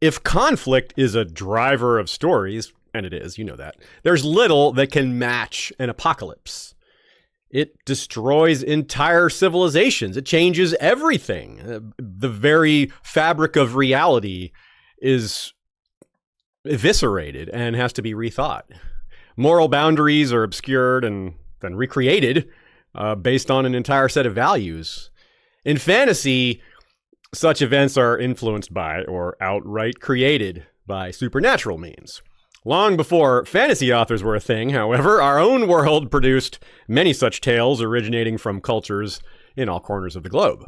If conflict is a driver of stories, and it is, you know that, there's little that can match an apocalypse. It destroys entire civilizations. It changes everything. The very fabric of reality is eviscerated and has to be rethought. Moral boundaries are obscured and then recreated based on an entire set of values. In fantasy, such events are influenced by or outright created by supernatural means. Long before fantasy authors were a thing, however, our own world produced many such tales originating from cultures in all corners of the globe.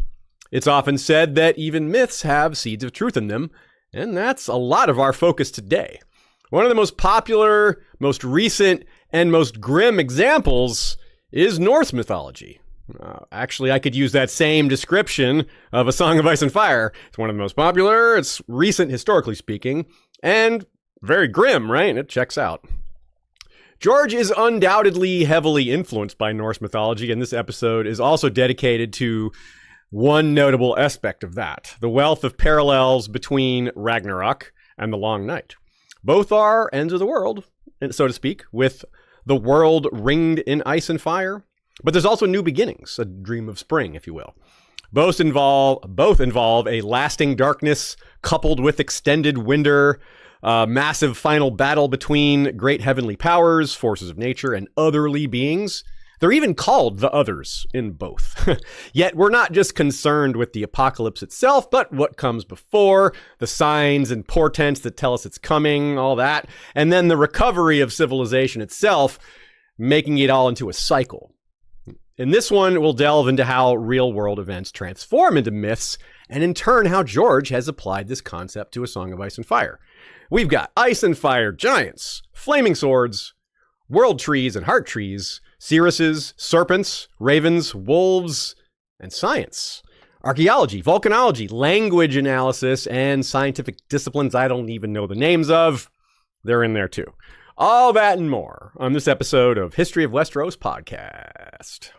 It's often said that even myths have seeds of truth in them, and that's a lot of our focus today. One of the most popular, most recent, and most grim examples is Norse mythology. Actually, I could use that same description of A Song of Ice and Fire. It's one of the most popular, it's recent historically speaking, and very grim, right? It checks out. George is undoubtedly heavily influenced by Norse mythology, and this episode is also dedicated to one notable aspect of that, the wealth of parallels between Ragnarok and the Long Night. Both are ends of the world, so to speak, with the world ringed in ice and fire, but there's also new beginnings, a dream of spring, if you will. Both involve a lasting darkness coupled with extended winter, massive final battle between great heavenly powers, forces of nature, and otherly beings. They're even called the Others in both. Yet we're not just concerned with the apocalypse itself, but what comes before, the signs and portents that tell us it's coming, all that, and then the recovery of civilization itself, making it all into a cycle. In this one, we'll delve into how real-world events transform into myths, and in turn, how George has applied this concept to A Song of Ice and Fire. We've got ice and fire giants, flaming swords, world trees and heart trees, seeresses, serpents, ravens, wolves, and science. Archaeology, volcanology, language analysis, and scientific disciplines I don't even know the names of. They're in there too. All that and more on this episode of History of Westeros podcast.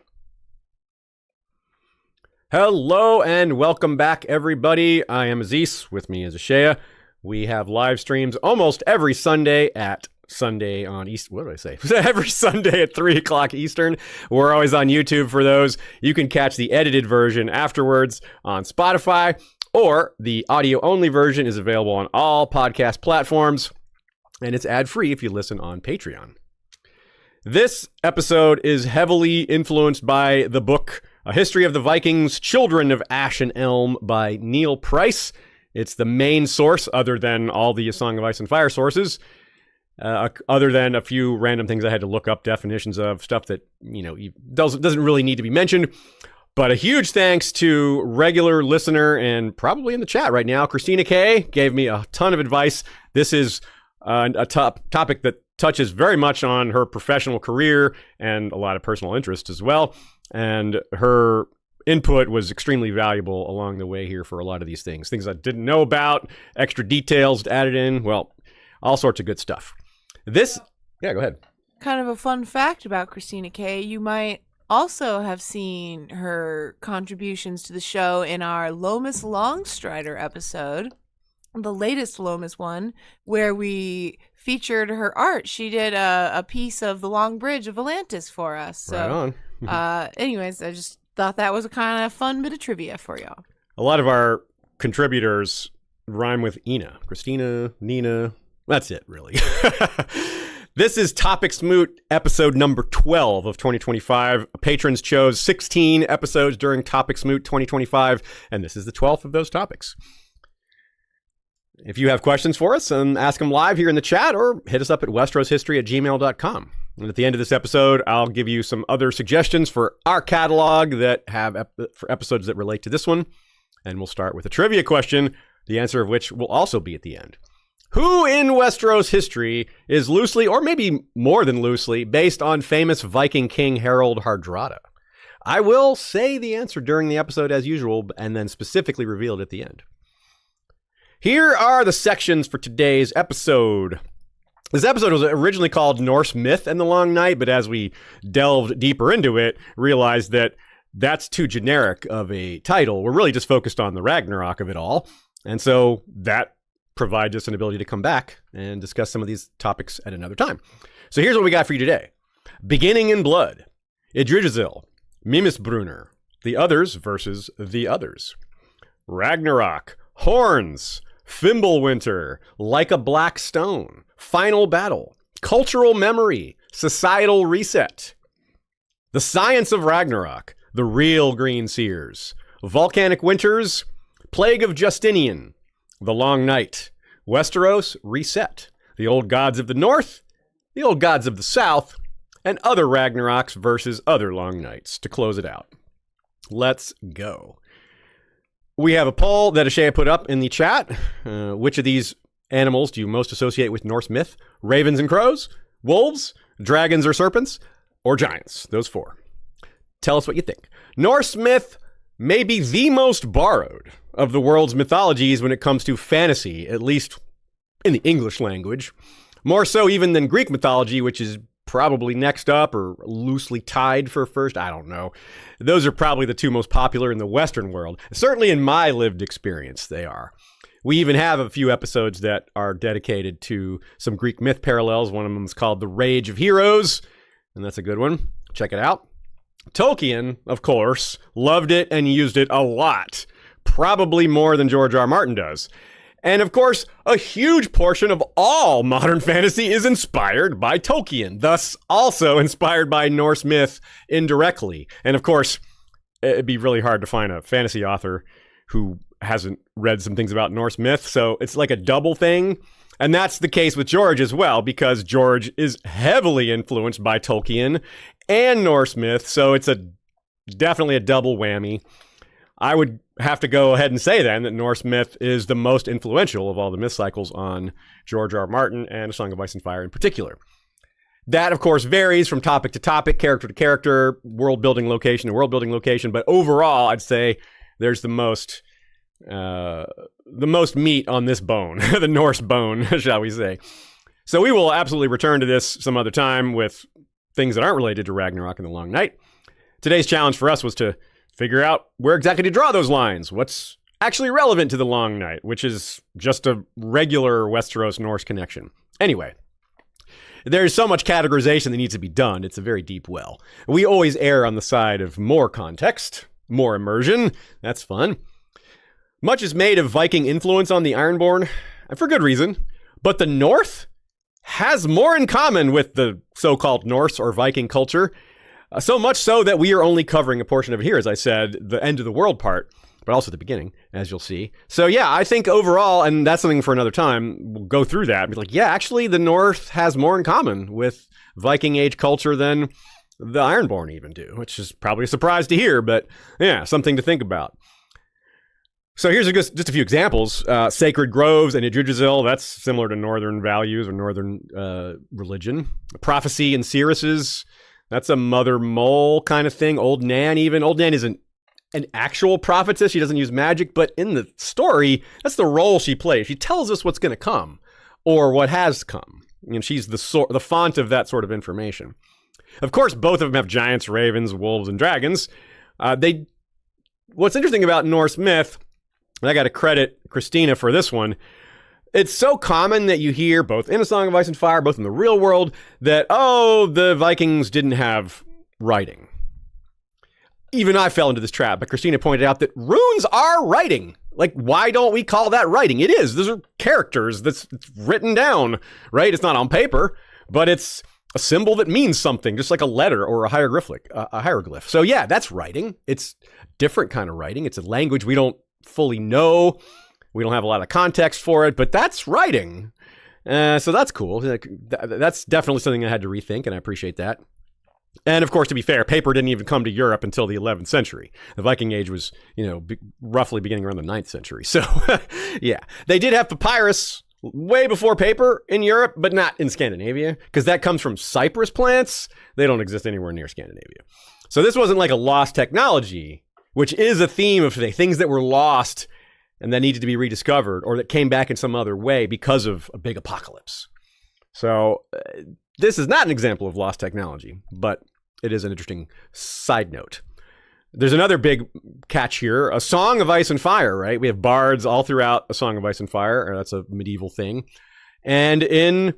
Hello and welcome back, everybody. I am Aziz. With me is Ashaya. We have live streams almost every Sunday at Sunday on East. What did I say? Every Sunday at 3 o'clock Eastern. We're always on YouTube for those. You can catch the edited version afterwards on Spotify, or the audio-only version is available on all podcast platforms, and it's ad-free if you listen on Patreon. This episode is heavily influenced by the book A History of the Vikings, Children of Ash and Elm by Neil Price. It's the main source, other than all the A Song of Ice and Fire sources, other than a few random things I had to look up, definitions of stuff that, doesn't really need to be mentioned. But a huge thanks to regular listener and probably in the chat right now, Christina K. gave me a ton of advice. This is a topic that touches very much on her professional career and a lot of personal interest as well. And her input was extremely valuable along the way here for a lot of these things I didn't know about, extra details added in, well, all sorts of good stuff. Yeah, go ahead. Kind of a fun fact about Christina K. You might also have seen her contributions to the show in our Lomas Longstrider episode, the latest Lomas one, where we featured her art. She did a piece of the Long Bridge of Atlantis for us. So, right on. Anyways, I just thought that was a kind of fun bit of trivia for y'all. A lot of our contributors rhyme with Ina. Christina, Nina. That's it, really. This is Topics Moot, episode number 12 of 2025. Patrons chose 16 episodes during Topics Moot 2025, and this is the 12th of those topics. If you have questions for us, ask them live here in the chat or hit us up at westroshistory@gmail.com. And at the end of this episode, I'll give you some other suggestions for our catalog that have for episodes that relate to this one. And we'll start with a trivia question, the answer of which will also be at the end. Who in Westeros history is loosely, or maybe more than loosely, based on famous Viking king Harald Hardrada? I will say the answer during the episode as usual, and then specifically reveal it at the end. Here are the sections for today's episode. This episode was originally called Norse Myth and the Long Night, but as we delved deeper into it, realized that that's too generic of a title. We're really just focused on the Ragnarok of it all. And so that provide us an ability to come back and discuss some of these topics at another time. So here's what we got for you today. Beginning in Blood, Yggdrasil, Mimisbrunner, the Others versus the Others. Ragnarok, Horns, Fimbulwinter, Like a Black Stone, Final Battle, Cultural Memory, Societal Reset. The Science of Ragnarok, The Real Green Seers, Volcanic Winters, Plague of Justinian, The Long Night, Westeros Reset, The Old Gods of the North, The Old Gods of the South, and other Ragnaroks versus other Long Nights to close it out. Let's go. We have a poll that Ashaya put up in the chat. Which of these animals do you most associate with Norse myth? Ravens and crows, wolves, dragons or serpents, or giants? Those four. Tell us what you think. Norse myth may be the most borrowed of the world's mythologies when it comes to fantasy, at least in the English language. More so even than Greek mythology, which is probably next up or loosely tied for first. I don't know. Those are probably the two most popular in the Western world. Certainly in my lived experience, they are. We even have a few episodes that are dedicated to some Greek myth parallels. One of them is called The Rage of Heroes, and that's a good one. Check it out. Tolkien, of course, loved it and used it a lot. Probably more than George R. R. Martin does. And of course, a huge portion of all modern fantasy is inspired by Tolkien, thus also inspired by Norse myth indirectly. And of course, it'd be really hard to find a fantasy author who hasn't read some things about Norse myth, so it's like a double thing. And that's the case with George as well, because George is heavily influenced by Tolkien and Norse myth, so it's definitely a double whammy. I would have to go ahead and say then that Norse myth is the most influential of all the myth cycles on George R. R. Martin and A Song of Ice and Fire in particular. That, of course, varies from topic to topic, character to character, world building location to world building location, but overall, I'd say there's the most meat on this bone, the Norse bone, shall we say. So we will absolutely return to this some other time with things that aren't related to Ragnarok and the Long Night. Today's challenge for us was to figure out where exactly to draw those lines. What's actually relevant to the Long Night, which is just a regular Westeros Norse connection. Anyway, there's so much categorization that needs to be done. It's a very deep well. We always err on the side of more context, more immersion. That's fun. Much is made of Viking influence on the Ironborn, and for good reason. But the North has more in common with the so-called Norse or Viking culture. So much so that we are only covering a portion of it here, as I said, the end of the world part, but also the beginning, as you'll see. So yeah, I think overall, and that's something for another time, we'll go through that and be like, yeah, actually the North has more in common with Viking Age culture than the Ironborn even do, which is probably a surprise to hear, but yeah, something to think about. So here's just a few examples. Sacred groves and Yggdrasil, that's similar to Northern values or Northern religion. Prophecy and seeresses, that's a mother mole kind of thing. Old Nan even. Old Nan isn't an actual prophetess. She doesn't use magic, but in the story, that's the role she plays. She tells us what's going to come or what has come. And she's the font of that sort of information. Of course, both of them have giants, ravens, wolves, and dragons. What's interesting about Norse myth, and I got to credit Christina for this one, it's so common that you hear, both in A Song of Ice and Fire, both in the real world, that, oh, the Vikings didn't have writing. Even I fell into this trap, but Christina pointed out that runes are writing. Like, why don't we call that writing? It is. Those are characters that's written down, right? It's not on paper, but it's a symbol that means something, just like a letter or a hieroglyph. So yeah, that's writing. It's different kind of writing. It's a language we don't fully know. We don't have a lot of context for it, but that's writing. So that's cool. That's definitely something I had to rethink, and I appreciate that. And of course, to be fair, paper didn't even come to Europe until the 11th century. The Viking Age was, roughly beginning around the 9th century. So yeah, they did have papyrus way before paper in Europe, but not in Scandinavia, because that comes from cypress plants. They don't exist anywhere near Scandinavia. So this wasn't like a lost technology, which is a theme of today, things that were lost and that needed to be rediscovered or that came back in some other way because of a big apocalypse. So this is not an example of lost technology, but it is an interesting side note. There's another big catch here, a Song of Ice and Fire, right? We have bards all throughout A Song of Ice and Fire, or that's a medieval thing. And in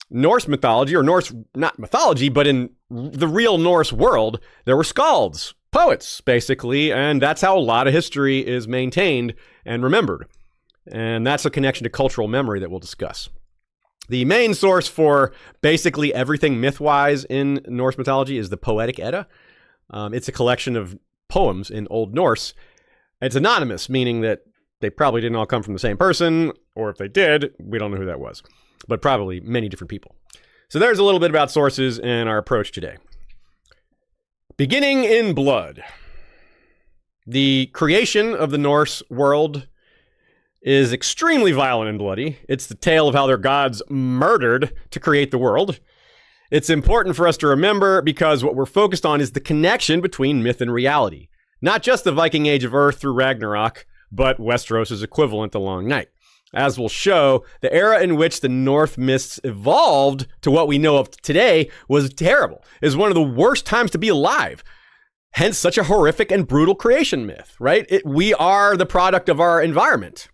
Norse mythology, or Norse, not mythology, but in the real Norse world, there were skalds, poets, basically, and that's how a lot of history is maintained and remembered. And that's a connection to cultural memory that we'll discuss. The main source for basically everything myth-wise in Norse mythology is the Poetic Edda. It's a collection of poems in Old Norse. It's anonymous, meaning that they probably didn't all come from the same person, or if they did, we don't know who that was, but probably many different people. So there's a little bit about sources and our approach today. Beginning in blood. The creation of the Norse world is extremely violent and bloody. It's the tale of how their gods murdered to create the world. It's important for us to remember because what we're focused on is the connection between myth and reality. Not just the Viking Age of Earth through Ragnarok, but Westeros' equivalent, the Long Night. As we'll show, the era in which the North myths evolved to what we know of today was terrible. It was one of the worst times to be alive. Hence, such a horrific and brutal creation myth, right? We are the product of our environment.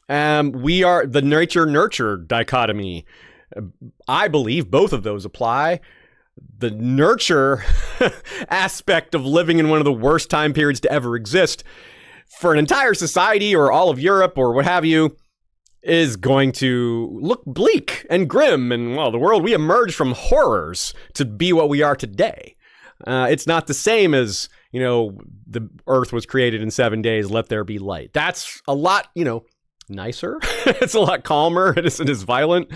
We are the nature-nurture dichotomy. I believe both of those apply. The nurture aspect of living in one of the worst time periods to ever exist for an entire society or all of Europe or what have you is going to look bleak and grim. And, well, the world, we emerged from horrors to be what we are today. It's not the same as, the earth was created in 7 days, let there be light. That's a lot, nicer. It's a lot calmer. It isn't as violent.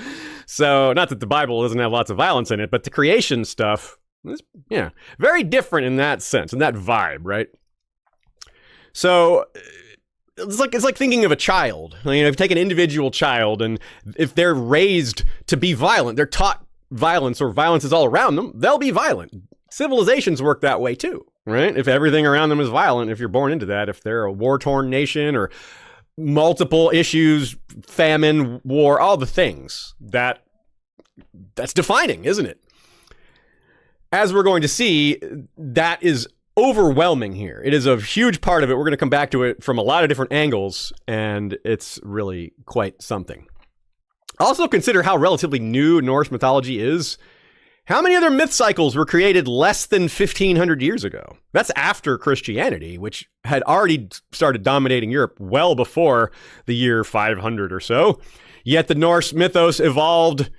So not that the Bible doesn't have lots of violence in it, but the creation stuff is, very different in that sense, in that vibe, right? So it's like thinking of a child. If you take an individual child and if they're raised to be violent, they're taught violence or violence is all around them, they'll be violent. Civilizations work that way too, right? If everything around them is violent, if you're born into that, if they're a war-torn nation or multiple issues, famine, war, all the things that's defining, isn't it? As we're going to see, that is overwhelming here. It is a huge part of it. We're going to come back to it from a lot of different angles, and it's really quite something. Also consider how relatively new Norse mythology is. How many other myth cycles were created less than 1,500 years ago? That's after Christianity, which had already started dominating Europe well before the year 500 or so. Yet the Norse mythos evolved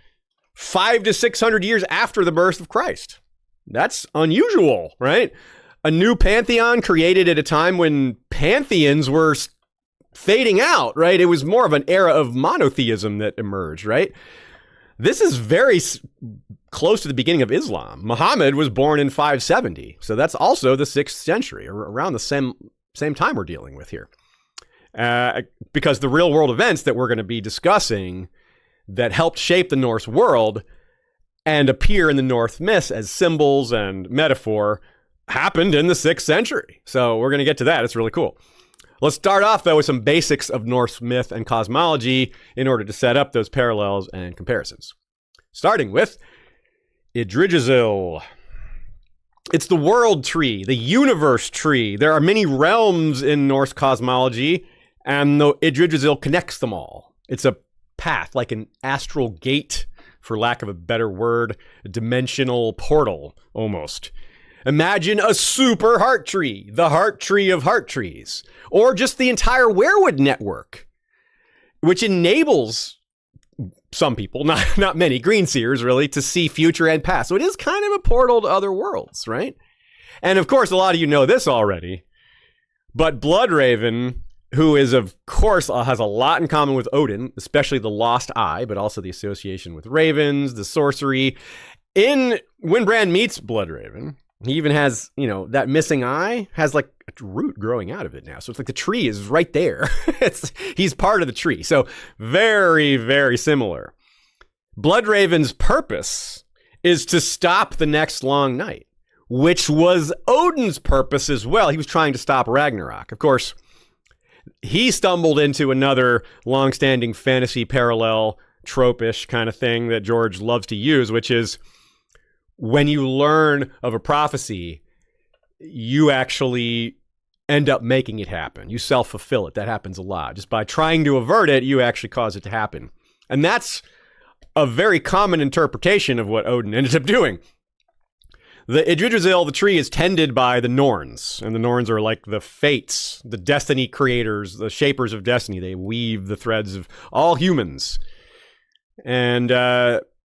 500 to 600 years after the birth of Christ. That's unusual, right? A new pantheon created at a time when pantheons were fading out, right? It was more of an era of monotheism that emerged, right? This is very close to the beginning of Islam. Muhammad was born in 570, so that's also the 6th century, or around the same time we're dealing with here. Because the real world events that we're going to be discussing that helped shape the Norse world and appear in the Norse myths as symbols and metaphor happened in the 6th century. So we're going to get to that. It's really cool. Let's start off, though, with some basics of Norse myth and cosmology in order to set up those parallels and comparisons. Starting with Yggdrasil. It's the world tree, the universe tree. There are many realms in Norse cosmology, and the Yggdrasil connects them all. It's a path, like an astral gate, for lack of a better word, a dimensional portal, almost. Imagine a super heart tree, the heart tree of heart trees, or just the entire werewood network, which enables some people, not many, green seers really, to see future and past. So it is kind of a portal to other worlds, right? And of course, a lot of you know this already, but Bloodraven, who is of course has a lot in common with Odin, especially the lost eye, but also the association with ravens, the sorcery. In when Bran meets Bloodraven, he even has, that missing eye has like a root growing out of it now. So it's like the tree is right there. He's part of the tree. So very, very similar. Bloodraven's purpose is to stop the next long night, which was Odin's purpose as well. He was trying to stop Ragnarok. Of course, he stumbled into another long-standing fantasy parallel, trope-ish kind of thing that George loves to use, which is when you learn of a prophecy, you actually end up making it happen. You self-fulfill it. That happens a lot. Just by trying to avert it, you actually cause it to happen. And that's a very common interpretation of what Odin ended up doing. The Yggdrasil, the tree, is tended by the Norns, and the Norns are like the fates, the destiny creators, the shapers of destiny. They weave the threads of all humans. And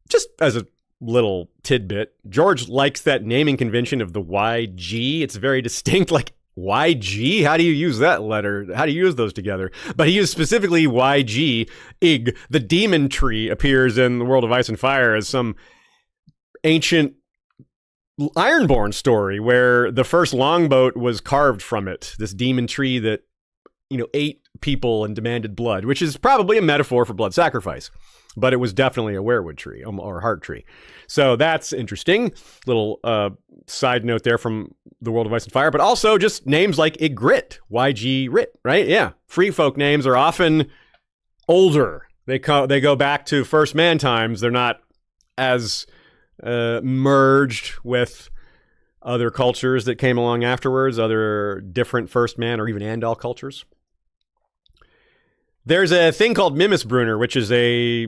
just as a little tidbit, George likes that naming convention of the YG. It's very distinct, like YG? How do you use that letter? How do you use those together? But he used specifically YG. Ig, the demon tree, appears in the World of Ice and Fire as some ancient Ironborn story where the first longboat was carved from it. This demon tree that, ate people and demanded blood, which is probably a metaphor for blood sacrifice. But it was definitely a werewood tree or a heart tree. So that's interesting. Little side note there from the World of Ice and Fire, but also just names like Ygritte, YG Rit, right? Yeah. Free folk names are often older. They go back to first man times. They're not as merged with other cultures that came along afterwards, other different first man or even Andal cultures. There's a thing called Mimmisbrunner, which is a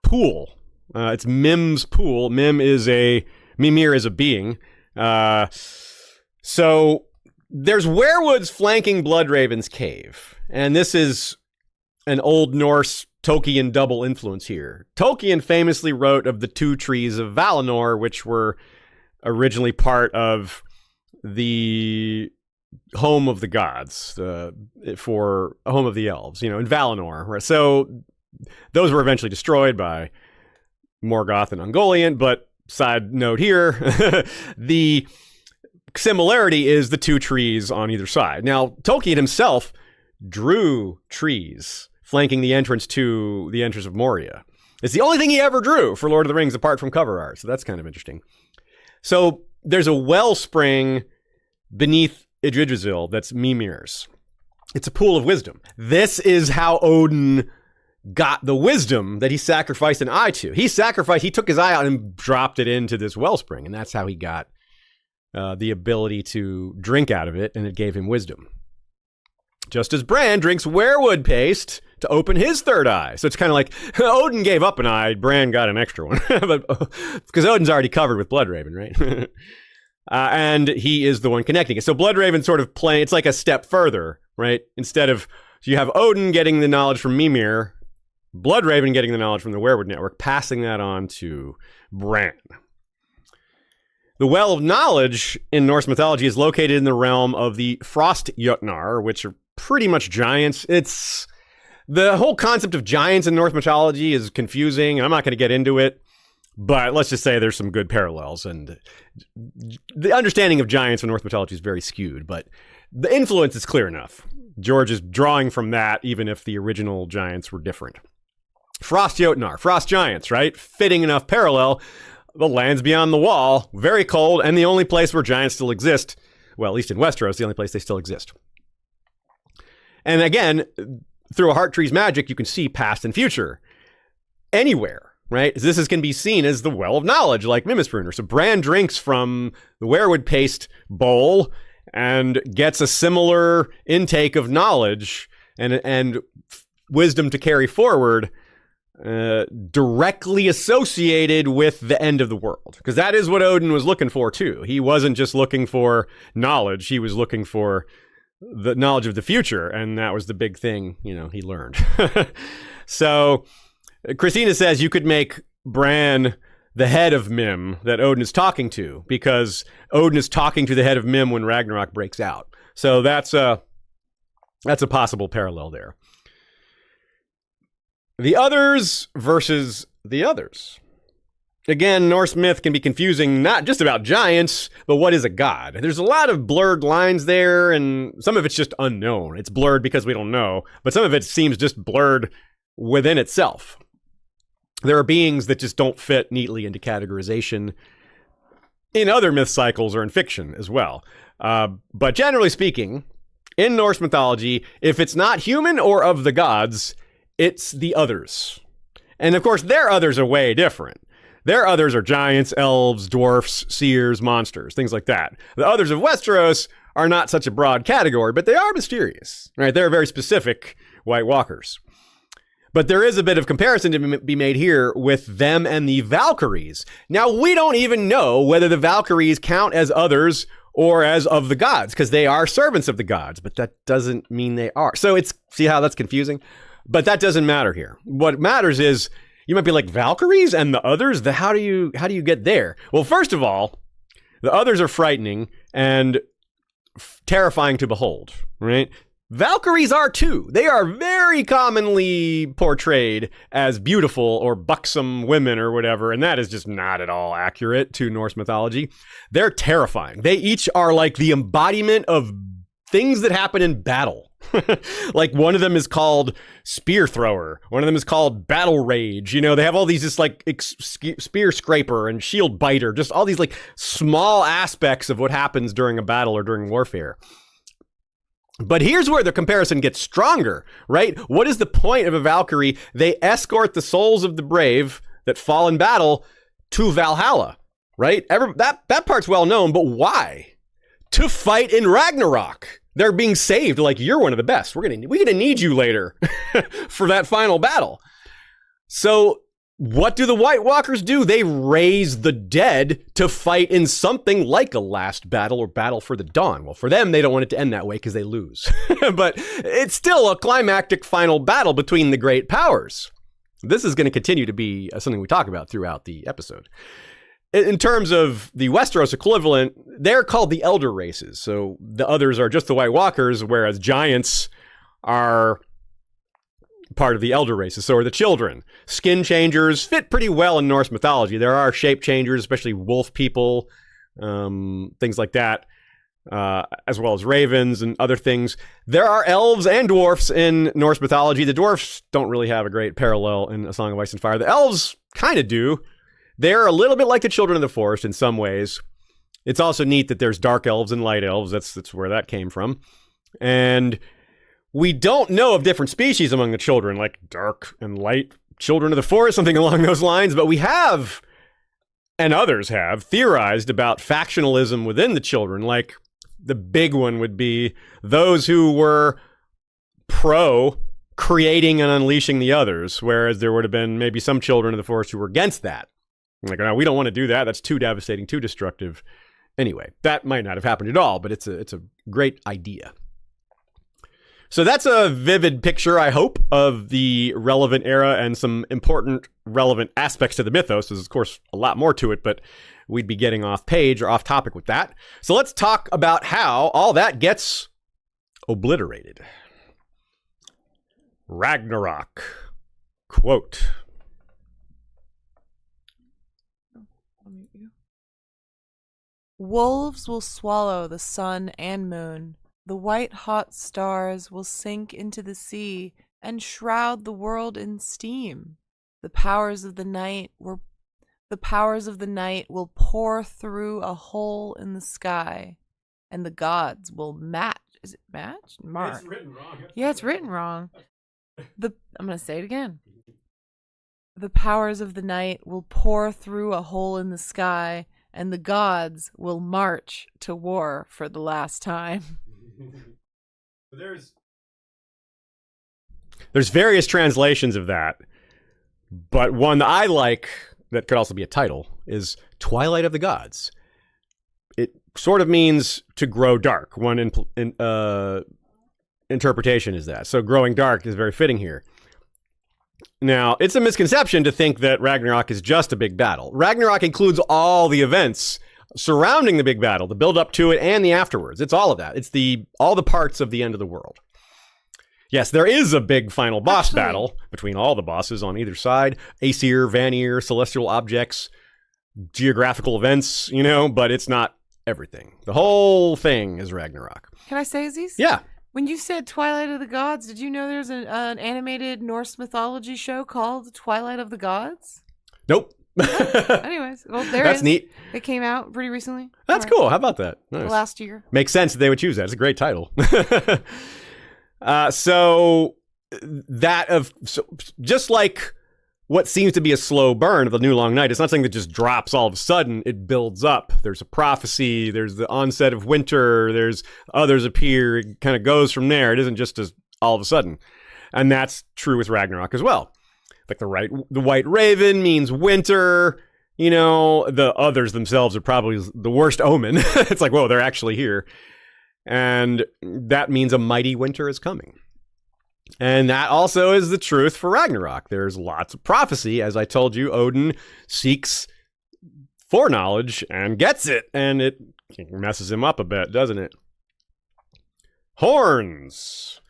pool. It's Mim's pool. Mimir is a being. So there's werewoods flanking Bloodraven's cave. And this is an Old Norse Tolkien double influence here. Tolkien famously wrote of the two trees of Valinor, which were originally part of the home of the gods, for a home of the elves, in Valinor. Right? So those were eventually destroyed by Morgoth and Ungoliant, but side note here, the similarity is the two trees on either side. Now, Tolkien himself drew trees flanking the entrance of Moria. It's the only thing he ever drew for Lord of the Rings apart from cover art, so that's kind of interesting. So there's a wellspring beneath Yggdrasil that's Mimir's. It's a pool of wisdom. This is how Odin got the wisdom that he sacrificed an eye to. He took his eye out and dropped it into this wellspring, and that's how he got the ability to drink out of it, and it gave him wisdom. Just as Bran drinks werewood paste to open his third eye. So it's kind of like Odin gave up an eye, Bran got an extra one. Because Odin's already covered with Bloodraven, right? And he is the one connecting it. So Bloodraven sort of playing, it's like a step further, right? Instead of, so you have Odin getting the knowledge from Mimir, Bloodraven getting the knowledge from the Werewood Network, passing that on to Bran. The Well of Knowledge in Norse mythology is located in the realm of the Frostjötnar, which are pretty much giants. It's the whole concept of giants in Norse mythology is confusing. I'm not going to get into it, but let's just say there's some good parallels, and the understanding of giants in Norse mythology is very skewed, but the influence is clear enough. George is drawing from that, even if the original giants were different. Frostjötnar, frost giants, right? Fitting enough parallel. The lands beyond the wall, very cold, and the only place where giants still exist, well, at least in Westeros, the only place they still exist. And again, through a heart tree's magic, you can see past and future. Anywhere, right? This can be seen as the Well of Knowledge, like Mimmisbrunner. So Bran drinks from the werewood paste bowl and gets a similar intake of knowledge and wisdom to carry forward, directly associated with the end of the world. Because that is what Odin was looking for, too. He wasn't just looking for knowledge. He was looking for the knowledge of the future. And that was the big thing, he learned. So Christina says you could make Bran the head of Mim that Odin is talking to, because Odin is talking to the head of Mim when Ragnarok breaks out. So that's a possible parallel there. The others versus the others. Again, Norse myth can be confusing, not just about giants, but what is a god? There's a lot of blurred lines there, and some of it's just unknown. It's blurred because we don't know, but some of it seems just blurred within itself. There are beings that just don't fit neatly into categorization in other myth cycles or in fiction as well. But generally speaking, in Norse mythology, if it's not human or of the gods, it's the others. And of course, their others are way different. Their others are giants, elves, dwarfs, seers, monsters, things like that. The others of Westeros are not such a broad category, but they are mysterious, right? They're very specific White Walkers. But there is a bit of comparison to be made here with them and the Valkyries. Now, we don't even know whether the Valkyries count as others or as of the gods, because they are servants of the gods, but that doesn't mean they are. So see how that's confusing? But that doesn't matter here. What matters is, you might be like, Valkyries and the others? How do you get there? Well, first of all, the others are frightening and terrifying to behold, right? Valkyries are too. They are very commonly portrayed as beautiful or buxom women or whatever, and that is just not at all accurate to Norse mythology. They're terrifying. They each are like the embodiment of things that happen in battle. Like one of them is called Spear Thrower. One of them is called Battle Rage. You know, they have all these just like Spear Scraper and Shield Biter, just all these like small aspects of what happens during a battle or during warfare. But here's where the comparison gets stronger, right? What is the point of a Valkyrie? They escort the souls of the brave that fall in battle to Valhalla, right? That part's well known, but why? To fight in Ragnarok. They're being saved, like, you're one of the best. We're gonna need you later for that final battle. So what do the White Walkers do? They raise the dead to fight in something like a last battle or battle for the dawn. Well, for them, they don't want it to end that way because they lose. But it's still a climactic final battle between the great powers. This is going to continue to be something we talk about throughout the episode. In terms of the Westeros equivalent, they're called the Elder Races. So the others are just the White Walkers, whereas giants are part of the Elder Races. So are the children. Skin changers fit pretty well in Norse mythology. There are shape changers, especially wolf people, things like that, as well as ravens and other things. There are elves and dwarfs in Norse mythology. The dwarfs don't really have a great parallel in A Song of Ice and Fire. The elves kind of do. They're a little bit like the children of the forest in some ways. It's also neat that there's dark elves and light elves. That's where that came from. And we don't know of different species among the children, like dark and light children of the forest, something along those lines. But we have, and others have, theorized about factionalism within the children. Like the big one would be those who were pro creating and unleashing the others, whereas there would have been maybe some children of the forest who were against that. Like, no, we don't want to do that. That's too devastating, too destructive. Anyway, that might not have happened at all, but it's a great idea. So that's a vivid picture, I hope, of the relevant era and some important relevant aspects to the mythos. There's, of course, a lot more to it, but we'd be getting off page or off topic with that. So let's talk about how all that gets obliterated. Ragnarok. Quote. Wolves will swallow the sun and moon. The white hot stars will sink into the sea and shroud the world in steam. The powers of the night will pour through a hole in the sky, and the gods will match. Is it match? Mark. It's written wrong. Yeah, it's written wrong. I'm gonna say it again. The powers of the night will pour through a hole in the sky, and the gods will march to war for the last time. There's various translations of that, but one that I like that could also be a title is Twilight of the Gods. It sort of means to grow dark. One interpretation is that. So growing dark is very fitting here. Now, it's a misconception to think that Ragnarok is just a big battle. Ragnarok includes all the events surrounding the big battle, the build up to it and the afterwards. It's all of that. It's all the parts of the end of the world. Yes, there is a big final boss battle between all the bosses on either side. Aesir, Vanir, celestial objects, geographical events, but it's not everything. The whole thing is Ragnarok. Can I say, Aziz? Yeah. When you said Twilight of the Gods, did you know there's an animated Norse mythology show called Twilight of the Gods? Nope. Anyways, well, That's neat. It came out pretty recently. That's cool. How about that? Nice. Last year. Makes sense that they would choose that. It's a great title. So just like what seems to be a slow burn of the new long night. It's not something that just drops all of a sudden. It builds up. There's a prophecy. There's the onset of winter. There's others appear. It kind of goes from there. It isn't just as all of a sudden. And that's true with Ragnarok as well. Like the white raven means winter. You know, the others themselves are probably the worst omen. It's like, whoa, they're actually here. And that means a mighty winter is coming. And that also is the truth for Ragnarok. There's lots of prophecy. As I told you, Odin seeks foreknowledge and gets it. And it messes him up a bit, doesn't it? Horns.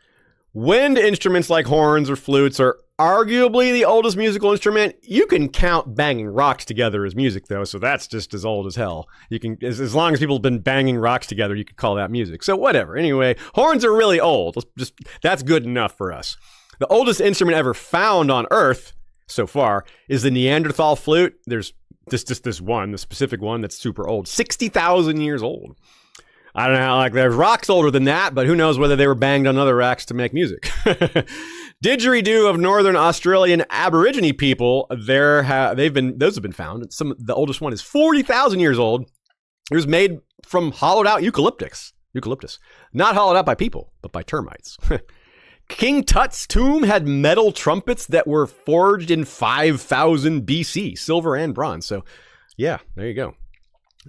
Wind instruments like horns or flutes are arguably the oldest musical instrument. You can count banging rocks together as music, though, so that's just as old as hell. You can, as long as people have been banging rocks together, you could call that music. So whatever. Anyway, horns are really old. That's good enough for us. The oldest instrument ever found on Earth so far is the Neanderthal flute. There's just this one, the specific one that's super old, 60,000 years old. I don't know how, like, there's rocks older than that, but who knows whether they were banged on other rocks to make music. Didgeridoo of Northern Australian Aborigine people, those have been found. The oldest one is 40,000 years old. It was made from hollowed out eucalyptus, not hollowed out by people, but by termites. King Tut's tomb had metal trumpets that were forged in 5000 BC, silver and bronze. So, yeah, there you go.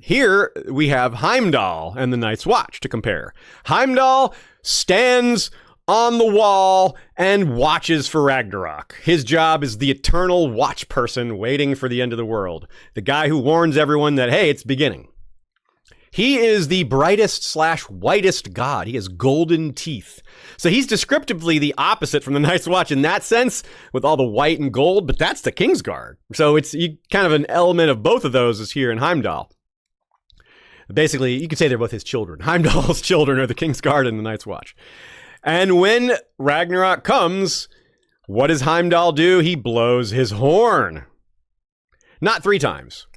Here we have Heimdall and the Night's Watch to compare. Heimdall stands on the wall and watches for Ragnarok. His job is the eternal watch person waiting for the end of the world. The guy who warns everyone that, hey, it's beginning. He is the brightest/whitest god. He has golden teeth. So he's descriptively the opposite from the Night's Watch in that sense, with all the white and gold, but that's the Kingsguard. So it's kind of an element of both of those is here in Heimdall. Basically, you could say they're both his children. Heimdall's children are the Kingsguard and the Night's Watch. And when Ragnarok comes, what does Heimdall do? He blows his horn. Not 3 times,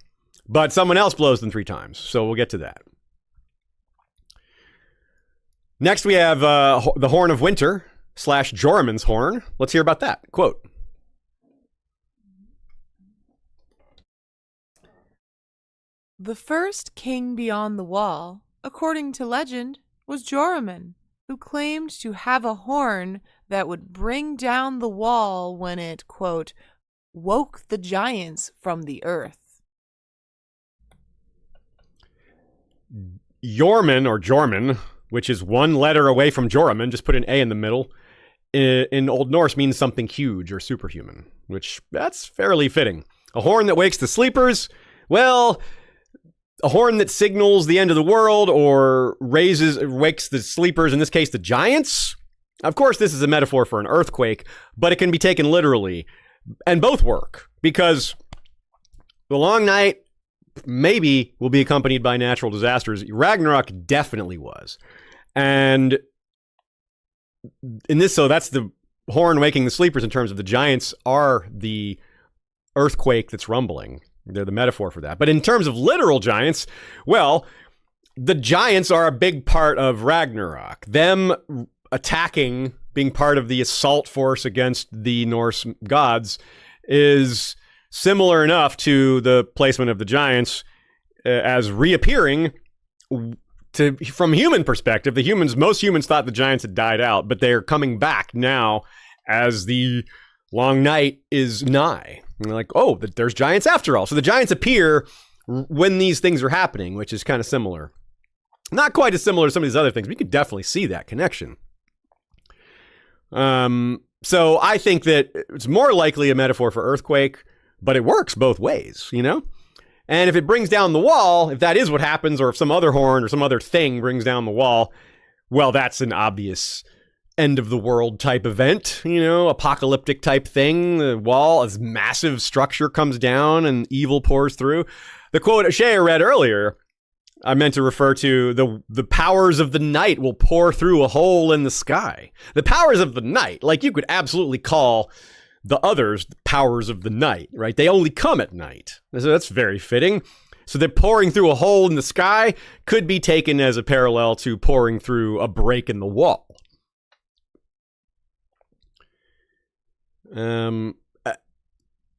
but someone else blows them 3 times. So we'll get to that. Next, we have the Horn of Winter / Jormungand's horn. Let's hear about that. Quote. The first king beyond the wall, according to legend, was Jormungand, who claimed to have a horn that would bring down the wall when it, quote, woke the giants from the earth. Jormund, which is one letter away from Jormungand, just put an A in the middle, in Old Norse means something huge or superhuman, which that's fairly fitting. A horn that wakes the sleepers, well, a horn that signals the end of the world or wakes the sleepers, in this case, the giants. Of course, this is a metaphor for an earthquake, but it can be taken literally. And both work, because the long night maybe will be accompanied by natural disasters. Ragnarok definitely was. And in this, so that's the horn waking the sleepers in terms of the giants are the earthquake that's rumbling. They're the metaphor for that. But in terms of literal giants, well, the giants are a big part of Ragnarok. Them attacking, being part of the assault force against the Norse gods, is similar enough to the placement of the giants as reappearing from human perspective. Most humans thought the giants had died out, but they're coming back now as the long night is nigh. And they're like, oh, there's giants after all. So the giants appear when these things are happening, which is kind of similar. Not quite as similar to some of these other things, but you could definitely see that connection. So I think that it's more likely a metaphor for earthquake, but it works both ways, you know? And if it brings down the wall, if that is what happens, or if some other horn or some other thing brings down the wall, well, that's an obvious end of the world type event, you know, apocalyptic type thing. The wall, this massive structure comes down and evil pours through. The quote Shea read earlier, I meant to refer to the powers of the night will pour through a hole in the sky. The powers of the night, like you could absolutely call the others the powers of the night, right? They only come at night. So that's very fitting. So they're pouring through a hole in the sky could be taken as a parallel to pouring through a break in the wall.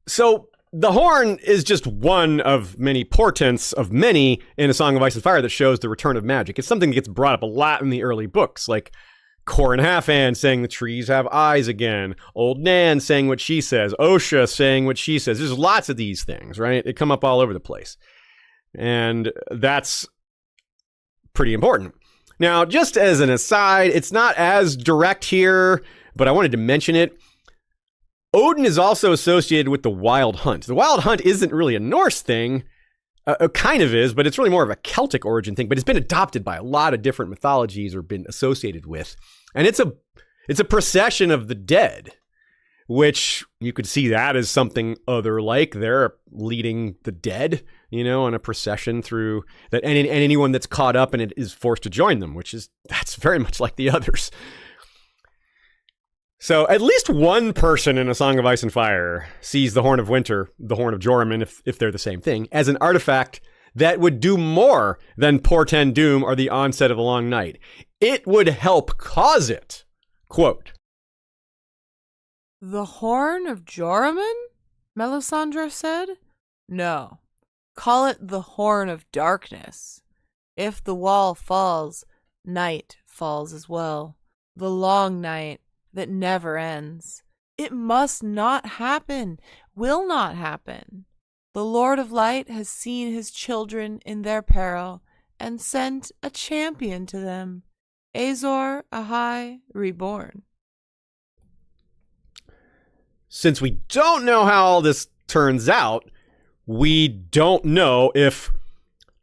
So the horn is just one of many portents of many in A Song of Ice and Fire that shows the return of magic. It's something that gets brought up a lot in the early books, like Corin Halfhand saying the trees have eyes again, Old Nan saying what she says, Osha saying what she says. There's lots of these things, right? They come up all over the place. And that's pretty important. Now, just as an aside, it's not as direct here, but I wanted to mention it. Odin is also associated with the Wild Hunt. The Wild Hunt isn't really a Norse thing. It kind of is, but it's really more of a Celtic origin thing. But it's been adopted by a lot of different mythologies or been associated with. And it's a procession of the dead, which you could see that as something other like. They're leading the dead, on a procession through that. And anyone that's caught up in it is forced to join them, that's very much like the others. So at least one person in A Song of Ice and Fire sees the Horn of Winter, the Horn of Joramun, if they're the same thing, as an artifact that would do more than portend doom or the onset of a long night. It would help cause it. Quote, "The Horn of Joramun?" Melisandre said. "No. Call it the Horn of Darkness. If the wall falls, night falls as well. The long night that never ends. It must not happen, will not happen. The Lord of Light has seen his children in their peril and sent a champion to them, Azor Ahai Reborn." Since we don't know how all this turns out, we don't know if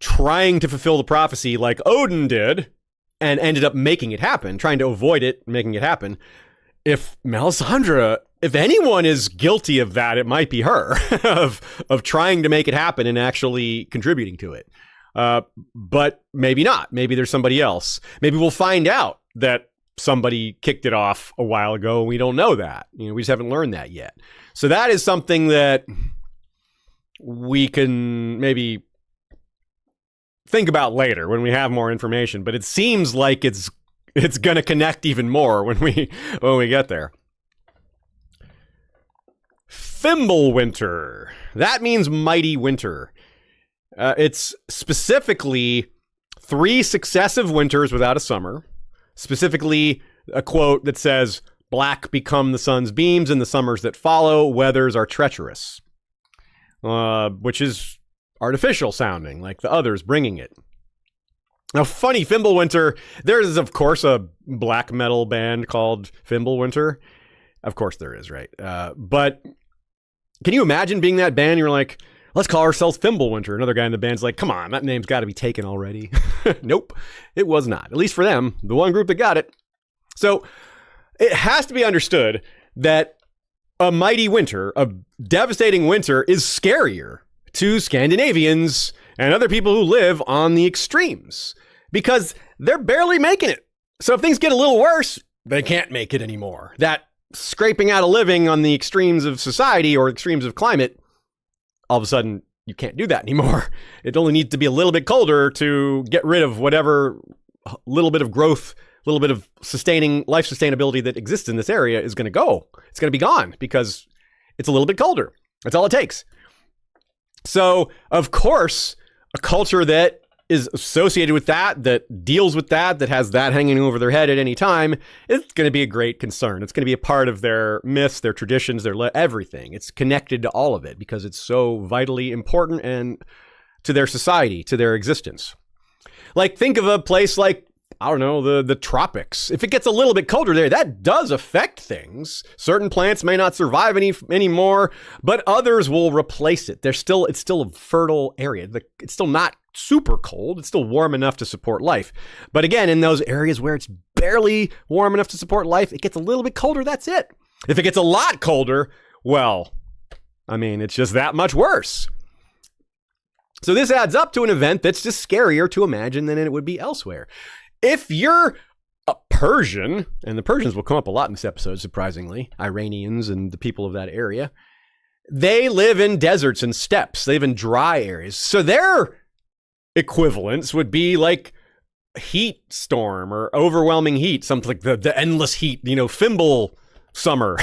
trying to fulfill the prophecy like Odin did and ended up making it happen, trying to avoid it, making it happen, if Melisandre, if anyone is guilty of that, it might be her, of trying to make it happen and actually contributing to it. But maybe not. Maybe there's somebody else. Maybe we'll find out that somebody kicked it off a while ago. And we don't know that. We just haven't learned that yet. So that is something that we can maybe think about later when we have more information. But it seems like it's going to connect even more when we get there. Fimbulwinter. That means mighty winter. It's specifically 3 successive winters without a summer. Specifically, a quote that says, "Black become the sun's beams, and the summers that follow, weathers are treacherous." Which is artificial sounding, like the others bringing it. Now, funny, Fimbulwinter, there's, of course, a black metal band called Fimbulwinter. Of course there is, right? But can you imagine being that band? You're like, let's call ourselves Fimbulwinter. Another guy in the band's like, come on, that name's got to be taken already. Nope, it was not. At least for them, the one group that got it. So it has to be understood that a mighty winter, a devastating winter, is scarier to Scandinavians and other people who live on the extremes because they're barely making it. So if things get a little worse, they can't make it anymore. That scraping out a living on the extremes of society or extremes of climate, all of a sudden you can't do that anymore. It only needs to be a little bit colder to get rid of whatever little bit of growth, little bit of life sustainability that exists in this area is going to go. It's going to be gone because it's a little bit colder. That's all it takes. So, of course, a culture that is associated with that deals with that has that hanging over their head at any time, it's going to be a great concern. It's going to be a part of their myths, their traditions, their everything. It's connected to all of it because it's so vitally important and to their society, to their existence. Like, think of a place like, I don't know, the tropics. If it gets a little bit colder there, that does affect things. Certain plants may not survive anymore, but others will replace it. It's still a fertile area. It's still not super cold. It's still warm enough to support life. But again, in those areas where it's barely warm enough to support life, it gets a little bit colder, that's it. If it gets a lot colder, well, I mean, it's just that much worse. So this adds up to an event that's just scarier to imagine than it would be elsewhere. If you're a Persian, and the Persians will come up a lot in this episode, surprisingly, Iranians and the people of that area, they live in deserts and steppes. They live in dry areas. So their equivalents would be like heat storm or overwhelming heat, something like the endless heat, Fimbul summer,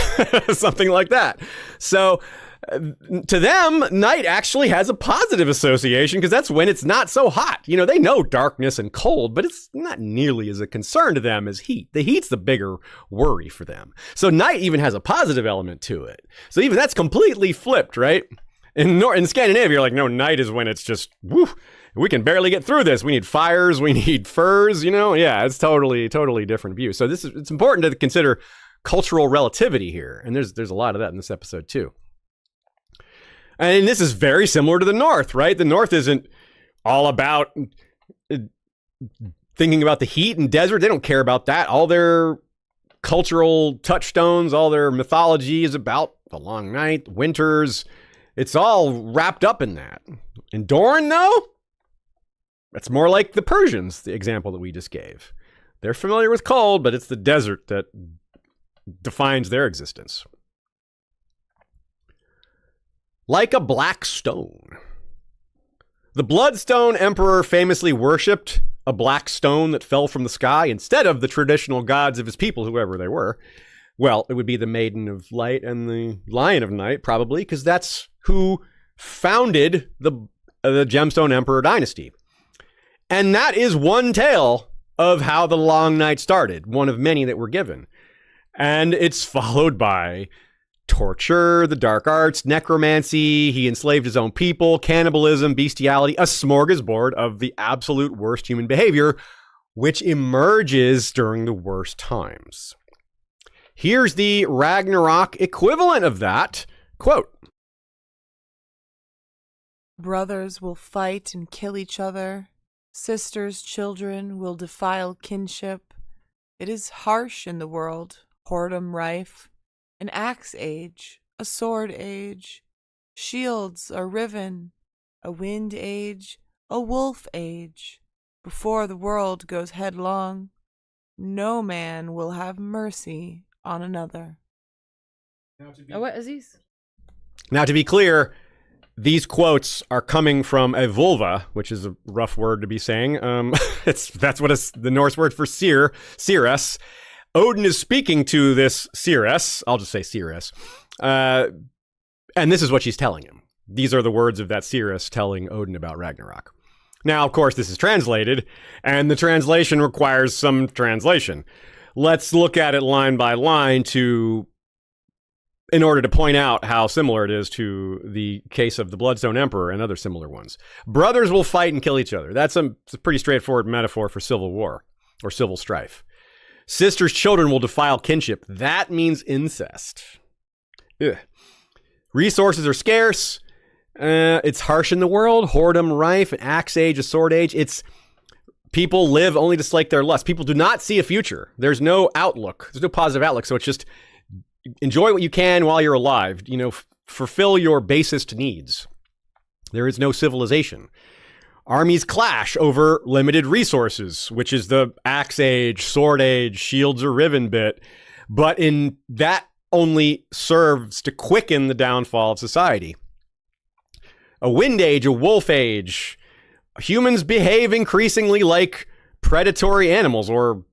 something like that. So To them, night actually has a positive association because that's when it's not so hot. You know, they know darkness and cold, but it's not nearly as a concern to them as heat. The heat's the bigger worry for them. So night even has a positive element to it. So even that's completely flipped, right? In Scandinavia, you're like, no, night is when it's just, woo, we can barely get through this. We need fires, we need furs, you know? Yeah, it's totally different view. So it's important to consider cultural relativity here. And there's a lot of that in this episode too. And this is very similar to the North, right? The North isn't all about thinking about the heat and desert. They don't care about that. All their cultural touchstones, all their mythology is about the long night, winters. It's all wrapped up in that. In Dorne, though, that's more like the Persians, the example that we just gave. They're familiar with cold, but it's the desert that defines their existence. Like a black stone. The Bloodstone Emperor famously worshipped a black stone that fell from the sky instead of the traditional gods of his people, whoever they were. Well, it would be the Maiden of Light and the Lion of Night, probably, because that's who founded the Gemstone Emperor dynasty. And that is one tale of how the Long Night started, one of many that were given. And it's followed by torture, the dark arts, necromancy, he enslaved his own people, cannibalism, bestiality, a smorgasbord of the absolute worst human behavior, which emerges during the worst times. Here's the Ragnarok equivalent of that. Quote, brothers will fight and kill each other. Sisters, children will defile kinship. It is harsh in the world, whoredom rife. An axe age, a sword age, shields are riven, a wind age, a wolf age. Before the world goes headlong, no man will have mercy on another. What, Aziz? Now, to be clear, these quotes are coming from a vulva, which is a rough word to be saying. That's what the Norse word for seeress. Odin is speaking to this seeress. I'll just say seeress. And this is what she's telling him. These are the words of that seeress telling Odin about Ragnarok. Now, of course, this is translated, and the translation requires some translation. Let's look at it line by line in order to point out how similar it is to the case of the Bloodstone Emperor and other similar ones. Brothers will fight and kill each other. That's a pretty straightforward metaphor for civil war or civil strife. Sisters' children will defile kinship. That means incest. Ugh. Resources are scarce. It's harsh in the world. Whoredom rife. An axe age, a sword age. It's people live only to slake their lust. People do not see a future. There's no outlook. There's no positive outlook. So it's just enjoy what you can while you're alive. You know, fulfill your basest needs. There is no civilization. Armies clash over limited resources, which is the axe age, sword age, shields are riven bit. But in that only serves to quicken the downfall of society. A wind age, a wolf age. Humans behave increasingly like predatory animals or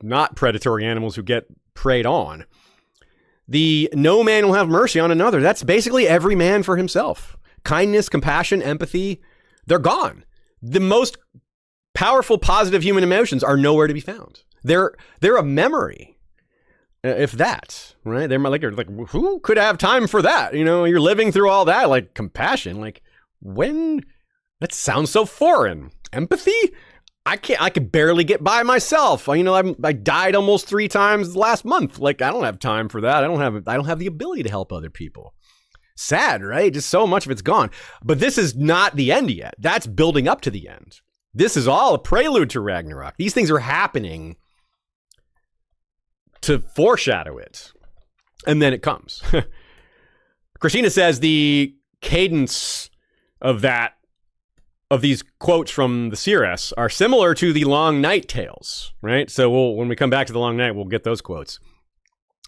not predatory animals who get preyed on. The no man will have mercy on another. That's basically every man for himself. Kindness, compassion, empathy, they're gone. The most powerful positive human emotions are nowhere to be found. They're a memory, if that, right? They're like who could have time for that? You know, you're living through all that, like compassion, like when that sounds so foreign. Empathy? I could barely get by myself. You know, I died almost 3 times last month. Like I don't have time for that. I don't have the ability to help other people. Sad, right? Just so much of it's gone. But this is not the end yet. That's building up to the end. This is all a prelude to Ragnarok. These things are happening to foreshadow it. And then it comes. Christina says the cadence of these quotes from the seeress are similar to the Long Night tales, right? So when we come back to the Long Night, we'll get those quotes.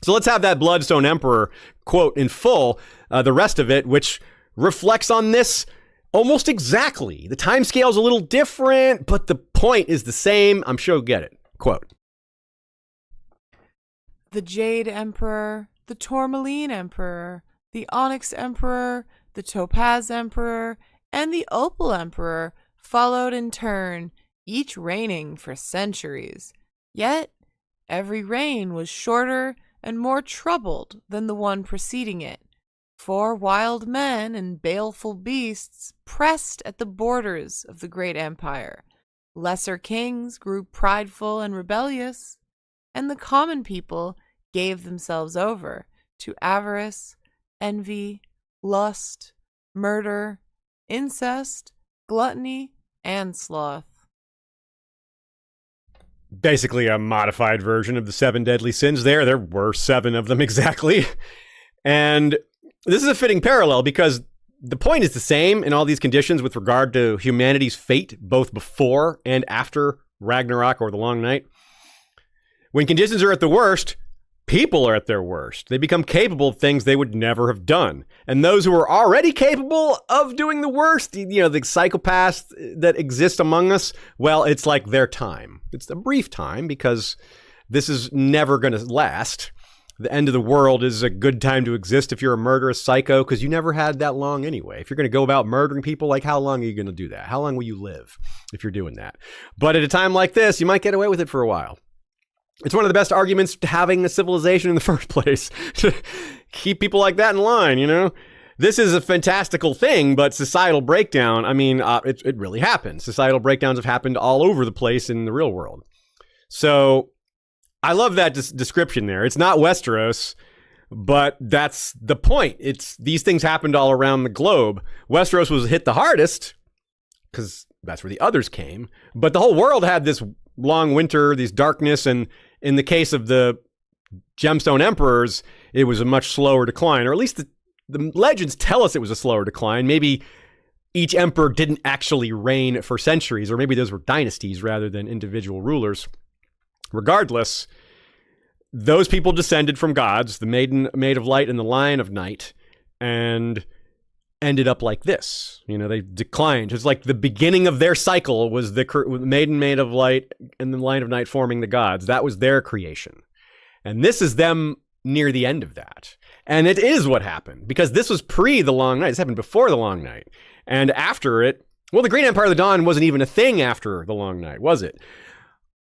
So let's have that Bloodstone Emperor quote in full, the rest of it, which reflects on this almost exactly. The timescale is a little different, but the point is the same. I'm sure you'll get it. Quote. The Jade Emperor, the Tourmaline Emperor, The Onyx Emperor, the Topaz Emperor, and the Opal Emperor followed in turn, each reigning for centuries. Yet, every reign was shorter and more troubled than the one preceding it, for wild men and baleful beasts pressed at the borders of the great empire. Lesser kings grew prideful and rebellious, and the common people gave themselves over to avarice, envy, lust, murder, incest, gluttony, and sloth. Basically a modified version of the 7 deadly sins there. There were 7 of them exactly. And this is a fitting parallel because the point is the same in all these conditions with regard to humanity's fate, both before and after Ragnarok or the Long Night. When conditions are at the worst, people are at their worst. They become capable of things they would never have done. And those who are already capable of doing the worst, the psychopaths that exist among us, well, it's like their time. It's a brief time because this is never going to last. The end of the world is a good time to exist if you're a murderous psycho because you never had that long anyway. If you're going to go about murdering people, like how long are you going to do that? How long will you live if you're doing that? But at a time like this, you might get away with it for a while. It's one of the best arguments to having a civilization in the first place, to keep people like that in line, This is a fantastical thing, but societal breakdown, it really happens. Societal breakdowns have happened all over the place in the real world. So I love that description there. It's not Westeros, but that's the point. These things happened all around the globe. Westeros was hit the hardest because that's where the others came. But the whole world had this long winter, these darkness, and in the case of the Gemstone Emperors, it was a much slower decline, or at least the legends tell us it was a slower decline. Maybe each emperor didn't actually reign for centuries, or maybe those were dynasties rather than individual rulers. Regardless, those people descended from gods, the Maid of Light and the Lion of Night, and ended up like this. They declined. It's like the beginning of their cycle was the Maid of Light and the Lion of Night forming the gods. That was their creation. And this is them near the end of that. And it is what happened, because this was pre the Long Night. This happened before the Long Night. And after it, well, the Great Empire of the Dawn wasn't even a thing after the Long Night, was it?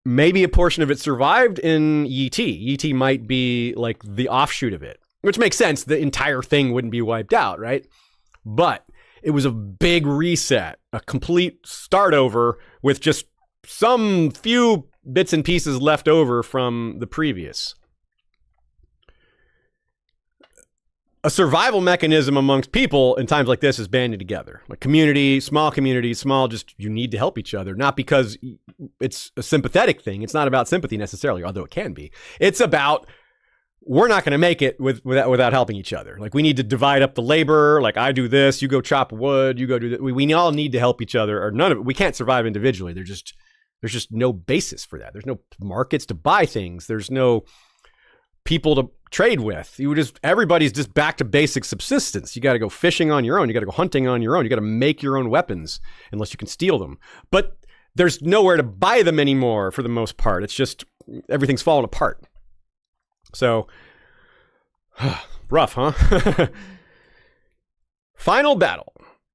Maybe a portion of it survived in Yi might be like the offshoot of it, which makes sense. The entire thing wouldn't be wiped out, right? But it was a big reset, a complete start over with just some few bits and pieces left over from the previous. A survival mechanism amongst people in times like this is banding together. Like communities, just you need to help each other. Not because it's a sympathetic thing. It's not about sympathy necessarily, although it can be. It's about we're not going to make it without helping each other. Like we need to divide up the labor. Like I do this, you go chop wood, you go do that. We all need to help each other, or none of it. We can't survive individually. There's just no basis for that. There's no markets to buy things. There's no people to trade with. Everybody's just back to basic subsistence. You got to go fishing on your own. You got to go hunting on your own. You got to make your own weapons unless you can steal them. But there's nowhere to buy them anymore for the most part. It's just everything's falling apart. So rough, huh? Final battle.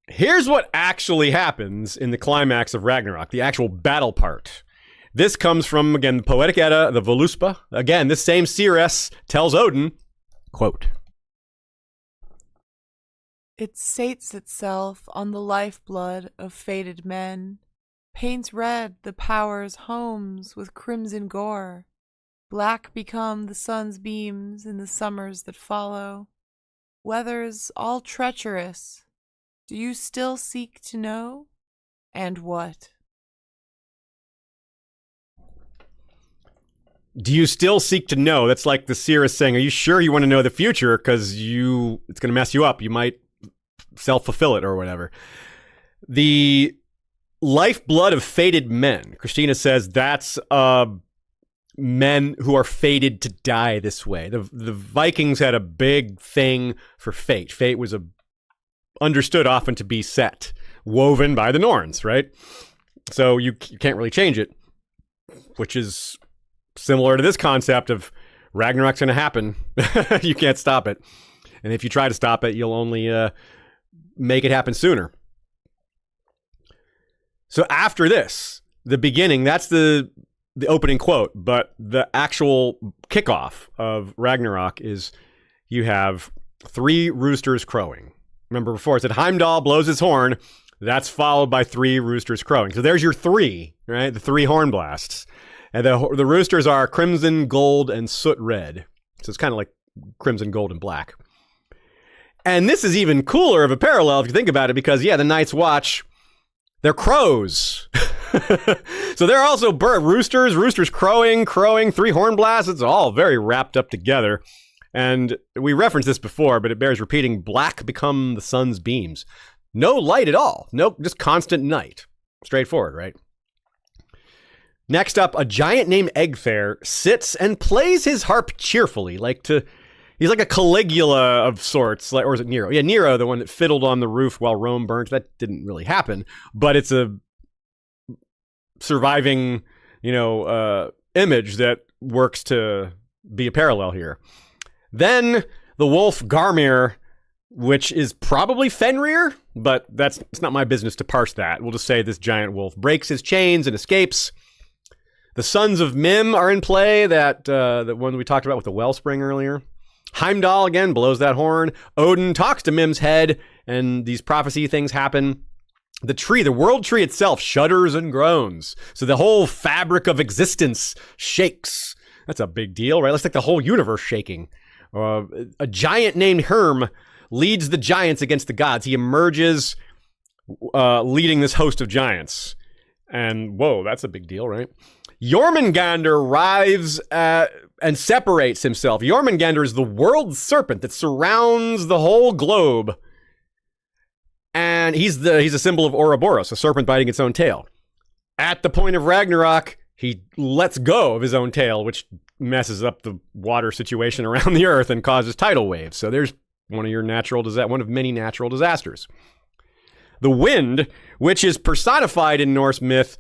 Here's what actually happens in the climax of Ragnarok, the actual battle part. This comes from, again, the Poetic Edda, the Voluspa. Again, this same seeress tells Odin, quote, "It sates itself on the lifeblood of fated men, paints red the powers' homes with crimson gore. Black become the sun's beams in the summers that follow. Weathers all treacherous. Do you still seek to know? And what?" Do you still seek to know? That's like the seeress saying, are you sure you want to know the future? Because it's going to mess you up. You might self-fulfill it or whatever. The lifeblood of fated men. Christina says that's men who are fated to die this way. The Vikings had a big thing for fate. Fate was understood often to be set, woven by the Norns, right? So you can't really change it, which is similar to this concept of Ragnarok's going to happen. You can't stop it. And if you try to stop it, you'll only make it happen sooner. So after this, the beginning, that's the opening quote, but the actual kickoff of Ragnarok is you have 3 roosters crowing. Remember before, it said Heimdall blows his horn. That's followed by 3 roosters crowing. So there's your 3, right? The 3 horn blasts. And the roosters are crimson, gold, and soot red. So it's kind of like crimson, gold, and black. And this is even cooler of a parallel if you think about it, because, yeah, the Night's Watch, they're crows. So they're also roosters crowing, 3 horn blasts. It's all very wrapped up together. And we referenced this before, but it bears repeating. Black become the sun's beams. No light at all. Nope, just constant night. Straightforward, right? Next up, a giant named Egfair sits and plays his harp cheerfully, he's like a Caligula of sorts, or is it Nero? Yeah, Nero, the one that fiddled on the roof while Rome burnt. That didn't really happen, but it's a surviving, image that works to be a parallel here. Then the wolf Garmir, which is probably Fenrir, but it's not my business to parse that. We'll just say this giant wolf breaks his chains and escapes. The sons of Mim are in play, the one we talked about with the wellspring earlier. Heimdall, again, blows that horn. Odin talks to Mim's head, and these prophecy things happen. The world tree itself shudders and groans. So the whole fabric of existence shakes. That's a big deal, right? Looks like the whole universe shaking. A giant named Herm leads the giants against the gods. He emerges leading this host of giants. And whoa, that's a big deal, right? Jormungandr arrives and separates himself. Jormungandr is the world serpent that surrounds the whole globe. And he's a symbol of Ouroboros, a serpent biting its own tail. At the point of Ragnarok, he lets go of his own tail, which messes up the water situation around the earth and causes tidal waves. So there's one of many natural disasters. The wind, which is personified in Norse myth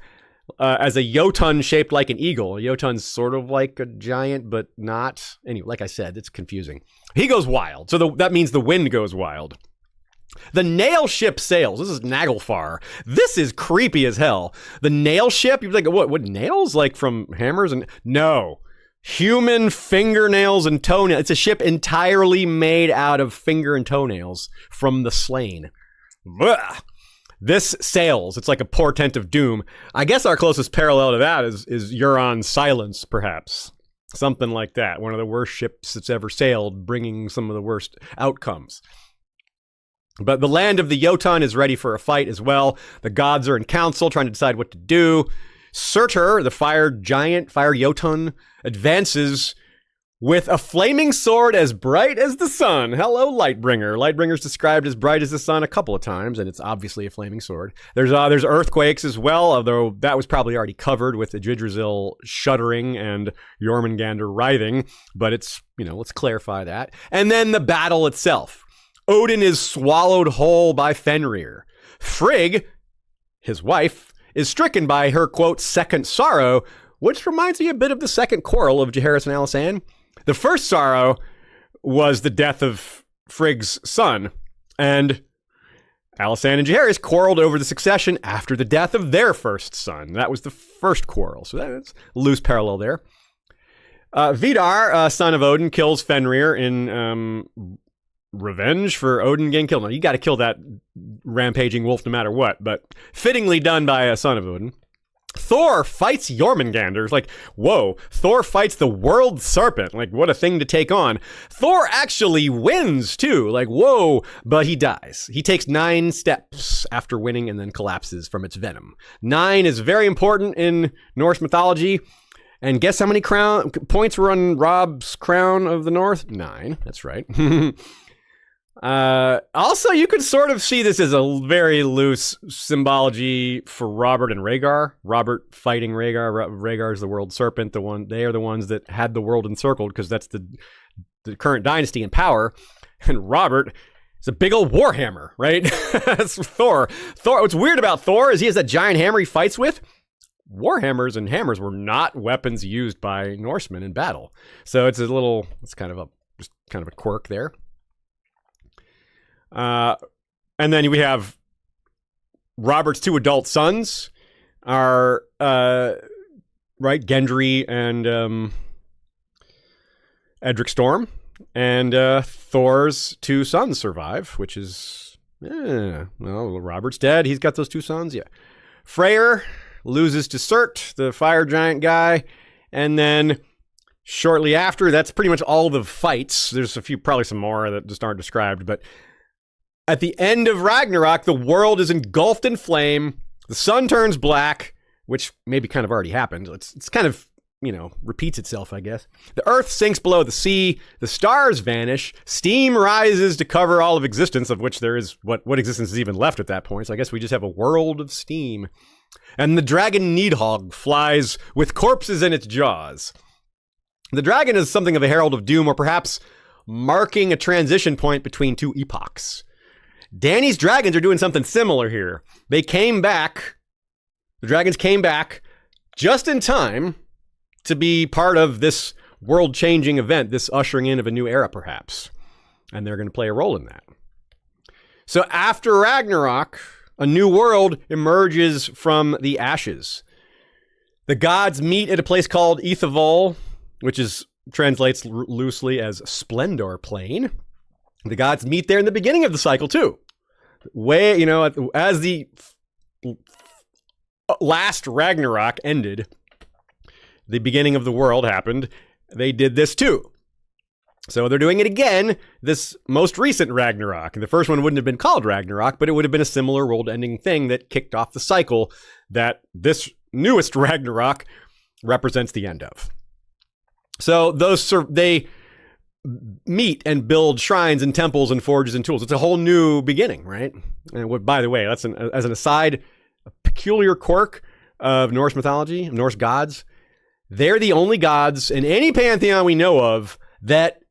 as a Jotun shaped like an eagle. A Jotun's sort of like a giant, but not. Anyway, like I said, it's confusing. He goes wild. So that means the wind goes wild. The nail ship sails. This is Naglfar. This is creepy as hell. The nail ship? You'd be like, what nails? Like from hammers? And no. Human fingernails and toenails. It's a ship entirely made out of finger and toenails from the slain. Blah. This sails. It's like a portent of doom. I guess our closest parallel to that is Euron's Silence, perhaps. Something like that. One of the worst ships that's ever sailed, bringing some of the worst outcomes. But the land of the Jotun is ready for a fight as well. The gods are in council trying to decide what to do. Surtur, the fire Jotun, advances with a flaming sword as bright as the sun. Hello, Lightbringer. Lightbringer's described as bright as the sun a couple of times, and it's obviously a flaming sword. There's earthquakes as well, although that was probably already covered with the Yggdrasil shuddering and Jormungandr writhing. But it's, let's clarify that. And then the battle itself. Odin is swallowed whole by Fenrir. Frigg, his wife, is stricken by her, quote, second sorrow, which reminds me a bit of the second quarrel of Jaehaerys and Alysanne. The first sorrow was the death of Frigg's son, and Alysanne and Jaehaerys quarreled over the succession after the death of their first son. That was the first quarrel, so that's a loose parallel there. Vidar, son of Odin, kills Fenrir in revenge for Odin getting killed. Now, you got to kill that rampaging wolf no matter what, but fittingly done by a son of Odin. Thor fights Jormungandr. It's like, whoa, Thor fights the world serpent. Like, what a thing to take on. Thor actually wins, too. Like, whoa, but he dies. He takes 9 steps after winning and then collapses from its venom. 9 is very important in Norse mythology. And guess how many points were on Rob's Crown of the North? 9, that's right. Also, you could sort of see this as a very loose symbology for Robert and Rhaegar. Robert fighting Rhaegar. Rhaegar is the world serpent. They are the ones that had the world encircled because that's the current dynasty in power. And Robert is a big old warhammer, right? That's Thor. What's weird about Thor is he has that giant hammer he fights with. Warhammers and hammers were not weapons used by Norsemen in battle. So it's kind of a quirk there. And then we have Robert's 2 adult sons are, right, Gendry and Edric Storm. And Thor's 2 sons survive, which is, well, Robert's dead. He's got those 2 sons, yeah. Freyr loses to Surt, the fire giant guy. And then shortly after, that's pretty much all the fights. There's a few, probably some more that just aren't described. But at the end of Ragnarok, the world is engulfed in flame. The sun turns black, which maybe kind of already happened. It's kind of, repeats itself, I guess. The earth sinks below the sea. The stars vanish. Steam rises to cover all of existence, of which there is what existence is even left at that point. So I guess we just have a world of steam. And the dragon Nidhogg flies with corpses in its jaws. The dragon is something of a herald of doom, or perhaps marking a transition point between 2 epochs. Dany's dragons are doing something similar here. They came back. The dragons came back just in time to be part of this world-changing event, this ushering in of a new era, perhaps. And they're going to play a role in that. So after Ragnarok, a new world emerges from the ashes. The gods meet at a place called Ithavoll, which translates loosely as Splendor Plain. The gods meet there in the beginning of the cycle, too. As the last Ragnarok ended, the beginning of the world happened, they did this too. So they're doing it again, this most recent Ragnarok. And the first one wouldn't have been called Ragnarok, but it would have been a similar world-ending thing that kicked off the cycle that this newest Ragnarok represents the end of. So they meet and build shrines and temples and forges and tools. It's a whole new beginning, right? And by the way, that's as an aside, a peculiar quirk of Norse mythology, Norse gods. They're the only gods in any pantheon we know of that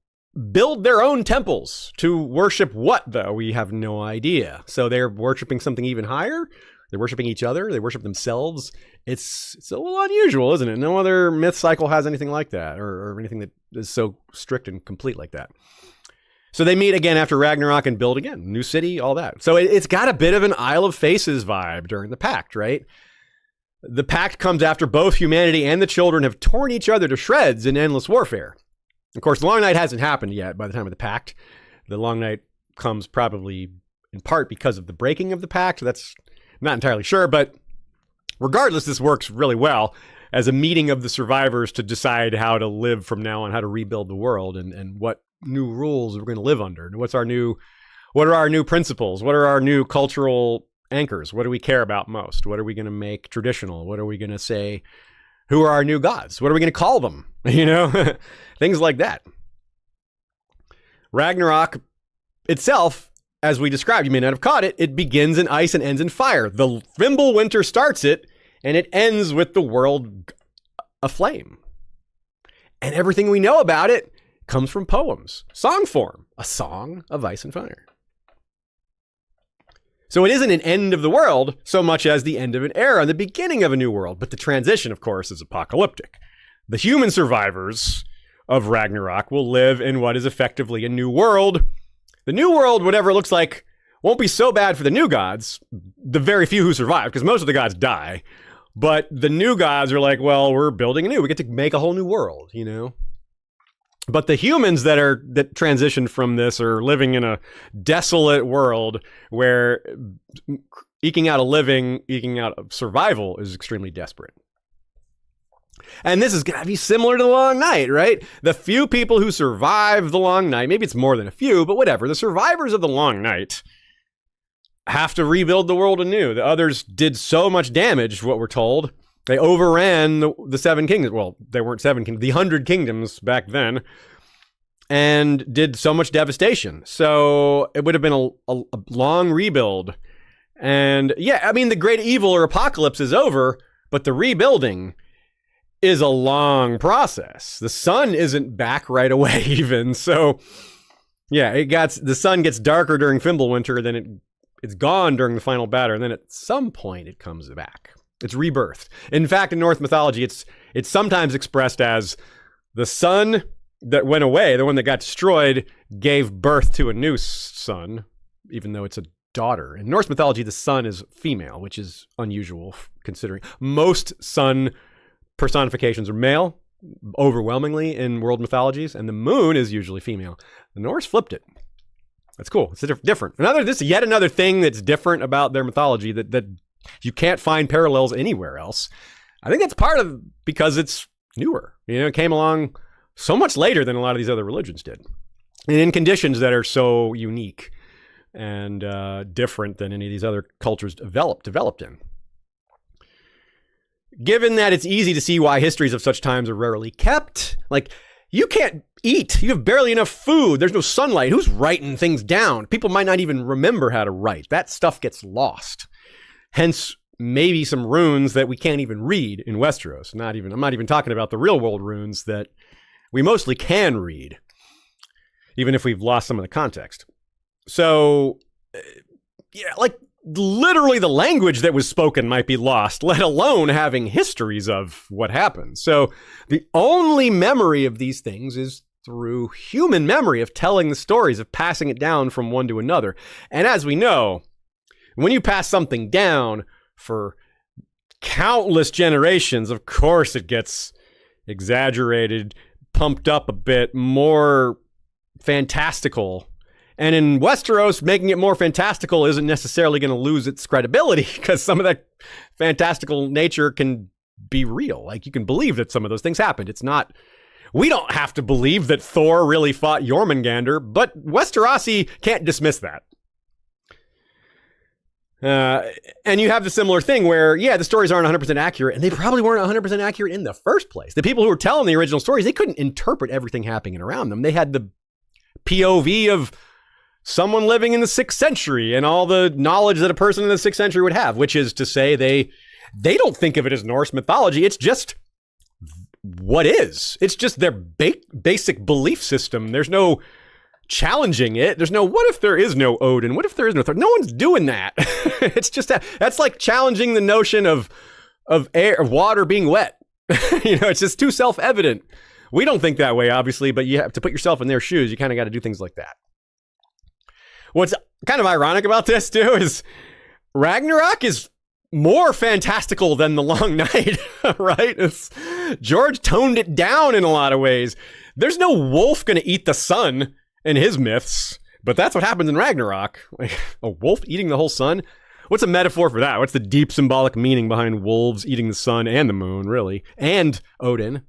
build their own temples. To worship what, though? We have no idea. So they're worshiping something even higher. They're worshiping each other. They worship themselves. It's a little unusual, isn't it? No other myth cycle has anything like that, or anything that is so strict and complete like that. So they meet again after Ragnarok and build again. New city, all that. So it's got a bit of an Isle of Faces vibe during the Pact, right? The Pact comes after both humanity and the children have torn each other to shreds in endless warfare. Of course, the Long Night hasn't happened yet by the time of the Pact. The Long Night comes probably in part because of the breaking of the Pact. That's not entirely sure, but regardless, this works really well as a meeting of the survivors to decide how to live from now on, how to rebuild the world, and what new rules we're going to live under. And what are our new principles? What are our new cultural anchors? What do we care about most? What are we going to make traditional? What are we going to say? Who are our new gods? What are we going to call them? Things like that. Ragnarok itself, as we described, you may not have caught it, it begins in ice and ends in fire. The Fimbulwinter starts it, and it ends with the world aflame. And everything we know about it comes from poems, song form, a song of ice and fire. So it isn't an end of the world so much as the end of an era and the beginning of a new world. But the transition, of course, is apocalyptic. The human survivors of Ragnarok will live in what is effectively a new world. The new world, whatever it looks like, won't be so bad for the new gods, the very few who survive, because most of the gods die. But the new gods are like, well, we're building anew. We get to make a whole new world, But the humans that transition from this are living in a desolate world where eking out survival is extremely desperate. And this is going to be similar to the Long Night, right? The few people who survive the Long Night, maybe it's more than a few, but whatever. The survivors of the Long Night have to rebuild the world anew. The others did so much damage, what we're told. They overran the 7 kingdoms. Well, they weren't 7 kingdoms, the 100 kingdoms back then, and did so much devastation. So it would have been a long rebuild. And yeah, the great evil or apocalypse is over, but the rebuilding is a long process. The sun isn't back right away even. So yeah, the sun gets darker during Fimbulwinter, then it's gone during the final battle, and then at some point it comes back. It's rebirthed. In fact, in Norse mythology, it's sometimes expressed as the sun that went away, the one that got destroyed, gave birth to a new sun. even though it's a daughter. In Norse mythology, the sun is female, which is unusual considering most sun personifications are male, overwhelmingly in world mythologies, and the moon is usually female. The Norse flipped it. That's cool. It's different. Yet another thing that's different about their mythology that you can't find parallels anywhere else. I think that's part of because it's newer. It came along so much later than a lot of these other religions did, and in conditions that are so unique and different than any of these other cultures developed in. Given that it's easy to see why histories of such times are rarely kept, like you can't eat, you have barely enough food, there's no sunlight, who's writing things down? People might not even remember how to write. That stuff gets lost. Hence, maybe some runes that we can't even read in Westeros. I'm not even talking about the real world runes that we mostly can read, even if we've lost some of the context. So, like literally the language that was spoken might be lost, let alone having histories of what happened. So the only memory of these things is through human memory of telling the stories, of passing it down from one to another. And as we know, when you pass something down for countless generations, of course it gets exaggerated, pumped up a bit, more fantastical. And in Westeros, making it more fantastical isn't necessarily going to lose its credibility because some of that fantastical nature can be real. Like you can believe that some of those things happened. We don't have to believe that Thor really fought Jormungandr, but Westerosi can't dismiss that. And you have the similar thing where, the stories aren't 100% accurate, and they probably weren't 100% accurate in the first place. The people who were telling the original stories, they couldn't interpret everything happening around them. They had the POV of someone living in the 6th century and all the knowledge that a person in the 6th century would have, which is to say they don't think of it as Norse mythology. It's just what is. It's just their basic belief system. There's no challenging it. There's no, what if there is no Odin? What if there is no Thor? No one's doing that. It's just that's like challenging the notion of water being wet. It's just too self-evident. We don't think that way, obviously, but you have to put yourself in their shoes. You kind of got to do things like that. What's kind of ironic about this, too, is Ragnarok is more fantastical than The Long Night, right? George toned it down in a lot of ways. There's no wolf going to eat the sun in his myths, but that's what happens in Ragnarok. Like, a wolf eating the whole sun? What's a metaphor for that? What's the deep symbolic meaning behind wolves eating the sun and the moon, really? And Odin.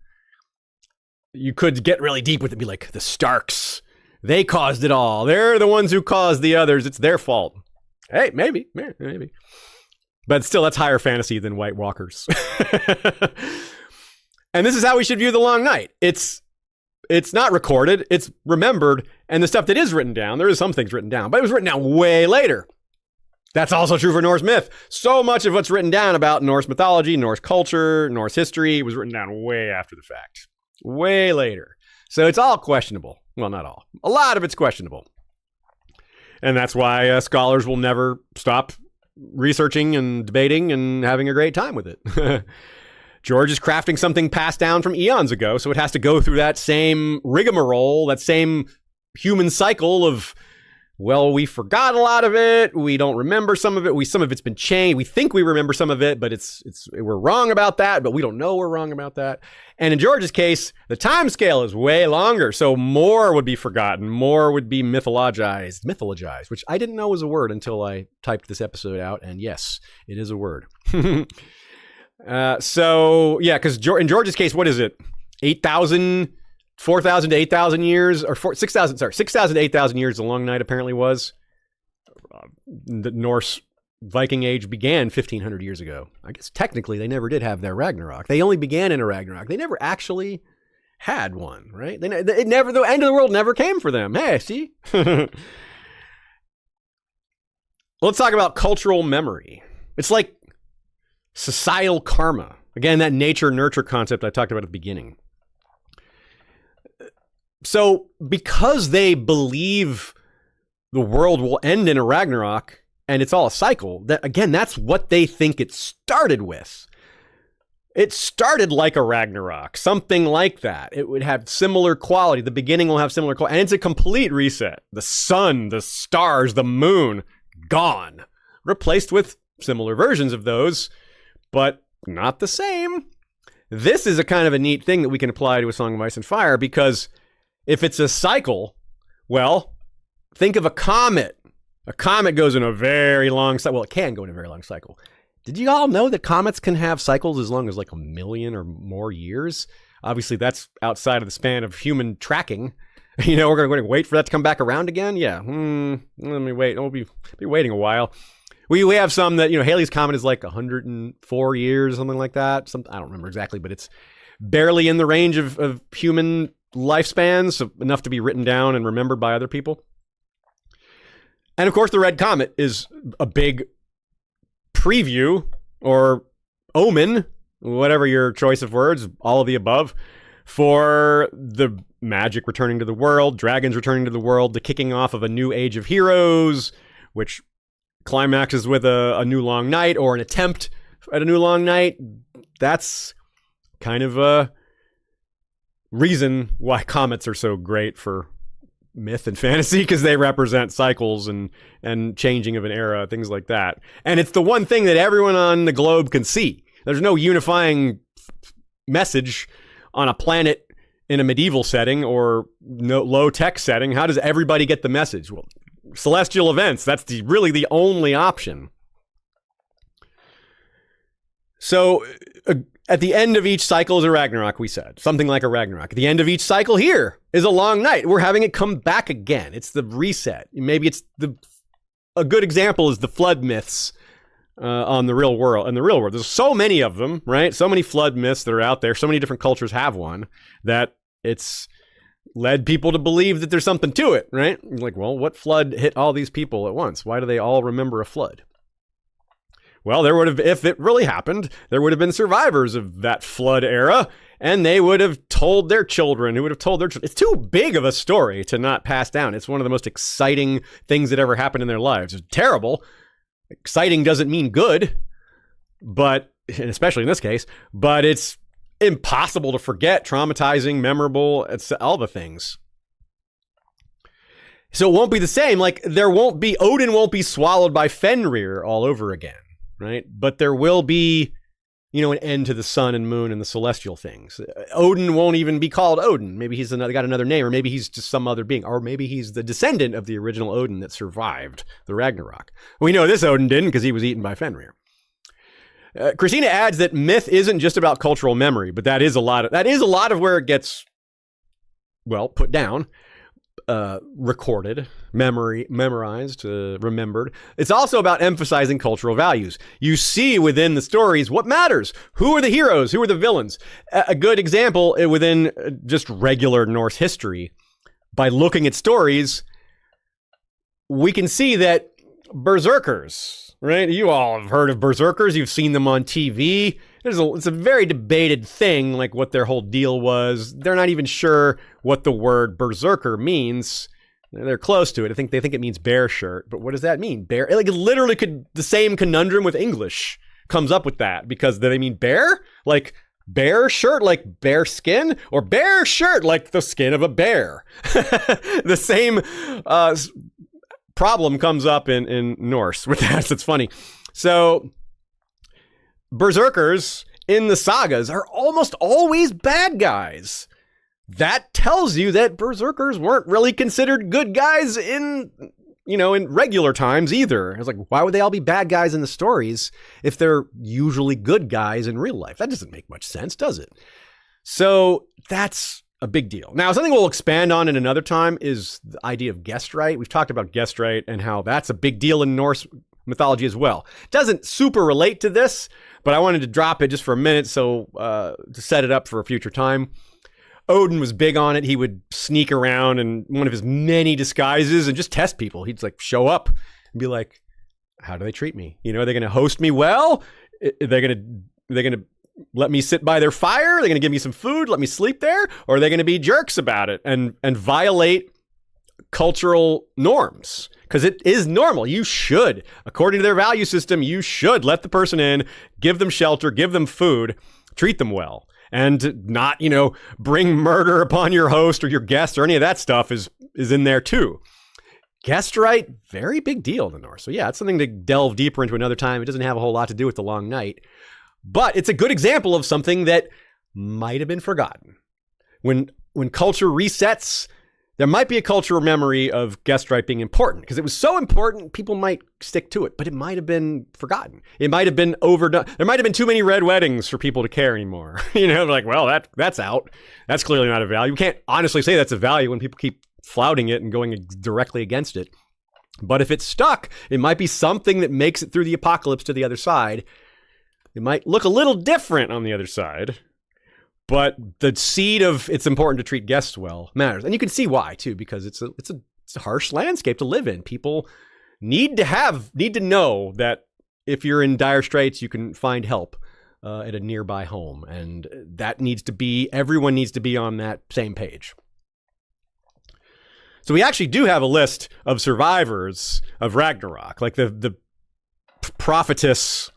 You could get really deep with it and be like, the Starks. They caused it all. They're the ones who caused the others. It's their fault. Hey, maybe. But still, that's higher fantasy than White Walkers. And this is how we should view The Long Night. It's not recorded. It's remembered. And the stuff that is written down, there is some things written down, but it was written down way later. That's also true for Norse myth. So much of what's written down about Norse mythology, Norse culture, Norse history was written down way after the fact. Way later. So it's all questionable. Well, not all. A lot of it's questionable. And that's why scholars will never stop researching and debating and having a great time with it. George is crafting something passed down from eons ago, so it has to go through that same rigmarole, that same human cycle of, well, we forgot a lot of it, we don't remember some of it, some of it's been changed, we think we remember some of it, but we're wrong about that, but we don't know we're wrong about that. And in George's case, the time scale is way longer, so more would be forgotten, more would be mythologized, which I didn't know was a word until I typed this episode out, and yes, it is a word. Because in George's case, what is it? 4,000 to 8,000 years, or 6,000 to 8,000 years, The Long Night apparently was. The Norse Viking age began 1,500 years ago. I guess technically they never did have their Ragnarok. They only began in a Ragnarok. They never actually had one, right? The end of the world never came for them. Hey, see? Let's talk about cultural memory. It's like societal karma. Again, that nature-nurture concept I talked about at the beginning. So because they believe the world will end in a Ragnarok and it's all a cycle, that's what they think it started with. It started like a Ragnarok, something like that. It would have similar quality. The beginning will have similar quality. And it's a complete reset. The sun, the stars, the moon, gone. Replaced with similar versions of those, but not the same. This is a kind of a neat thing that we can apply to A Song of Ice and Fire, because if it's a cycle, well, think of a comet. A comet goes in a very long cycle. Well, it can go in a very long cycle. Did you all know that comets can have cycles as long as like 1 million or more years? Obviously, that's outside of the span of human tracking. You know, we're going to wait for that to come back around again? Yeah. Let me wait. We'll be waiting a while. We have some that, you know, Halley's Comet is like 104 years, something like that. I don't remember exactly, but it's barely in the range of human lifespans, so enough to be written down and remembered by other people. And of course, the Red Comet is a big preview or omen, whatever your choice of words, all of the above, for the magic returning to the world, dragons returning to the world, the kicking off of a new age of heroes, which climaxes with a new long night or an attempt at a new long night. That's kind of a reason why comets are so great for myth and fantasy, because they represent cycles and changing of an era, things like that. And it's the one thing that everyone on the globe can see. There's no unifying message on a planet in a medieval setting or no low-tech setting. How does everybody get the message? Well, celestial events, that's really the only option. So at the end of each cycle is a Ragnarok, we said. Something like a Ragnarok. At the end of each cycle here is a long night. We're having it come back again. It's the reset. Maybe it's a good example is the flood myths on the real world. In the real world, there's so many of them, right? So many flood myths that are out there. So many different cultures have one that it's led people to believe that there's something to it, right? Like, well, what flood hit all these people at once? Why do they all remember a flood? Well, there would have, if it really happened, there would have been survivors of that flood era, and they would have told their children, who would have told their children. It's too big of a story to not pass down. It's one of the most exciting things that ever happened in their lives. It's terrible. Exciting doesn't mean good, but, and especially in this case, but it's impossible to forget, traumatizing, memorable, it's all the things. So it won't be the same. Like, Odin won't be swallowed by Fenrir all over again. Right? But there will be, an end to the sun and moon and the celestial things. Odin won't even be called Odin. Maybe he's got another name, or maybe he's just some other being, or maybe he's the descendant of the original Odin that survived the Ragnarok. We know this Odin didn't because he was eaten by Fenrir. Christina adds that myth isn't just about cultural memory, but that is a lot of where it gets, put down. Recorded, memorized, remembered. It's also about emphasizing cultural values. You see within the stories what matters. Who are the heroes? Who are the villains? A good example within just regular Norse history, by looking at stories, we can see that berserkers, right? You all have heard of berserkers. You've seen them on TV. It's a very debated thing, like what their whole deal was. They're not even sure what the word berserker means. They're close to it. They think it means bear shirt, but what does that mean? Bear? Like, it literally the same conundrum with English comes up with that, because do they mean bear? Like bear shirt, like bear skin, or bear shirt, like the skin of a bear? The same problem comes up in Norse with that. So it's funny. So berserkers in the sagas are almost always bad guys. That tells you that berserkers weren't really considered good guys in regular times either. It's like, why would they all be bad guys in the stories if they're usually good guys in real life? That doesn't make much sense, does it? So that's a big deal. Now, something we'll expand on in another time is the idea of guest right. We've talked about guest right and how that's a big deal in Norse mythology as well. It doesn't super relate to this, but I wanted to drop it just for a minute so to set it up for a future time. Odin was big on it. He would sneak around in one of his many disguises and just test people. He'd like show up and be like, how do they treat me? Are they going to host me well? Are they going to let me sit by their fire? Are they going to give me some food, let me sleep there? Or are they going to be jerks about it and violate cultural norms? Because it is normal. You should, according to their value system, you should let the person in, give them shelter, give them food. treat them well, and not, bring murder upon your host or your guest or any of that stuff is in there too. Guest right, very big deal in the Norse. So yeah, it's something to delve deeper into another time. It doesn't have a whole lot to do with the long night, but it's a good example of something that might have been forgotten. When culture resets, there might be a cultural memory of guest right being important because it was so important, people might stick to it, but it might have been forgotten. It might have been overdone. There might have been too many red weddings for people to care anymore. Like, well, that's out. That's clearly not a value. You can't honestly say that's a value when people keep flouting it and going directly against it. But if it's stuck, it might be something that makes it through the apocalypse to the other side. It might look a little different on the other side, but the seed of it's important to treat guests well matters. And you can see why too, because it's a harsh landscape to live in. People need to know that if you're in dire straits, you can find help at a nearby home. And that everyone needs to be on that same page. So we actually do have a list of survivors of Ragnarok. Like the prophetess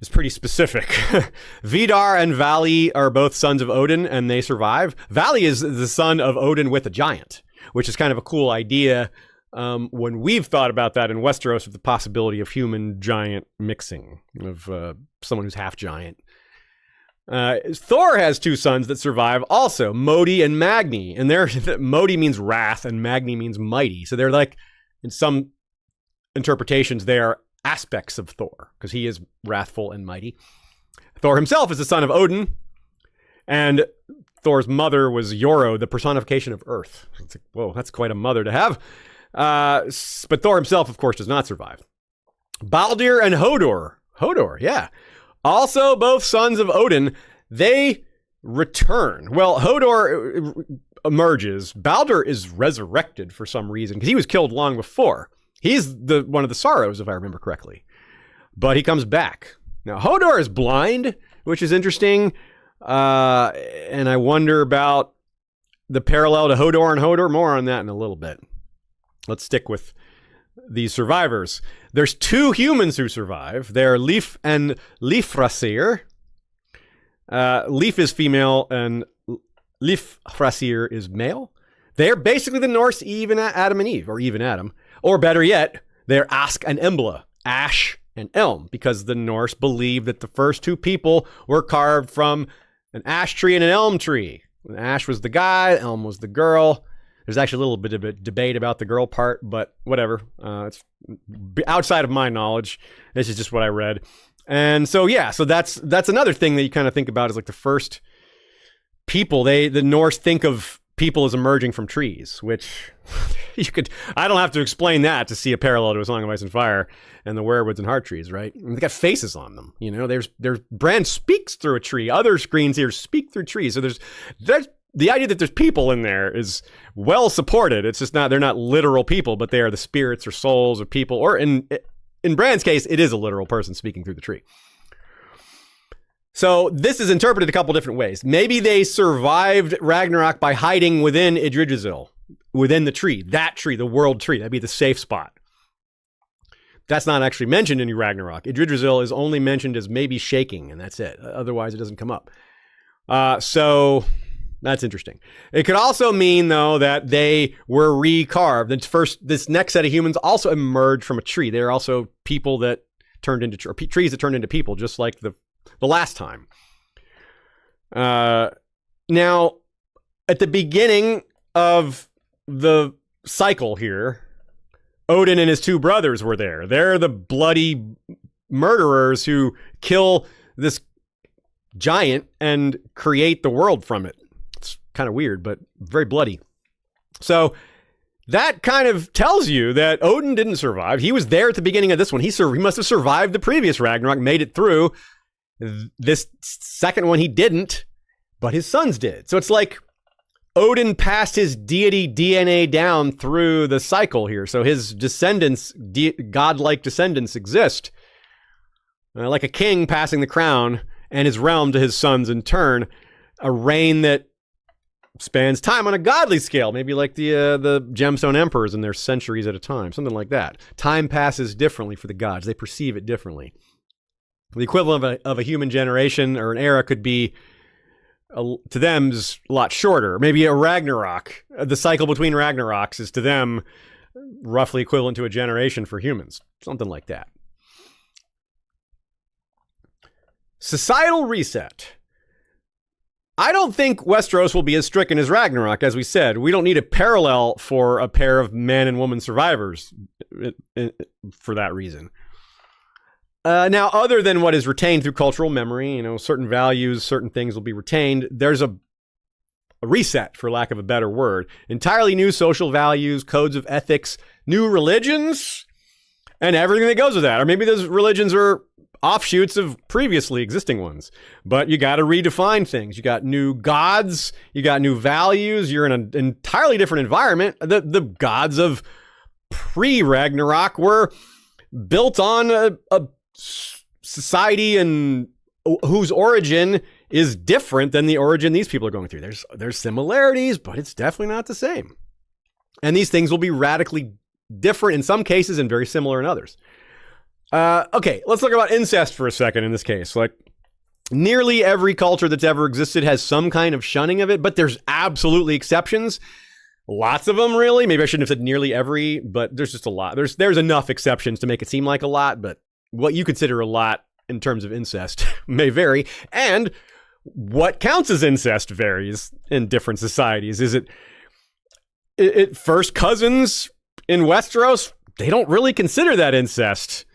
is pretty specific. Vidar and Vali are both sons of Odin, and they survive. Vali is the son of Odin with a giant, which is kind of a cool idea when we've thought about that in Westeros with the possibility of human-giant mixing, of someone who's half-giant. Thor has two sons that survive also, Modi and Magni. And Modi means wrath and Magni means mighty. So they're like, in some interpretations, they are aspects of Thor because he is wrathful and mighty. Thor himself is the son of Odin, and Thor's mother was Yoro, the personification of Earth. It's like, whoa, that's quite a mother to have. But Thor himself, of course, does not survive. Baldur and Hodor. Hodor, yeah. Also, both sons of Odin, they return. Well, Hodor emerges. Baldur is resurrected for some reason because he was killed long before. He's one of the Sorrows, if I remember correctly. But he comes back. Now, Hodor is blind, which is interesting. And I wonder about the parallel to Hodor and Hodor. More on that in a little bit. Let's stick with these survivors. There's two humans who survive. They're Leif and Leifrasir. Leif is female and Leifrasir is male. They're basically the Norse Eve and Adam and Eve, or Eve and Adam. Or better yet, they're Ask and Embla, Ash and Elm, because the Norse believed that the first two people were carved from an ash tree and an elm tree. Ash was the guy, Elm was the girl. There's actually a little bit of a debate about the girl part, but whatever. It's outside of my knowledge. This is just what I read. And so, yeah, so that's another thing that you kind of think about is like the first people. The Norse think of people as emerging from trees, which I don't have to explain that to see a parallel to A Song of Ice and Fire and the werewoods and heart trees, right? And they got faces on them. There's Bran speaks through a tree. Other screens here speak through trees. So there's the idea that there's people in there is well supported. It's just they're not literal people, but they are the spirits or souls of people. Or in Bran's case, it is a literal person speaking through the tree. So this is interpreted a couple different ways. Maybe they survived Ragnarok by hiding within Yggdrasil, within the tree, the world tree. That'd be the safe spot. That's not actually mentioned in Ragnarok. Yggdrasil is only mentioned as maybe shaking, and that's it. Otherwise, it doesn't come up. So that's interesting. It could also mean, though, that they were recarved. This next set of humans also emerged from a tree. They're also people that turned into trees that turned into people, just like the last time. Now, at the beginning of the cycle here, Odin and his two brothers were there. They're the bloody murderers who kill this giant and create the world from it. It's kind of weird, but very bloody. So that kind of tells you that Odin didn't survive. He was there at the beginning of this one. He must have survived the previous Ragnarok, made it through. This second one he didn't, but his sons did. So it's like Odin passed his deity DNA down through the cycle here. So his descendants, godlike descendants, exist. Like a king passing the crown and his realm to his sons in turn. A reign that spans time on a godly scale. Maybe like the gemstone emperors in their centuries at a time. Something like that. Time passes differently for the gods. They perceive it differently. The equivalent of a human generation or an era could be, to them, is a lot shorter. Maybe a Ragnarok. The cycle between Ragnaroks is to them roughly equivalent to a generation for humans. Something like that. Societal reset. I don't think Westeros will be as stricken as Ragnarok, as we said. We don't need a parallel for a pair of man and woman survivors for that reason. Now, other than what is retained through cultural memory, certain values, certain things will be retained. There's a reset, for lack of a better word. Entirely new social values, codes of ethics, new religions, and everything that goes with that. Or maybe those religions are offshoots of previously existing ones. But you got to redefine things. You got new gods. You got new values. You're in an entirely different environment. The gods of pre-Ragnarok were built on a society and whose origin is different than the origin these people are going through. There's similarities, but it's definitely not the same. And these things will be radically different in some cases and very similar in others. Okay, let's talk about incest for a second in this case. Like, nearly every culture that's ever existed has some kind of shunning of it, but there's absolutely exceptions. Lots of them, really. Maybe I shouldn't have said nearly every, but there's just a lot. There's enough exceptions to make it seem like a lot, but what you consider a lot in terms of incest may vary. And what counts as incest varies in different societies. Is it first cousins in Westeros? They don't really consider that incest.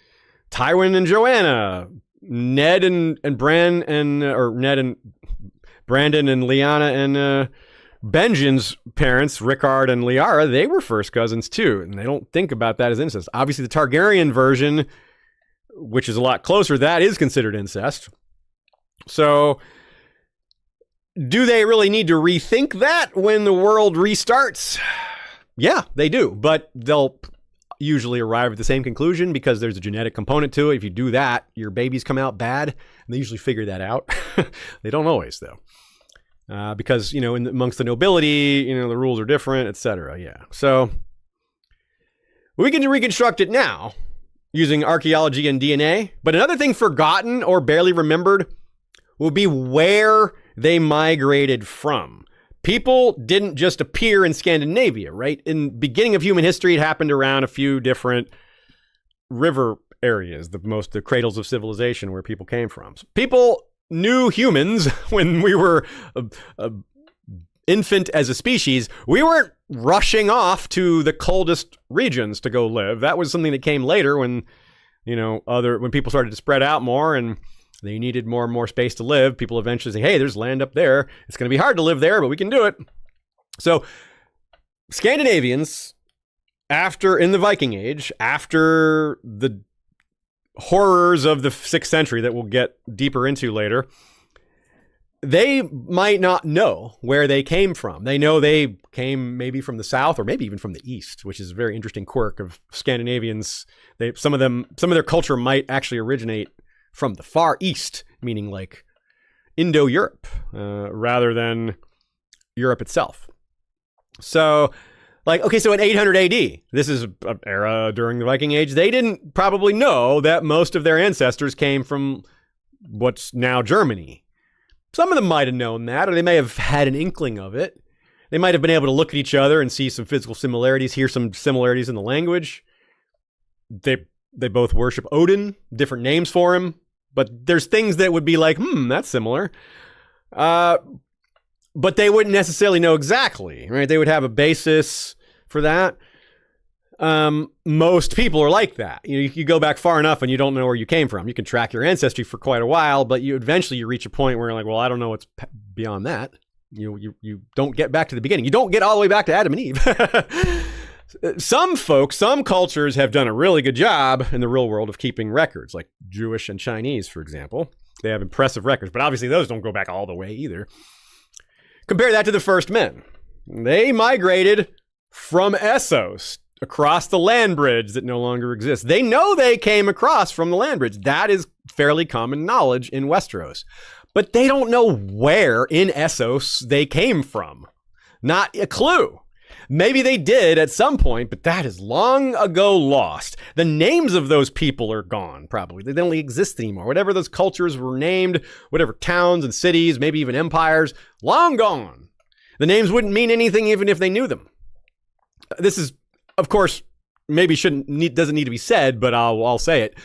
Tywin and Joanna, Ned and Bran or Ned and Brandon and Lyanna and Benjen's parents, Rickard and Lyanna, they were first cousins too, and they don't think about that as incest. Obviously, the Targaryen version, which is a lot closer, that is considered incest. So, do they really need to rethink that when the world restarts? Yeah, they do, but they'll usually arrive at the same conclusion because there's a genetic component to it. If you do that, your babies come out bad, and they usually figure that out. They don't always, though. Because, amongst the nobility, the rules are different, etc. Yeah. So, we can reconstruct it now using archaeology and DNA. But another thing forgotten or barely remembered will be where they migrated from. People didn't just appear in Scandinavia, right? In the beginning of human history, it happened around a few different river areas, the cradles of civilization where people came from. So people knew humans when we were a infant as a species. We weren't rushing off to the coldest regions to go live. That was something that came later when, when people started to spread out more and they needed more and more space to live. People eventually say, hey, there's land up there. It's going to be hard to live there, but we can do it. So Scandinavians, in the Viking Age, after the horrors of the 6th century that we'll get deeper into later, they might not know where they came from. They know they came maybe from the south or maybe even from the east, which is a very interesting quirk of Scandinavians. Some of their culture might actually originate from the far east, meaning like Indo-Europe, rather than Europe itself. So, so in 800 AD, this is an era during the Viking Age, they didn't probably know that most of their ancestors came from what's now Germany. Some of them might have known that, or they may have had an inkling of it. They might have been able to look at each other and see some physical similarities, hear some similarities in the language. They both worship Odin, different names for him. But there's things that would be like, that's similar. But they wouldn't necessarily know exactly, right? They would have a basis for that. Most people are like that. You go back far enough and you don't know where you came from. You can track your ancestry for quite a while, but eventually you reach a point where you're like, well, I don't know what's beyond that. You don't get back to the beginning. You don't get all the way back to Adam and Eve. Some cultures have done a really good job in the real world of keeping records, like Jewish and Chinese, for example. They have impressive records, but obviously those don't go back all the way either. Compare that to the first men. They migrated from Essos across the land bridge that no longer exists. They know they came across from the land bridge. That is fairly common knowledge in Westeros. But they don't know where in Essos they came from. Not a clue. Maybe they did at some point, but that is long ago lost. The names of those people are gone, probably. They don't exist anymore. Whatever those cultures were named, whatever towns and cities, maybe even empires, long gone. The names wouldn't mean anything even if they knew them. This is, of course, maybe doesn't need to be said, but I'll say it.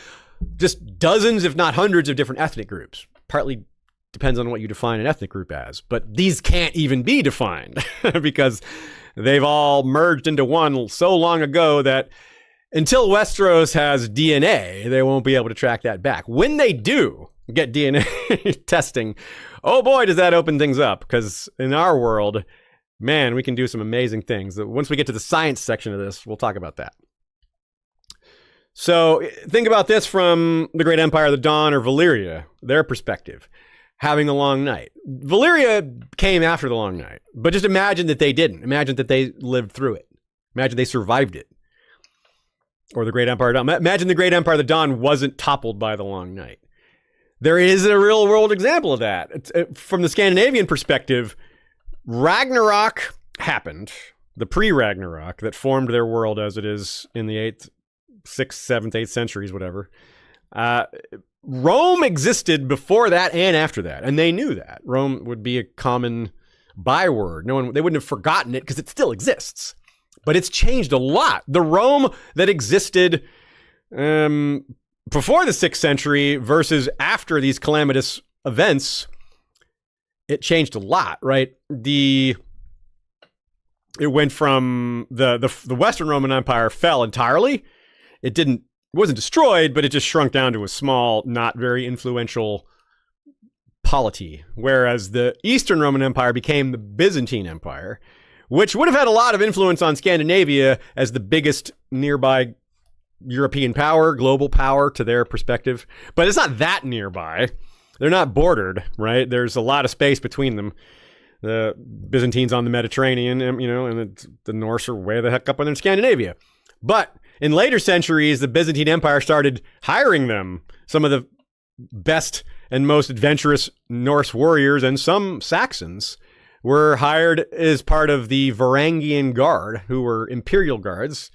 Just dozens, if not hundreds, of different ethnic groups. Partly depends on what you define an ethnic group as. But these can't even be defined because they've all merged into one so long ago that until Westeros has DNA, they won't be able to track that back. When they do get DNA testing, oh boy, does that open things up. Because in our world, man, we can do some amazing things. Once we get to the science section of this, we'll talk about that. So think about this from the Great Empire of the Dawn or Valyria, their perspective, having the Long Night. Valyria came after the Long Night, but just imagine that they didn't. Imagine that they lived through it. Imagine they survived it. Or the Great Empire of the Dawn. Imagine the Great Empire of the Dawn wasn't toppled by the Long Night. There is a real world example of that. From the Scandinavian perspective, Ragnarok happened, the pre-Ragnarok that formed their world as it is in the 6th, 7th, 8th centuries, whatever. Rome existed before that and after that, and they knew that. Rome would be a common byword. They wouldn't have forgotten it because it still exists. But it's changed a lot. The Rome that existed before the 6th century versus after these calamitous events, it changed a lot, right? It went from the Western Roman Empire fell entirely. It wasn't destroyed, but it just shrunk down to a small, not very influential polity. Whereas the Eastern Roman Empire became the Byzantine Empire, which would have had a lot of influence on Scandinavia as the biggest nearby European power, global power to their perspective. But it's not that nearby. They're not bordered, right? There's a lot of space between them. The Byzantines on the Mediterranean, and the Norse are way the heck up in Scandinavia. But in later centuries, the Byzantine Empire started hiring them. Some of the best and most adventurous Norse warriors and some Saxons were hired as part of the Varangian Guard, who were imperial guards.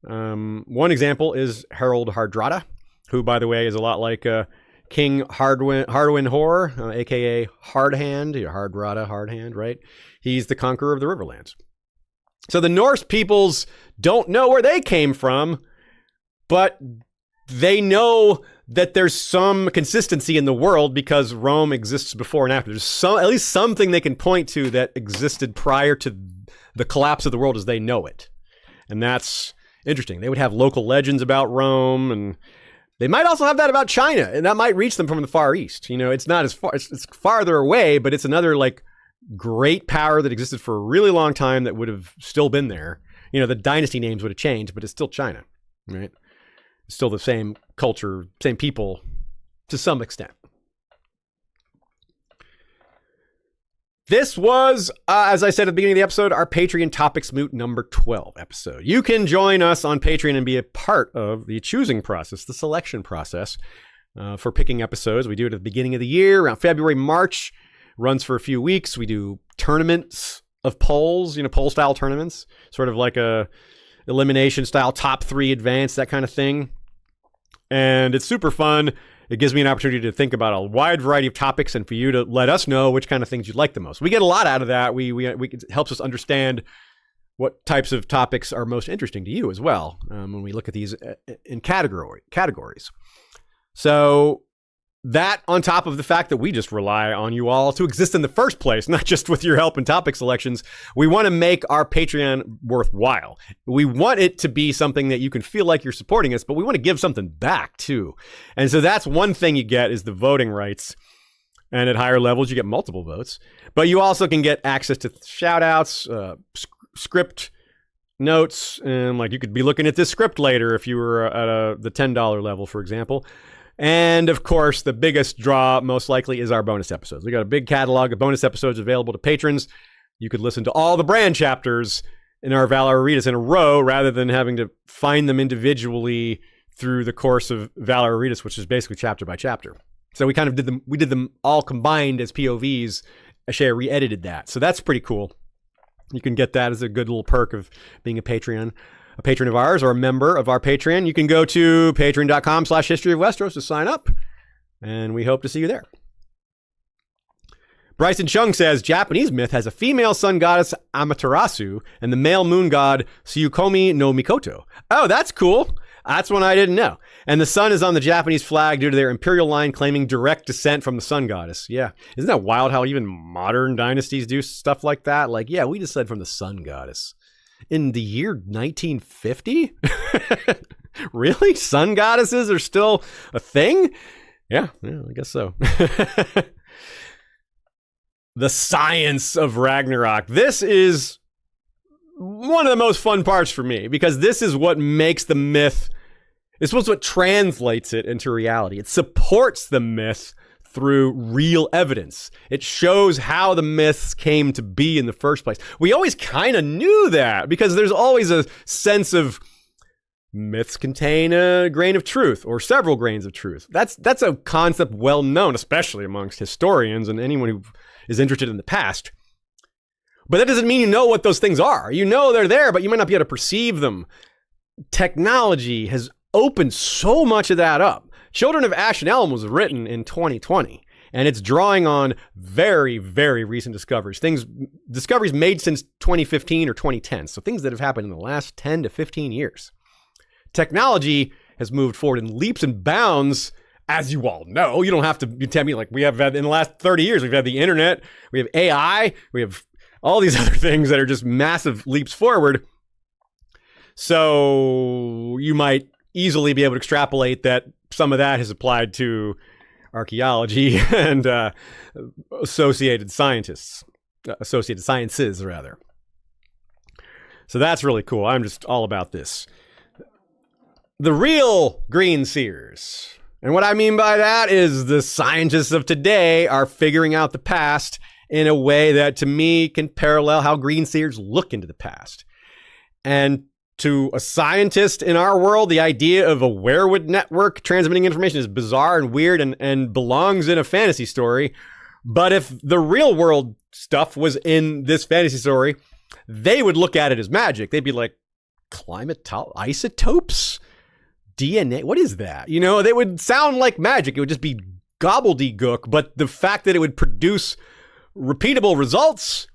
One example is Harold Hardrada, who, by the way, is a lot like King Hardwin Hor, a.k.a. Hardhand, Hardrada, Hardhand, right? He's the conqueror of the Riverlands. So the Norse peoples don't know where they came from, but they know that there's some consistency in the world because Rome exists before and after. There's at least something they can point to that existed prior to the collapse of the world as they know it. And that's interesting. They would have local legends about Rome, and they might also have that about China, and that might reach them from the Far East. It's not as far, it's farther away, but it's another great power that existed for a really long time that would have still been there. The dynasty names would have changed, but it's still China, right? It's still the same culture, same people to some extent. This was, as I said at the beginning of the episode, our Patreon Topics Moot number 12 episode. You can join us on Patreon and be a part of the choosing process, the selection process for picking episodes. We do it at the beginning of the year, around February, March. Runs for a few weeks. We do tournaments of polls, poll-style tournaments, sort of like a elimination-style top 3 advance, that kind of thing. And it's super fun. It gives me an opportunity to think about a wide variety of topics and for you to let us know which kind of things you'd like the most. We get a lot out of that. It helps us understand what types of topics are most interesting to you as well when we look at these in categories. So that on top of the fact that we just rely on you all to exist in the first place, not just with your help and topic selections, we want to make our Patreon worthwhile. We want it to be something that you can feel like you're supporting us, but we want to give something back too. And so that's one thing you get is the voting rights. And at higher levels, you get multiple votes. But you also can get access to shout outs, script notes, and you could be looking at this script later if you were at the $10 level, for example. And of course, the biggest draw most likely is our bonus episodes. We got a big catalog of bonus episodes available to patrons. You could listen to all the brand chapters in our Valkyries in a row rather than having to find them individually through the course of Valkyries, which is basically chapter by chapter. So we kind of did them all combined as POVs. Actually, I re-edited that. So that's pretty cool. You can get that as a good little perk of being a patron of ours or a member of our Patreon. You can go to patreon.com/History of Westeros to sign up, and we hope to see you there. Bryson Chung says, Japanese myth has a female sun goddess Amaterasu and the male moon god Tsukuyomi no Mikoto. Oh, that's cool. That's one I didn't know. And the sun is on the Japanese flag due to their imperial line claiming direct descent from the sun goddess. Yeah. Isn't that wild how even modern dynasties do stuff like that? Like, yeah, we descend from the sun goddess. In the year 1950? Really? Sun goddesses are still a thing? Yeah, I guess so. The science of Ragnarok. This is one of the most fun parts for me because this is what makes the myth, this is what translates it into reality. It supports the myth through real evidence. It shows how the myths came to be in the first place. We always kind of knew that because there's always a sense of myths contain a grain of truth or several grains of truth. That's a concept well known, especially amongst historians and anyone who is interested in the past. But that doesn't mean you know what those things are. You know they're there, but you might not be able to perceive them. Technology has opened so much of that up. Children of Ash and Elm was written in 2020, and it's drawing on very, very recent discoveries. Discoveries made since 2015 or 2010. So things that have happened in the last 10 to 15 years. Technology has moved forward in leaps and bounds. As you all know, you don't have to tell me, like, we have had in the last 30 years, we've had the internet, we have AI, we have all these other things that are just massive leaps forward. So you might easily be able to extrapolate that some of that has applied to archaeology and associated sciences, rather. So that's really cool. I'm just all about this. The real green seers. And what I mean by that is the scientists of today are figuring out the past in a way that, to me, can parallel how green seers look into the past. And to a scientist in our world, the idea of a werewood network transmitting information is bizarre and weird and belongs in a fantasy story. But if the real world stuff was in this fantasy story, they would look at it as magic. They'd be like, isotopes? DNA? What is that? You know, they would sound like magic. It would just be gobbledygook. But the fact that it would produce repeatable results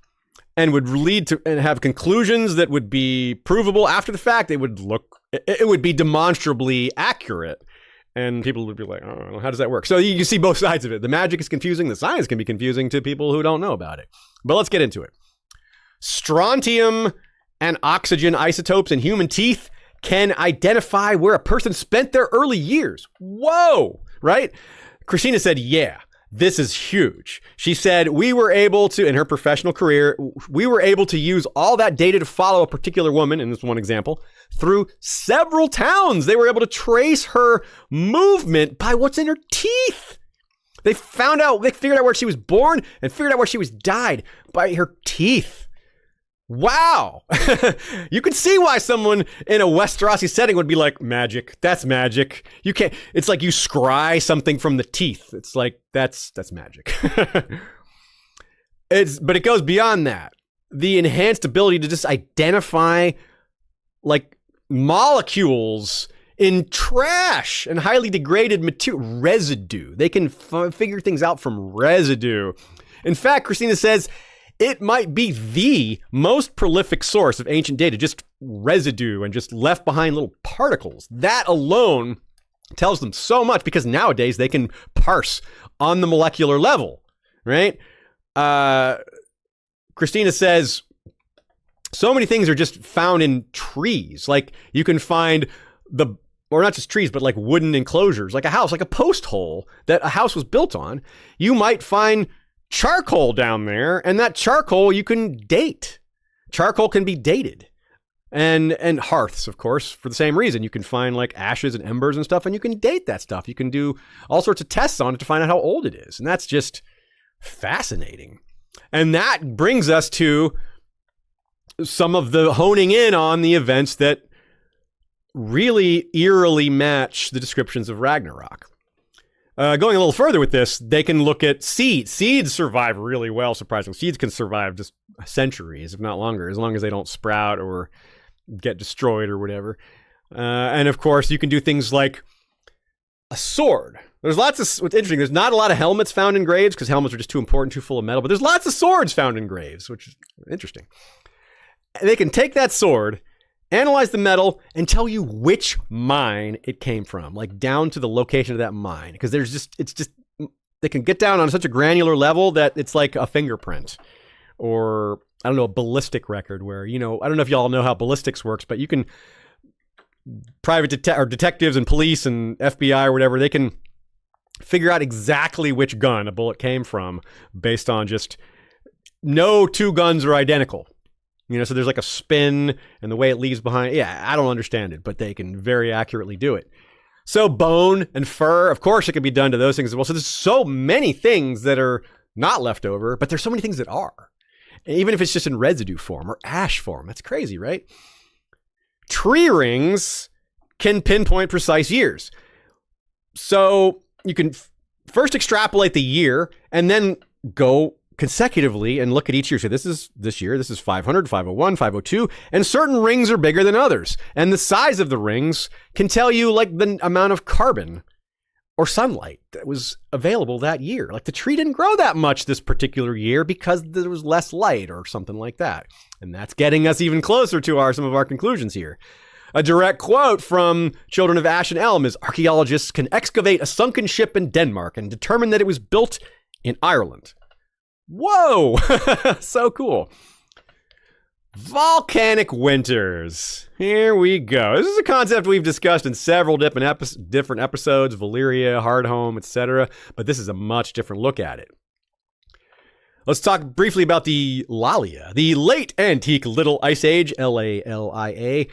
and would lead to and have conclusions that would be provable after the fact, it would be demonstrably accurate. And people would be like, oh, how does that work? So you see both sides of it. The magic is confusing. The science can be confusing to people who don't know about it. But let's get into it. Strontium and oxygen isotopes in human teeth can identify where a person spent their early years. Whoa, right? Christina said, yeah, this is huge. She said, we were able to, in her professional career, we were able to use all that data to follow a particular woman, in this one example, through several towns. They were able to trace her movement by what's in her teeth. They figured out where she was born and figured out where she was died by her teeth. Wow. You can see why someone in a Westerosi setting would be like, magic. That's magic. You can't, it's like you scry something from the teeth. It's like, that's magic. But it goes beyond that. The enhanced ability to just identify like molecules in trash and highly degraded material, residue. They can figure things out from residue. In fact, Christina says, it might be the most prolific source of ancient data, just residue and just left behind little particles. That alone tells them so much because nowadays they can parse on the molecular level, right? Christina says, so many things are just found in trees. Like you can find or not just trees, but like wooden enclosures, like a house, like a post hole that a house was built on. You might find charcoal down there, and that charcoal you can date. Charcoal can be dated. And hearths, of course, for the same reason. You can find like ashes and embers and stuff, and you can date that stuff. You can do all sorts of tests on it to find out how old it is. And that's just fascinating. And that brings us to some of the honing in on the events that really eerily match the descriptions of Ragnarok. Going a little further with this, they can look at seeds. Seeds survive really well, surprisingly. Seeds can survive just centuries, if not longer, as long as they don't sprout or get destroyed or whatever. And of course, you can do things like a sword. There's lots of, what's interesting, there's not a lot of helmets found in graves because helmets are just too important, too full of metal, but there's lots of swords found in graves, which is interesting. They can take that sword, analyze the metal, and tell you which mine it came from, like down to the location of that mine. Because they can get down on such a granular level that it's like a fingerprint or, I don't know, a ballistic record where, I don't know if y'all know how ballistics works, but you can, detectives and police and FBI or whatever, they can figure out exactly which gun a bullet came from based on just no two guns are identical. So there's like a spin and the way it leaves behind. Yeah, I don't understand it, but they can very accurately do it. So bone and fur, of course, it can be done to those things as well. So there's so many things that are not left over, but there's so many things that are. Even if it's just in residue form or ash form. That's crazy, right? Tree rings can pinpoint precise years. So you can first extrapolate the year and then go consecutively and look at each year. So this is this year, this is 500, 501, 502, and certain rings are bigger than others. And the size of the rings can tell you like the amount of carbon or sunlight that was available that year. Like the tree didn't grow that much this particular year because there was less light or something like that. And that's getting us even closer to some of our conclusions here. A direct quote from Children of Ash and Elm is, archaeologists can excavate a sunken ship in Denmark and determine that it was built in Ireland. Whoa! So cool. Volcanic winters. Here we go. This is a concept we've discussed in several different episodes, Valyria, Hardhome, etc. But this is a much different look at it. Let's talk briefly about the Lalia, the Late Antique Little Ice Age, Lalia.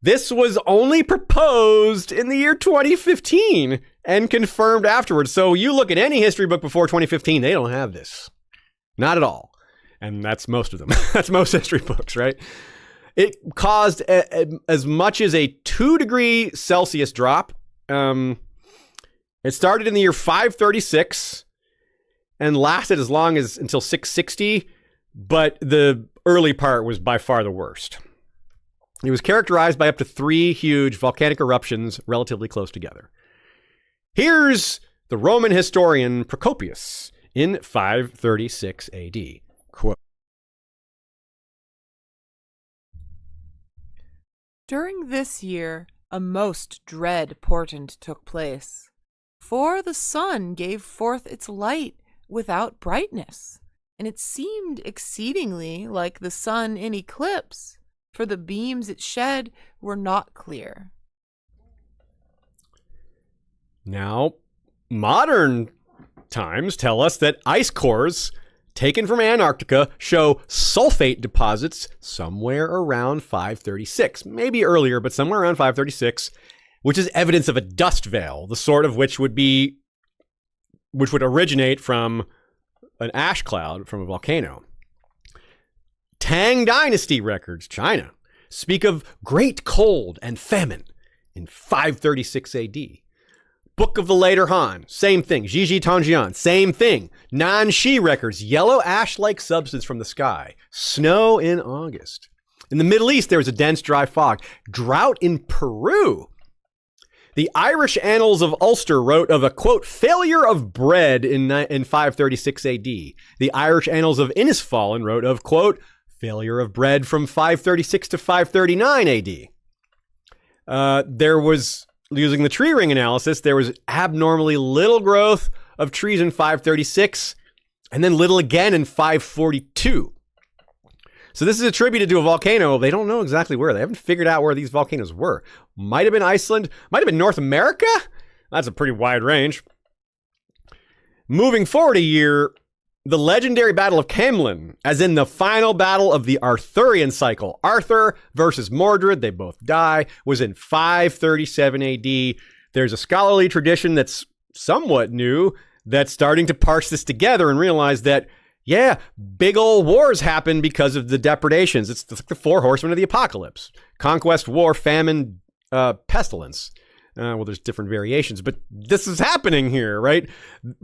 This was only proposed in the year 2015 and confirmed afterwards. So you look at any history book before 2015, they don't have this. Not at all. And that's most of them. That's most history books, right? It caused as much as a 2 degree Celsius drop. It started in the year 536 and lasted as long as until 660, but the early part was by far the worst. It was characterized by up to 3 huge volcanic eruptions relatively close together. Here's the Roman historian Procopius in 536 AD. Quote, during this year, a most dread portent took place. For the sun gave forth its light without brightness, and it seemed exceedingly like the sun in eclipse, for the beams it shed were not clear. Now, modern times tell us that ice cores taken from Antarctica show sulfate deposits somewhere around 536, maybe earlier, but somewhere around 536, which is evidence of a dust veil, the sort of which would originate from an ash cloud from a volcano. Tang Dynasty records, China, speak of great cold and famine in 536 AD. Book of the Later Han, same thing. Zhiji Tongjian, same thing. Nanxi records, yellow ash-like substance from the sky. Snow in August. In the Middle East, there was a dense, dry fog. Drought in Peru. The Irish Annals of Ulster wrote of a, quote, failure of bread in 536 AD. The Irish Annals of Innisfallen wrote of, quote, failure of bread from 536 to 539 AD. There was, using the tree ring analysis, there was abnormally little growth of trees in 536 and then little again in 542. So this is attributed to a volcano. They don't know exactly where. They haven't figured out where these volcanoes were. Might have been Iceland. Might have been North America. That's a pretty wide range. Moving forward a year, the legendary Battle of Camlin, as in the final battle of the Arthurian cycle. Arthur versus Mordred, they both die, was in 537 AD. There's a scholarly tradition that's somewhat new that's starting to parse this together and realize that, yeah, big old wars happen because of the depredations. It's the 4 horsemen of the apocalypse. Conquest, war, famine, pestilence. Well, there's different variations, but this is happening here, right?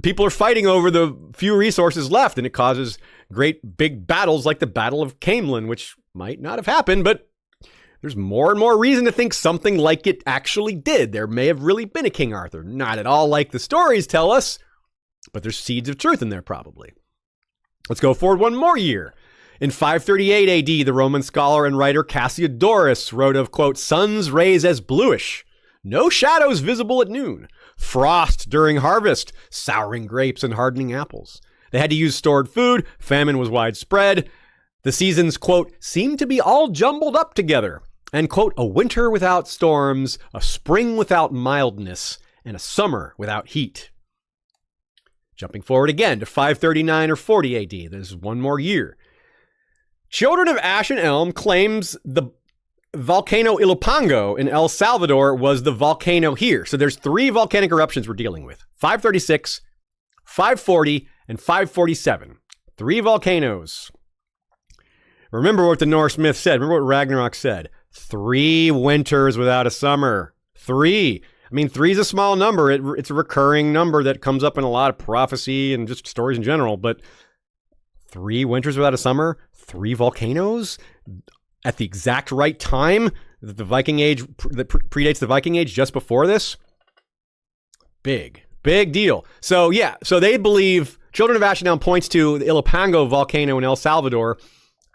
People are fighting over the few resources left, and it causes great big battles like the Battle of Camelin, which might not have happened, but there's more and more reason to think something like it actually did. There may have really been a King Arthur. Not at all like the stories tell us, but there's seeds of truth in there probably. Let's go forward one more year. In 538 AD, the Roman scholar and writer Cassiodorus wrote of, quote, sun's rays as bluish, no shadows visible at noon, frost during harvest, souring grapes and hardening apples. They had to use stored food, famine was widespread. The seasons, quote, seemed to be all jumbled up together, and, quote, a winter without storms, a spring without mildness, and a summer without heat. Jumping forward again to 539 or 40 AD, there's one more year. Children of Ash and Elm claims the volcano Ilopango in El Salvador was the volcano here. So there's 3 volcanic eruptions we're dealing with. 536, 540, and 547. 3 volcanoes. Remember what the Norse myth said. Remember what Ragnarok said. 3 winters without a summer. 3. I mean, 3 is a small number. It's a recurring number that comes up in a lot of prophecy and just stories in general. But 3 winters without a summer, 3 volcanoes at the exact right time that the Viking Age, that predates the Viking Age just before this. Big deal. So yeah, so they believe, Children of Ash and Elm points to the Ilopango volcano in El Salvador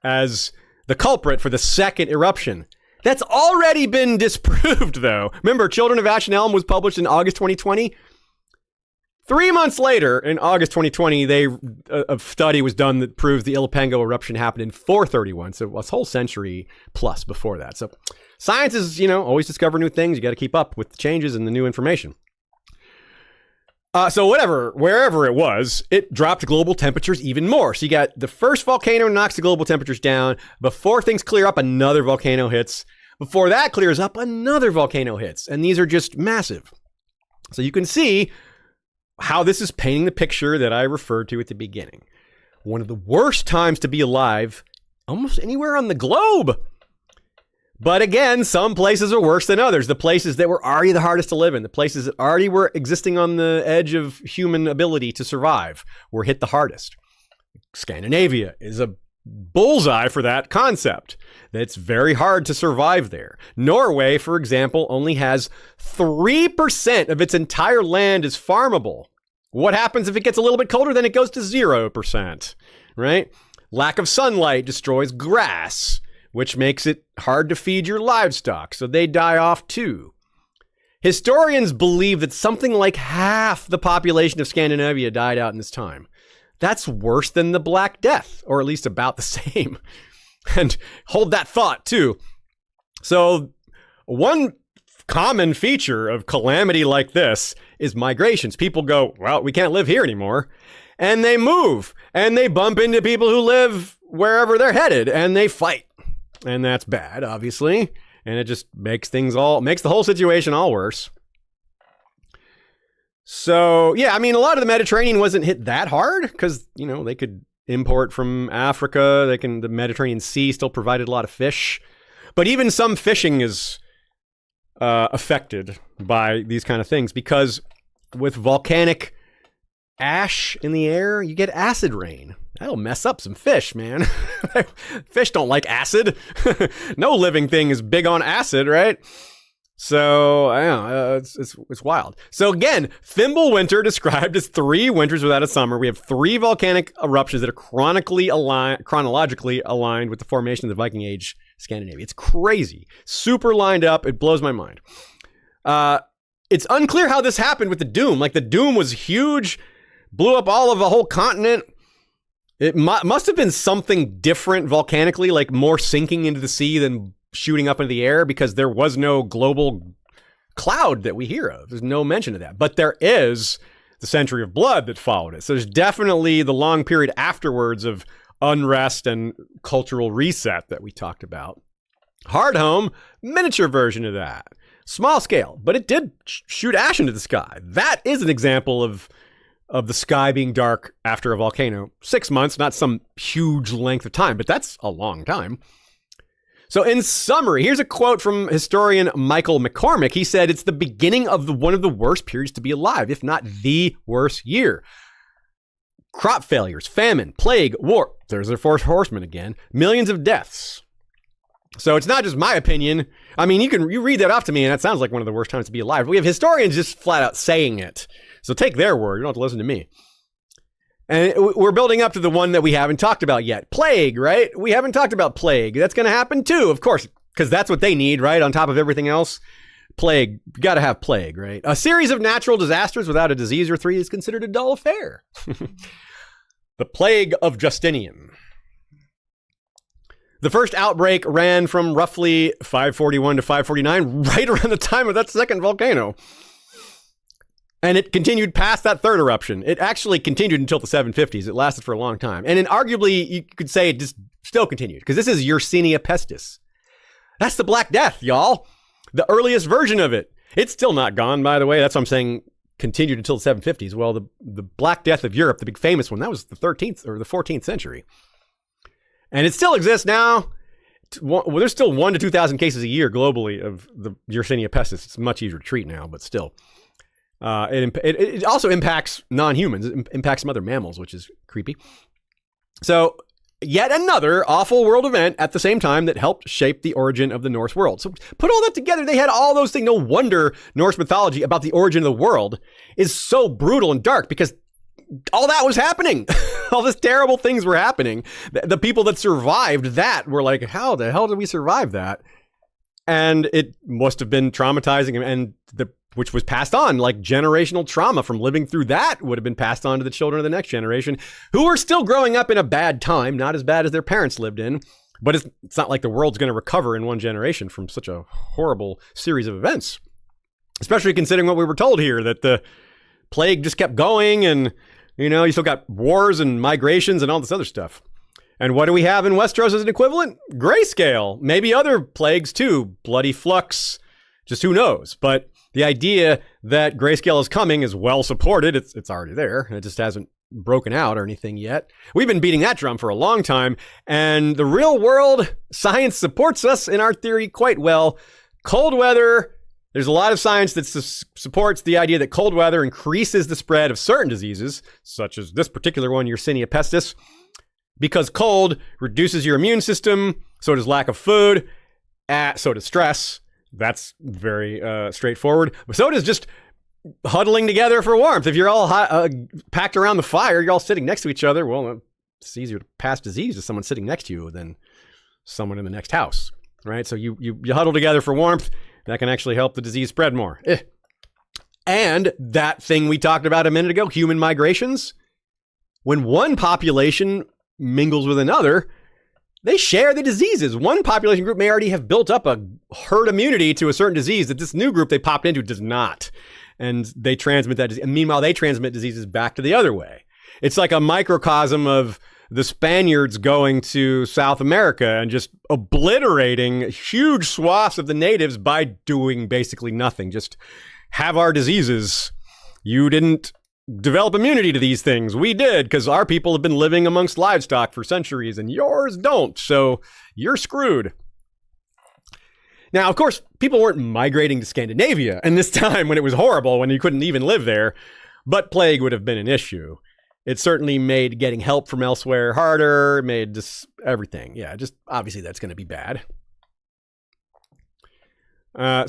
as the culprit for the second eruption. That's already been disproved, though. Remember, Children of Ash and Elm was published in August 2020. 3 months later, in August 2020, a study was done that proves the Ilopango eruption happened in 431, so a whole century plus before that. So science is, always discover new things. You got to keep up with the changes and the new information. So wherever it was, it dropped global temperatures even more. So you got the first volcano knocks the global temperatures down. Before things clear up, another volcano hits. Before that clears up, another volcano hits. And these are just massive. So you can see how this is painting the picture that I referred to at the beginning. One of the worst times to be alive almost anywhere on the globe. But again, some places are worse than others. The places that were already the hardest to live in, the places that already were existing on the edge of human ability to survive, were hit the hardest. Scandinavia is a bullseye for that concept. It's very hard to survive there. Norway, for example, only has 3% of its entire land is farmable. What happens if it gets a little bit colder? Then it goes to 0%, right? Lack of sunlight destroys grass, which makes it hard to feed your livestock, so they die off too. Historians believe that something like half the population of Scandinavia died out in this time. That's worse than the Black Death, or at least about the same. And hold that thought too. So one common feature of calamity like this is migrations. People go, well, we can't live here anymore. And they move, and they bump into people who live wherever they're headed, and they fight. And that's bad, obviously. And it just makes the whole situation all worse. So, yeah, I mean, a lot of the Mediterranean wasn't hit that hard because, they could import from Africa. The Mediterranean Sea still provided a lot of fish. But even some fishing is affected by these kind of things because with volcanic ash in the air, you get acid rain. That'll mess up some fish, man. Fish don't like acid. No living thing is big on acid, right? So, I don't know, it's wild. So again, Fimbulwinter described as 3 winters without a summer. We have 3 volcanic eruptions that are chronologically aligned with the formation of the Viking Age Scandinavia. It's crazy. Super lined up. It blows my mind. It's unclear how this happened with the Doom. Like, the Doom was huge, blew up all of a whole continent. It must have been something different volcanically, like more sinking into the sea than shooting up into the air, because there was no global cloud that we hear of. There's no mention of that. But there is the Century of Blood that followed it. So there's definitely the long period afterwards of unrest and cultural reset that we talked about. Hardhome, miniature version of that. Small scale, but it did shoot ash into the sky. That is an example of the sky being dark after a volcano. 6 months, not some huge length of time, but that's a long time. So in summary, here's a quote from historian Michael McCormick. He said, it's the beginning of one of the worst periods to be alive, if not the worst year. Crop failures, famine, plague, war. There's their fourth horseman again. Millions of deaths. So it's not just my opinion. I mean, you read that off to me and that sounds like one of the worst times to be alive. We have historians just flat out saying it. So take their word. You don't have to listen to me. And we're building up to the one that we haven't talked about yet. Plague, right? We haven't talked about plague. That's going to happen too, of course, because that's what they need, right? On top of everything else. Plague, you got to have plague, right? A series of natural disasters without a disease or three is considered a dull affair. The plague of Justinian. The first outbreak ran from roughly 541 to 549, right around the time of that second volcano. And it continued past that third eruption. It actually continued until the 750s. It lasted for a long time. And then arguably, you could say it just still continued, because this is Yersinia pestis. That's the Black Death, y'all. The earliest version of it. It's still not gone, by the way. That's what I'm saying. Continued until the 750s. Well, the Black Death of Europe, the big famous one, that was the 13th or the 14th century. And it still exists now. Well, there's still 1,000 to 2,000 cases a year globally of the Yersinia pestis. It's much easier to treat now, but still. It also impacts non-humans. It impacts some other mammals, which is creepy. So yet another awful world event at the same time that helped shape the origin of the Norse world. So put all that together, they had all those things. No wonder Norse mythology about the origin of the world is so brutal and dark, because all that was happening. All these terrible things were happening. The people that survived that were like, how the hell did we survive that? And it must have been traumatizing, and which was passed on, like generational trauma from living through that would have been passed on to the children of the next generation, who are still growing up in a bad time, not as bad as their parents lived in. But it's not like the world's going to recover in one generation from such a horrible series of events, especially considering what we were told here, that the plague just kept going, and you still got wars and migrations and all this other stuff. And what do we have in Westeros as an equivalent? Grayscale. Maybe other plagues too. Bloody flux. Just who knows? But the idea that grayscale is coming is well supported. It's already there. It just hasn't broken out or anything yet. We've been beating that drum for a long time. And the real world science supports us in our theory quite well. Cold weather. There's a lot of science that supports the idea that cold weather increases the spread of certain diseases, such as this particular one, Yersinia pestis, because cold reduces your immune system. So does lack of food. So does stress. That's very straightforward. But so does just huddling together for warmth. If you're all packed around the fire, you're all sitting next to each other. Well, it's easier to pass disease to someone sitting next to you than someone in the next house, right? So you huddle together for warmth. That can actually help the disease spread more. And that thing we talked about a minute ago, human migrations, when one population mingles with another, they share the diseases. One population group may already have built up a herd immunity to a certain disease that this new group they popped into does not. And they transmit that disease. And meanwhile, they transmit diseases back to the other way. It's like a microcosm of the Spaniards going to South America and just obliterating huge swaths of the natives by doing basically nothing. Just have our diseases. You didn't develop immunity to these things. We did, because our people have been living amongst livestock for centuries and yours don't. So you're screwed. Now, of course, people weren't migrating to Scandinavia in this time when it was horrible, when you couldn't even live there. But plague would have been an issue. It certainly made getting help from elsewhere harder, made just everything. Yeah, just obviously that's going to be bad.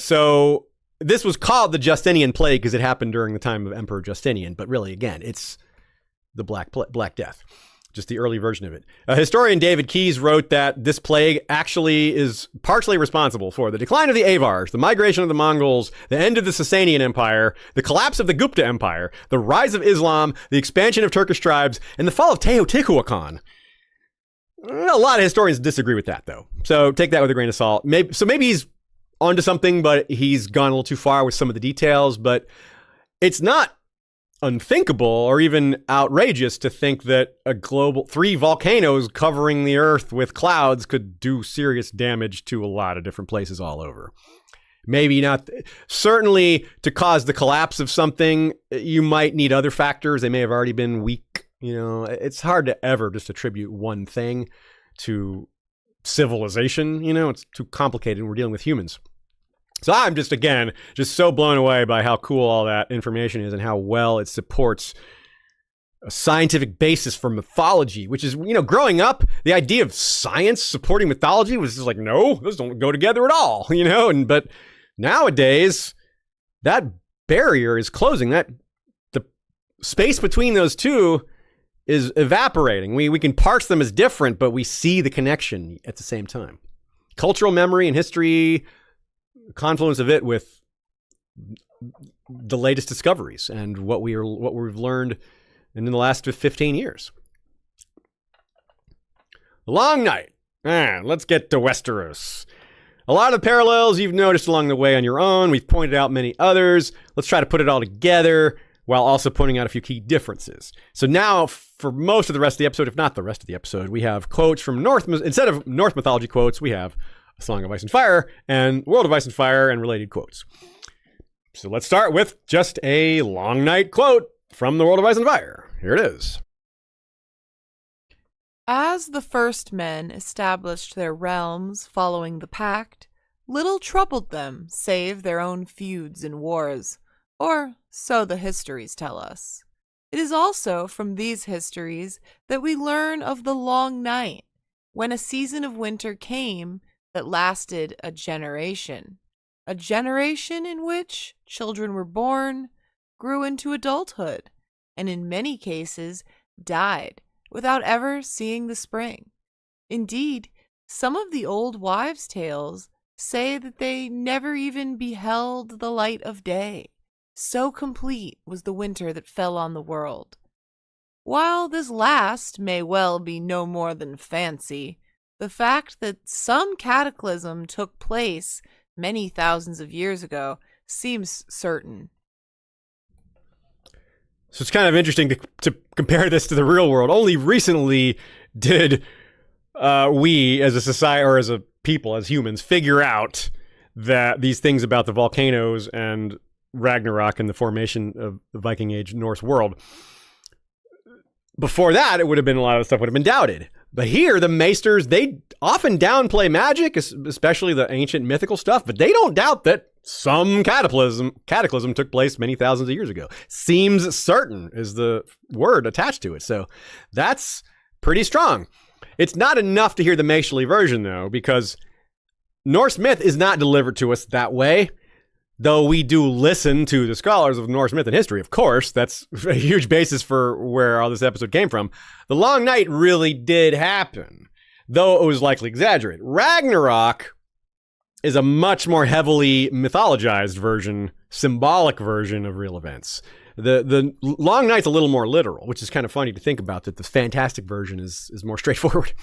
So this was called the Justinian Plague because it happened during the time of Emperor Justinian. But really, again, it's the Black Death, just the early version of it. Historian David Keyes wrote that this plague actually is partially responsible for the decline of the Avars, the migration of the Mongols, the end of the Sasanian Empire, the collapse of the Gupta Empire, the rise of Islam, the expansion of Turkish tribes, and the fall of Teotihuacan. A lot of historians disagree with that, though. So take that with a grain of salt. Maybe he's onto something, but he's gone a little too far with some of the details. But it's not unthinkable or even outrageous to think that a global 3 volcanoes covering the earth with clouds could do serious damage to a lot of different places all over. Maybe not, certainly to cause the collapse of something, you might need other factors. They may have already been weak. It's hard to ever just attribute one thing to civilization. It's too complicated. We're dealing with humans. So I'm just so blown away by how cool all that information is and how well it supports a scientific basis for mythology, which is, growing up, the idea of science supporting mythology was just like, no, those don't go together at all, but nowadays that barrier is closing. That the space between those two is evaporating. We can parse them as different, but we see the connection at the same time. Cultural memory and history, confluence of it with the latest discoveries and what we've learned in the last 15 years. The Long Night. Let's get to Westeros. A lot of parallels you've noticed along the way on your own. We've pointed out many others. Let's try to put it all together while also pointing out a few key differences. So now, for most of the rest of the episode, if not the rest of the episode, we have quotes from instead of Norse mythology quotes, we have A Song of Ice and Fire and World of Ice and Fire and related quotes. So let's start with just a Long Night quote from the World of Ice and Fire. Here it is. As the first men established their realms following the pact, little troubled them save their own feuds and wars, or so the histories tell us. It is also from these histories that we learn of the Long Night, when a season of winter came that lasted a generation in which children were born, grew into adulthood, and in many cases died without ever seeing the spring. Indeed, some of the old wives' tales say that they never even beheld the light of day. So complete was the winter that fell on the world. While this last may well be no more than fancy, the fact that some cataclysm took place many thousands of years ago seems certain. So it's kind of interesting to compare this to the real world. Only recently did we as a society or as a people, as humans, figure out that these things about the volcanoes and Ragnarok and the formation of the Viking Age Norse world. Before that, it would have been a lot of the stuff would have been doubted. But here, the Maesters, they often downplay magic, especially the ancient mythical stuff, but they don't doubt that some cataclysm took place many thousands of years ago. Seems certain is the word attached to it. So that's pretty strong. It's not enough to hear the Maesterly version, though, because Norse myth is not delivered to us that way. Though we do listen to the scholars of Norse myth and history, of course, that's a huge basis for where all this episode came from. The Long Night really did happen, though it was likely exaggerated. Ragnarok is a much more heavily mythologized version, symbolic version of real events. The Long Night's a little more literal, which is kind of funny to think about, that the fantastic version is more straightforward.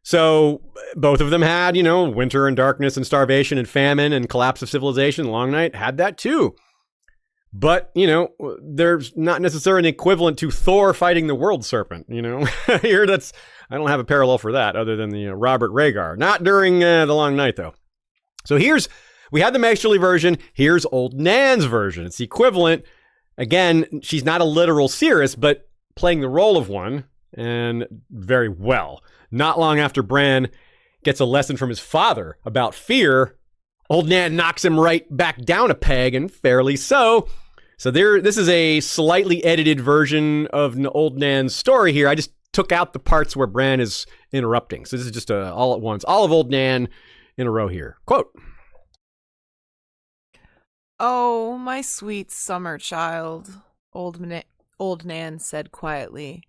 So both of them had, winter and darkness and starvation and famine and collapse of civilization. Long Night had that too. But, there's not necessarily an equivalent to Thor fighting the world serpent, Here, I don't have a parallel for that other than the Robert Rhaegar. Not during the Long Night, though. So we had the Maesterly version. Here's Old Nan's version. It's the equivalent. Again, she's not a literal seeress, but playing the role of one, and very well. Not long after Bran gets a lesson from his father about fear, Old Nan knocks him right back down a peg, and fairly so. So this is a slightly edited version of Old Nan's story here. I just took out the parts where Bran is interrupting. So this is just all at once. All of Old Nan in a row here. Quote. "Oh, my sweet summer child," Old Nan said quietly.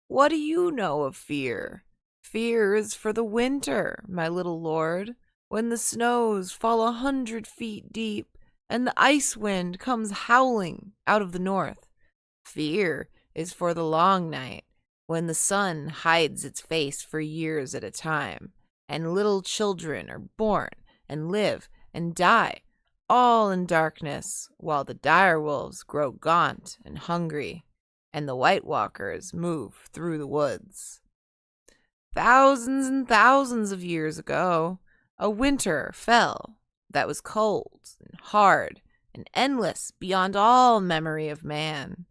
"What do you know of fear? Fear is for the winter, my little lord, when the snows fall 100 feet deep and the ice wind comes howling out of the north. Fear is for the long night, when the sun hides its face for years at a time, and little children are born and live and die, all in darkness, while the direwolves grow gaunt and hungry, and the White Walkers move through the woods. Thousands and thousands of years ago, a winter fell that was cold and hard and endless beyond all memory of man.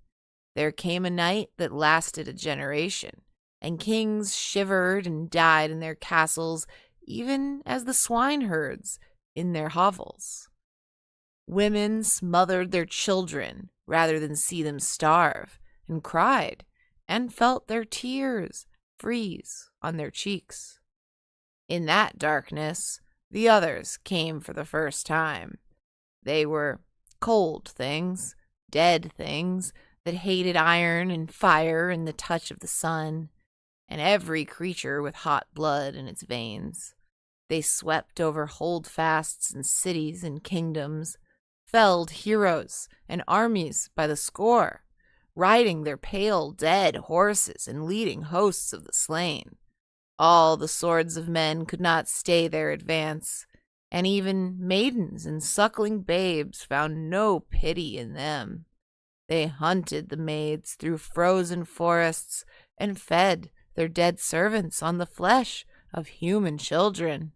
There came a night that lasted a generation, and kings shivered and died in their castles, even as the swineherds in their hovels. Women smothered their children rather than see them starve, and cried, and felt their tears freeze on their cheeks. In that darkness, the others came for the first time. They were cold things, dead things that hated iron and fire and the touch of the sun, and every creature with hot blood in its veins. They swept over holdfasts and cities and kingdoms, felled heroes and armies by the score, riding their pale dead horses and leading hosts of the slain. All the swords of men could not stay their advance, and even maidens and suckling babes found no pity in them. They hunted the maids through frozen forests and fed their dead servants on the flesh of human children.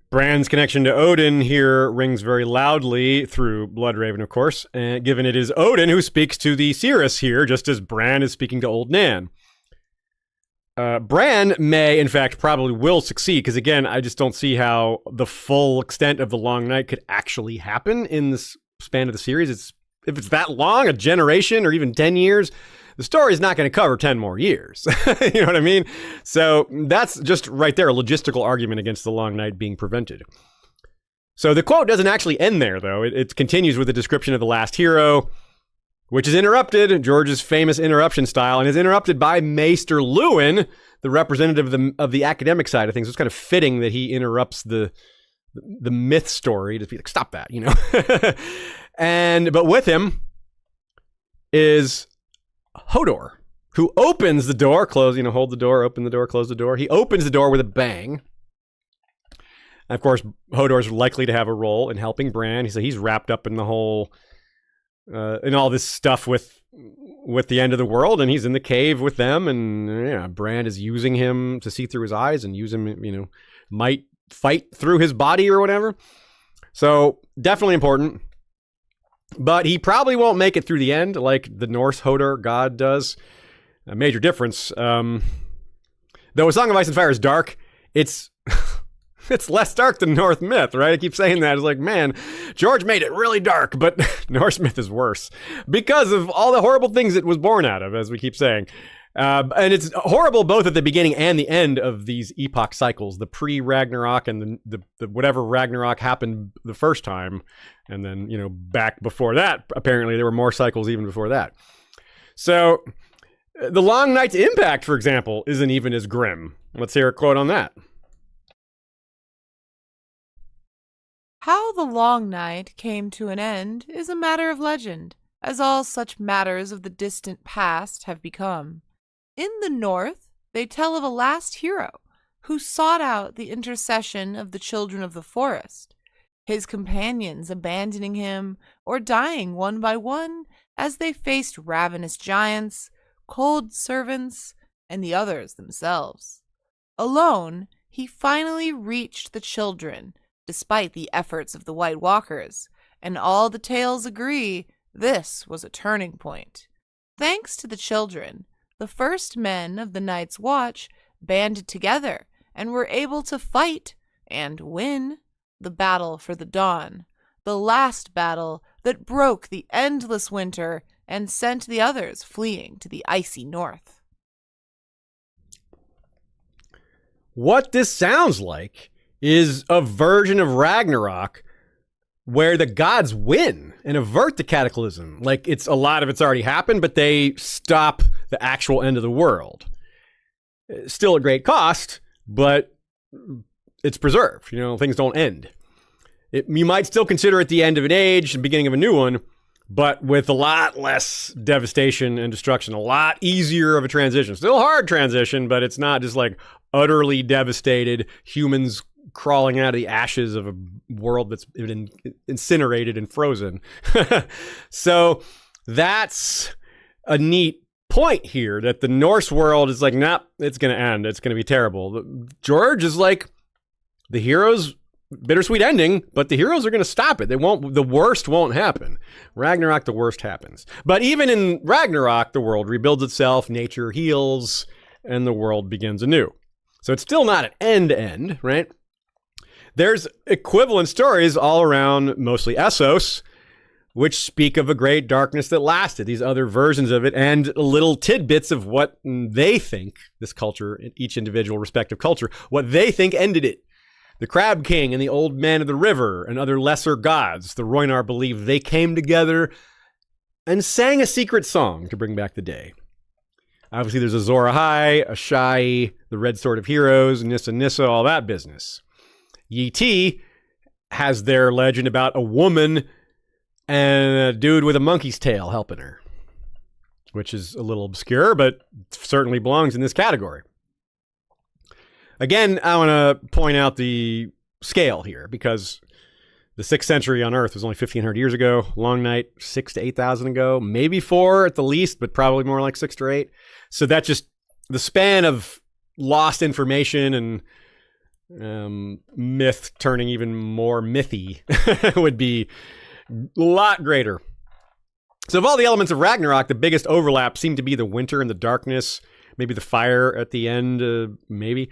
Bran's connection to Odin here rings very loudly through Bloodraven, of course, given it is Odin who speaks to the seers here, just as Bran is speaking to Old Nan. Bran may, in fact, probably will succeed, because again, I just don't see how the full extent of the Long Night could actually happen in the span of the series. If it's that long, a generation or even 10 years, the story is not going to cover 10 more years. You know what I mean? So that's just right there, a logistical argument against the Long Night being prevented. So the quote doesn't actually end there, though. It continues with a description of the last hero, which is interrupted, George's famous interruption style, and is interrupted by Maester Lewin, the representative of the academic side of things. It's kind of fitting that he interrupts the myth story to be like, stop that, you know? But with him is Hodor, who opens the door, hold the door, open the door, close the door. He opens the door with a bang. And of course, Hodor's likely to have a role in helping Bran. He's wrapped up in the whole, in all this stuff with the end of the world, and he's in the cave with them, and Bran is using him to see through his eyes and use him, might fight through his body or whatever. So definitely important. But he probably won't make it through the end like the Norse Hodor god does. A major difference. Though A Song of Ice and Fire is dark, it's it's less dark than Norse myth, right? I keep saying that. It's like, man, George made it really dark, but Norse myth is worse because of all the horrible things it was born out of, as we keep saying. And it's horrible both at the beginning and the end of these epoch cycles, the pre-Ragnarok and the whatever Ragnarok happened the first time. And then, back before that, apparently there were more cycles even before that. So the Long Night's impact, for example, isn't even as grim. Let's hear a quote on that. How the Long Night came to an end is a matter of legend, as all such matters of the distant past have become. In the North, they tell of a last hero who sought out the intercession of the children of the forest, his companions abandoning him or dying one by one as they faced ravenous giants, cold servants, and the others themselves. Alone, he finally reached the children, despite the efforts of the White Walkers, and all the tales agree this was a turning point. Thanks to the children, the first men of the Night's Watch banded together and were able to fight and win the battle for the dawn, the last battle that broke the endless winter and sent the others fleeing to the icy north. What this sounds like is a version of Ragnarok where the gods win and avert the cataclysm. Like, a lot of it's already happened, but they stop the actual end of the world. Still at great cost, but it's preserved. Things don't end. You might still consider it the end of an age and beginning of a new one, but with a lot less devastation and destruction, a lot easier of a transition. Still a hard transition, but it's not just like utterly devastated humans crawling out of the ashes of a world that's been incinerated and frozen. So that's a neat point here, that the Norse world is like, nah, it's going to end. It's going to be terrible. George is like, the heroes bittersweet ending, but the heroes are going to stop it. The worst won't happen. Ragnarok, the worst happens. But even in Ragnarok, the world rebuilds itself, nature heals, and the world begins anew. So it's still not an end, right? There's equivalent stories all around, mostly Essos, which speak of a great darkness that lasted, these other versions of it, and little tidbits of what they think, this culture, each individual respective culture, what they think ended it. The Crab King and the Old Man of the River and other lesser gods, the Rhoynar believe they came together and sang a secret song to bring back the day. Obviously, there's a Azor Ahai, a Shai, the Red Sword of Heroes, Nissa Nissa, all that business. Yi has their legend about a woman and a dude with a monkey's tail helping her, which is a little obscure, but certainly belongs in this category. Again, I want to point out the scale here, because the 6th century on Earth was only 1,500 years ago. Long Night, 6,000 to 8,000 ago. Maybe 4 at the least, but probably more like 6 or 8. So that's just the span of lost information and myth turning even more mythy would be a lot greater. So of all the elements of Ragnarok, the biggest overlap seemed to be the winter and the darkness, maybe the fire at the end, maybe.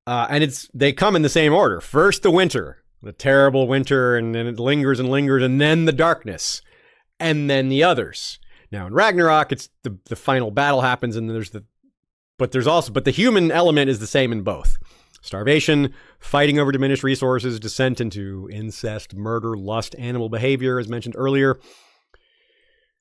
And they come in the same order. First the winter, the terrible winter, and then it lingers, and then the darkness, and then the others. Now in Ragnarok, it's the final battle happens, and but the human element is the same in both. Starvation, fighting over diminished resources, descent into incest, murder, lust, animal behavior, as mentioned earlier.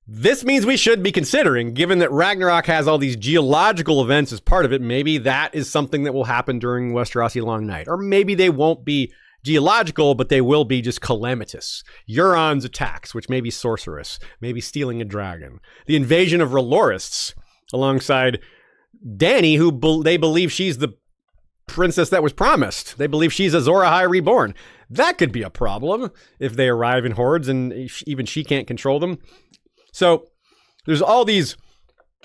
This means we should be considering, given that Ragnarok has all these geological events as part of it, maybe that is something that will happen during Westerosi Long Night. Or maybe they won't be geological, but they will be just calamitous. Euron's attacks, which may be sorceress, maybe stealing a dragon. The invasion of Relorists, alongside Dany, who they believe she's the princess that was promised. They believe she's Azor Ahai reborn. That could be a problem if they arrive in hordes and even she can't control them. So there's all these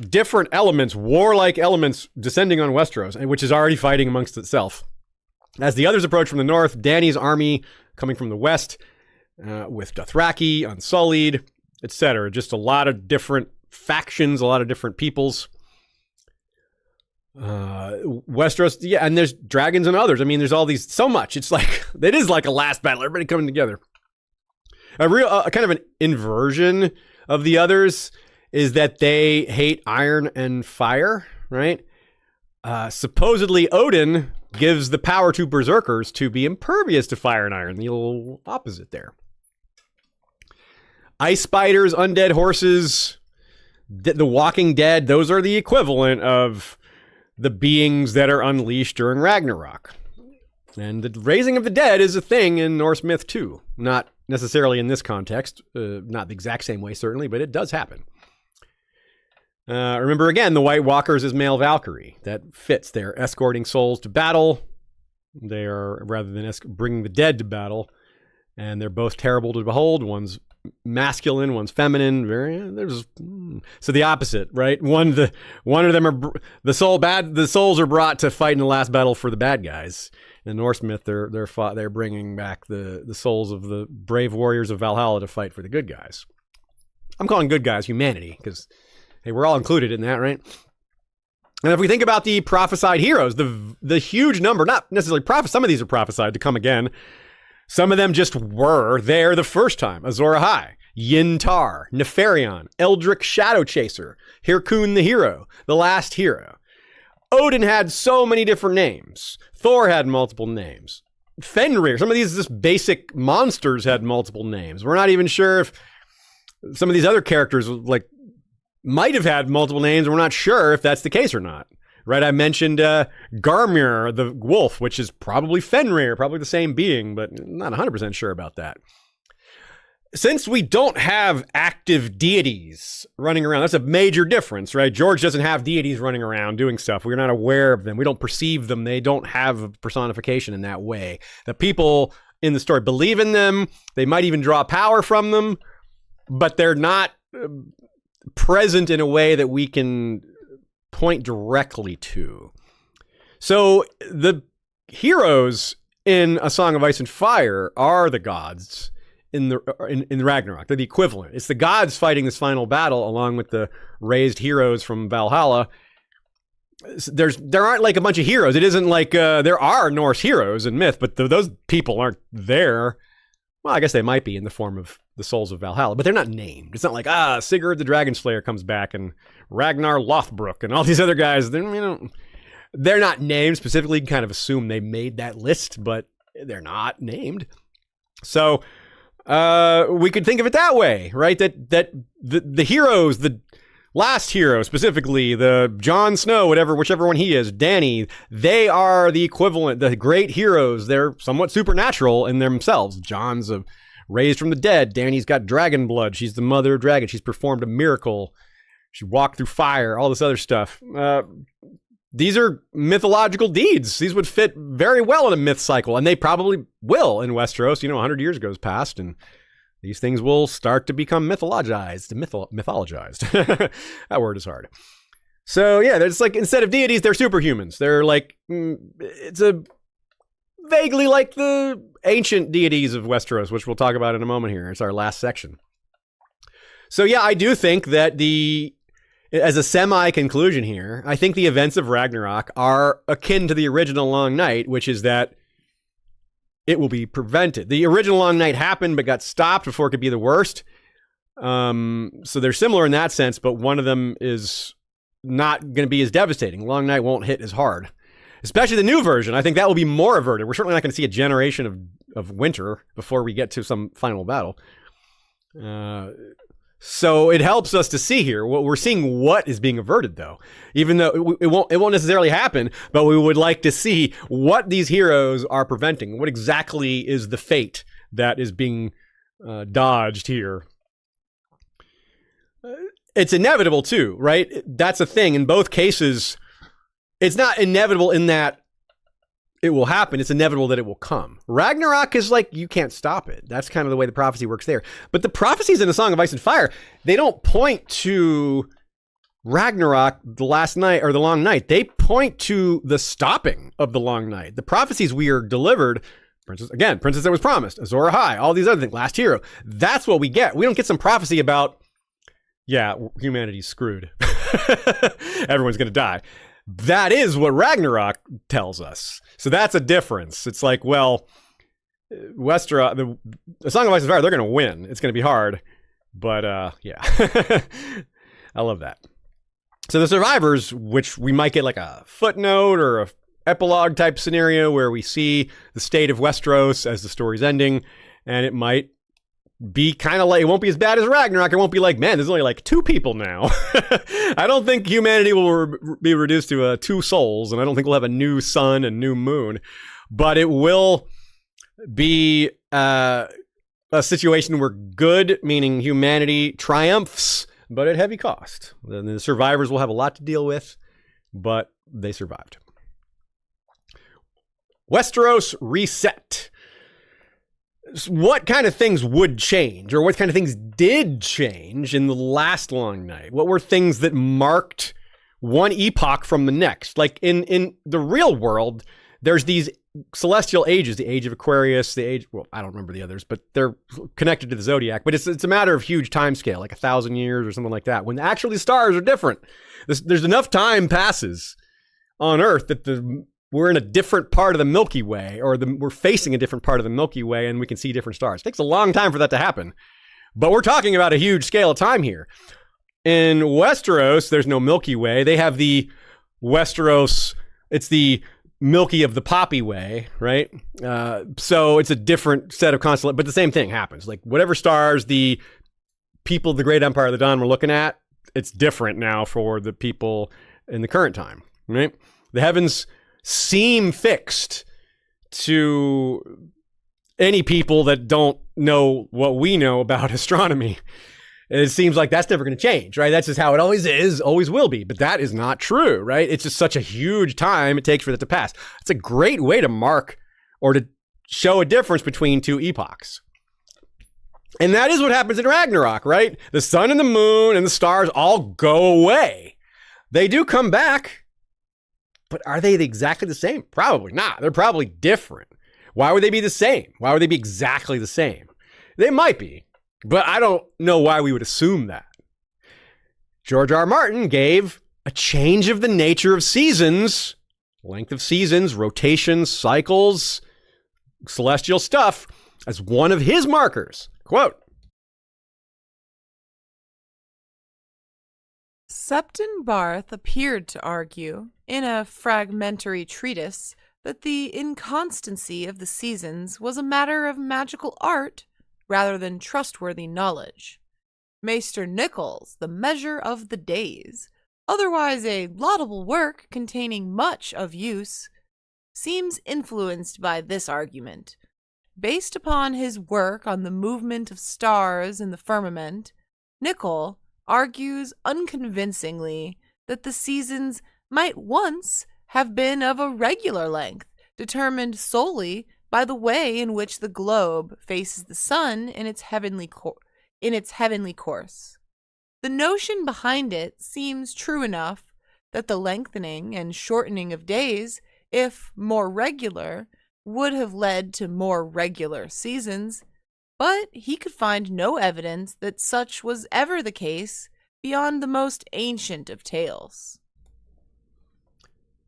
different elements, warlike elements descending on Westeros, which is already fighting amongst itself. As the others approach from the north, Dany's army coming from the west, with Dothraki, Unsullied, etc. Just a lot of different factions, a lot of different peoples. Westeros, yeah, and there's dragons and others. I mean, there's all these, so much. It is like a last battle, everybody coming together. A real kind of an inversion of the others is that they hate iron and fire, right? Supposedly Odin gives the power to berserkers to be impervious to fire and iron, the little opposite there. Ice spiders, undead horses, the Walking Dead, those are the equivalent of the beings that are unleashed during Ragnarok. And the raising of the dead is a thing in Norse myth too. Not necessarily in this context, not the exact same way certainly, but it does happen. Remember again, the White Walkers is male Valkyrie. That fits. They're escorting souls to battle. They are, rather than bringing the dead to battle, and they're both terrible to behold. One's masculine, one's feminine. So the opposite, right? One of them are the souls are brought to fight in the last battle for the bad guys. In Norse myth, they're bringing back the souls of the brave warriors of Valhalla to fight for the good guys. I'm calling good guys humanity because, hey, we're all included in that, right? And if we think about the prophesied heroes, the huge number, not necessarily some of these are prophesied to come again. Some of them just were there the first time. Azor Ahai, Yntar, Nefarion, Eldrick Shadow Chaser, Hirkun the Hero, the last hero. Odin had so many different names. Thor had multiple names. Fenrir, some of these just basic monsters had multiple names. We're not even sure if some of these other characters might have had multiple names. We're not sure if that's the case or not. Right, I mentioned Garmur, the wolf, which is probably Fenrir, probably the same being, but not 100% sure about that. Since we don't have active deities running around, that's a major difference, right? George doesn't have deities running around doing stuff. We're not aware of them. We don't perceive them. They don't have a personification in that way. The people in the story believe in them. They might even draw power from them, but they're not present in a way that we can point directly to. So the heroes in A Song of Ice and Fire are the gods in the Ragnarok. They're the equivalent. It's the gods fighting this final battle along with the raised heroes from Valhalla. There aren't like a bunch of heroes. It isn't like there are Norse heroes in myth, but those people aren't there. Well, I guess they might be in the form of the souls of Valhalla, but they're not named. It's not like, Sigurd the Dragon Slayer comes back and Ragnar Lothbrok and all these other guys. They're not named specifically. You can kind of assume they made that list, but they're not named. So we could think of it that way, right? That the heroes, the last hero specifically, the Jon Snow, whichever one he is, Dany, they are the equivalent, the great heroes. They're somewhat supernatural in themselves. Jon's raised from the dead. Dany's got dragon blood. She's the mother of dragons. She's performed a miracle. She walked through fire, all this other stuff. These are mythological deeds. These would fit very well in a myth cycle, and they probably will in Westeros. 100 years goes past, and these things will start to become mythologized. Mythologized. That word is hard. So yeah, there's like, instead of deities, they're superhumans. They're like, it's a vaguely like the ancient deities of Westeros, which we'll talk about in a moment here. It's our last section. So yeah, I do think that as a semi-conclusion here, I think the events of Ragnarok are akin to the original Long Night, which is that it will be prevented. The original Long Night happened, but got stopped before it could be the worst. So they're similar in that sense, but one of them is not going to be as devastating. Long Night won't hit as hard, especially the new version. I think that will be more averted. We're certainly not going to see a generation of winter before we get to some final battle. So it helps us to see here what we're seeing. What is being averted, though, even though it won't necessarily happen, but we would like to see what these heroes are preventing. What exactly is the fate that is being dodged here? It's inevitable too, right? That's a thing. In both cases, it's not inevitable in that it will happen. It's inevitable that it will come. Ragnarok is like, you can't stop it. That's kind of the way the prophecy works there. But the prophecies in A Song of Ice and Fire, they don't point to Ragnarok, the last night or the long night. They point to the stopping of the long night. The prophecies we are delivered, Princess that was promised, Azor Ahai, all these other things, last hero. That's what we get. We don't get some prophecy about, humanity's screwed. Everyone's going to die. That is what Ragnarok tells us. So that's a difference. It's like, well, Westeros, the Song of Ice and Fire, they're going to win. It's going to be hard. But, yeah. I love that. So the survivors, which we might get like a footnote or a epilogue type scenario where we see the state of Westeros as the story's ending, and it might be kind of like, it won't be as bad as Ragnarok. It won't be like, man, there's only like 2 people now. I don't think humanity will be reduced to 2 souls, and I don't think we'll have a new sun and new moon, but it will be a situation where good, meaning humanity, triumphs, but at heavy cost. The survivors will have a lot to deal with, but they survived. Westeros reset. What kind of things would change, or what kind of things did change in the last long night? What were things that marked one epoch from the next? Like in the real world, there's these celestial ages, the age of Aquarius, I don't remember the others, but they're connected to the zodiac, but it's a matter of huge time scale, like 1,000 years or something like that, when actually stars are different. There's enough time passes on Earth that we're in a different part of the Milky Way, or we're facing a different part of the Milky Way, and we can see different stars. It takes a long time for that to happen, but we're talking about a huge scale of time here. In Westeros, there's no Milky Way. They have the Westeros, it's the Milky of the Poppy Way, right? So it's a different set of constellations, but the same thing happens. Like whatever stars the people of the Great Empire of the Dawn were looking at, it's different now for the people in the current time, right? The heavens seem fixed to any people that don't know what we know about astronomy. It seems like that's never going to change, right? That's just how it always is, always will be. But that is not true, right? It's just such a huge time it takes for that to pass. It's a great way to mark or to show a difference between 2 epochs. And that is what happens in Ragnarok, right? The sun and the moon and the stars all go away. They do come back, but are they exactly the same? Probably not. They're probably different. Why would they be the same? Why would they be exactly the same? They might be, but I don't know why we would assume that. George R. Martin gave a change of the nature of seasons, length of seasons, rotations, cycles, celestial stuff, as one of his markers. Quote, Septon Barth appeared to argue, in a fragmentary treatise, that the inconstancy of the seasons was a matter of magical art rather than trustworthy knowledge. Maester Nichols, The Measure of the Days, otherwise a laudable work containing much of use, seems influenced by this argument. Based upon his work on the movement of stars in the firmament, Nicholl argues unconvincingly that the seasons might once have been of a regular length, determined solely by the way in which the globe faces the sun in its heavenly course. The notion behind it seems true enough that the lengthening and shortening of days, if more regular, would have led to more regular seasons, but he could find no evidence that such was ever the case beyond the most ancient of tales.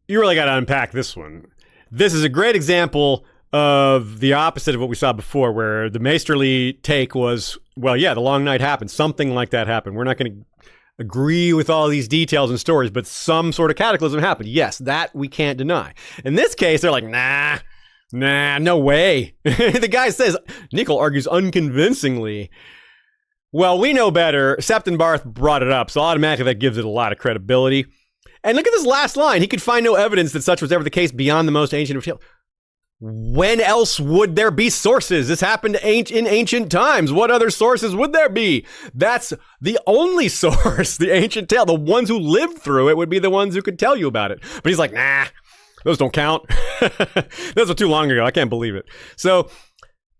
You really got to unpack this one. This is a great example of the opposite of what we saw before, where the maesterly take was, well, yeah, the long night happened. Something like that happened. We're not going to agree with all these details and stories, but some sort of cataclysm happened. Yes, that we can't deny. In this case, they're like, nah, no way. The guy says, Nicholl argues unconvincingly. Well, we know better. Septon Barth brought it up, so automatically that gives it a lot of credibility. And look at this last line. He could find no evidence that such was ever the case beyond the most ancient of tales. When else would there be sources? This happened in ancient times. What other sources would there be? That's the only source, the ancient tale. The ones who lived through it would be the ones who could tell you about it. But he's like, nah, those don't count. Those were too long ago. I can't believe it. So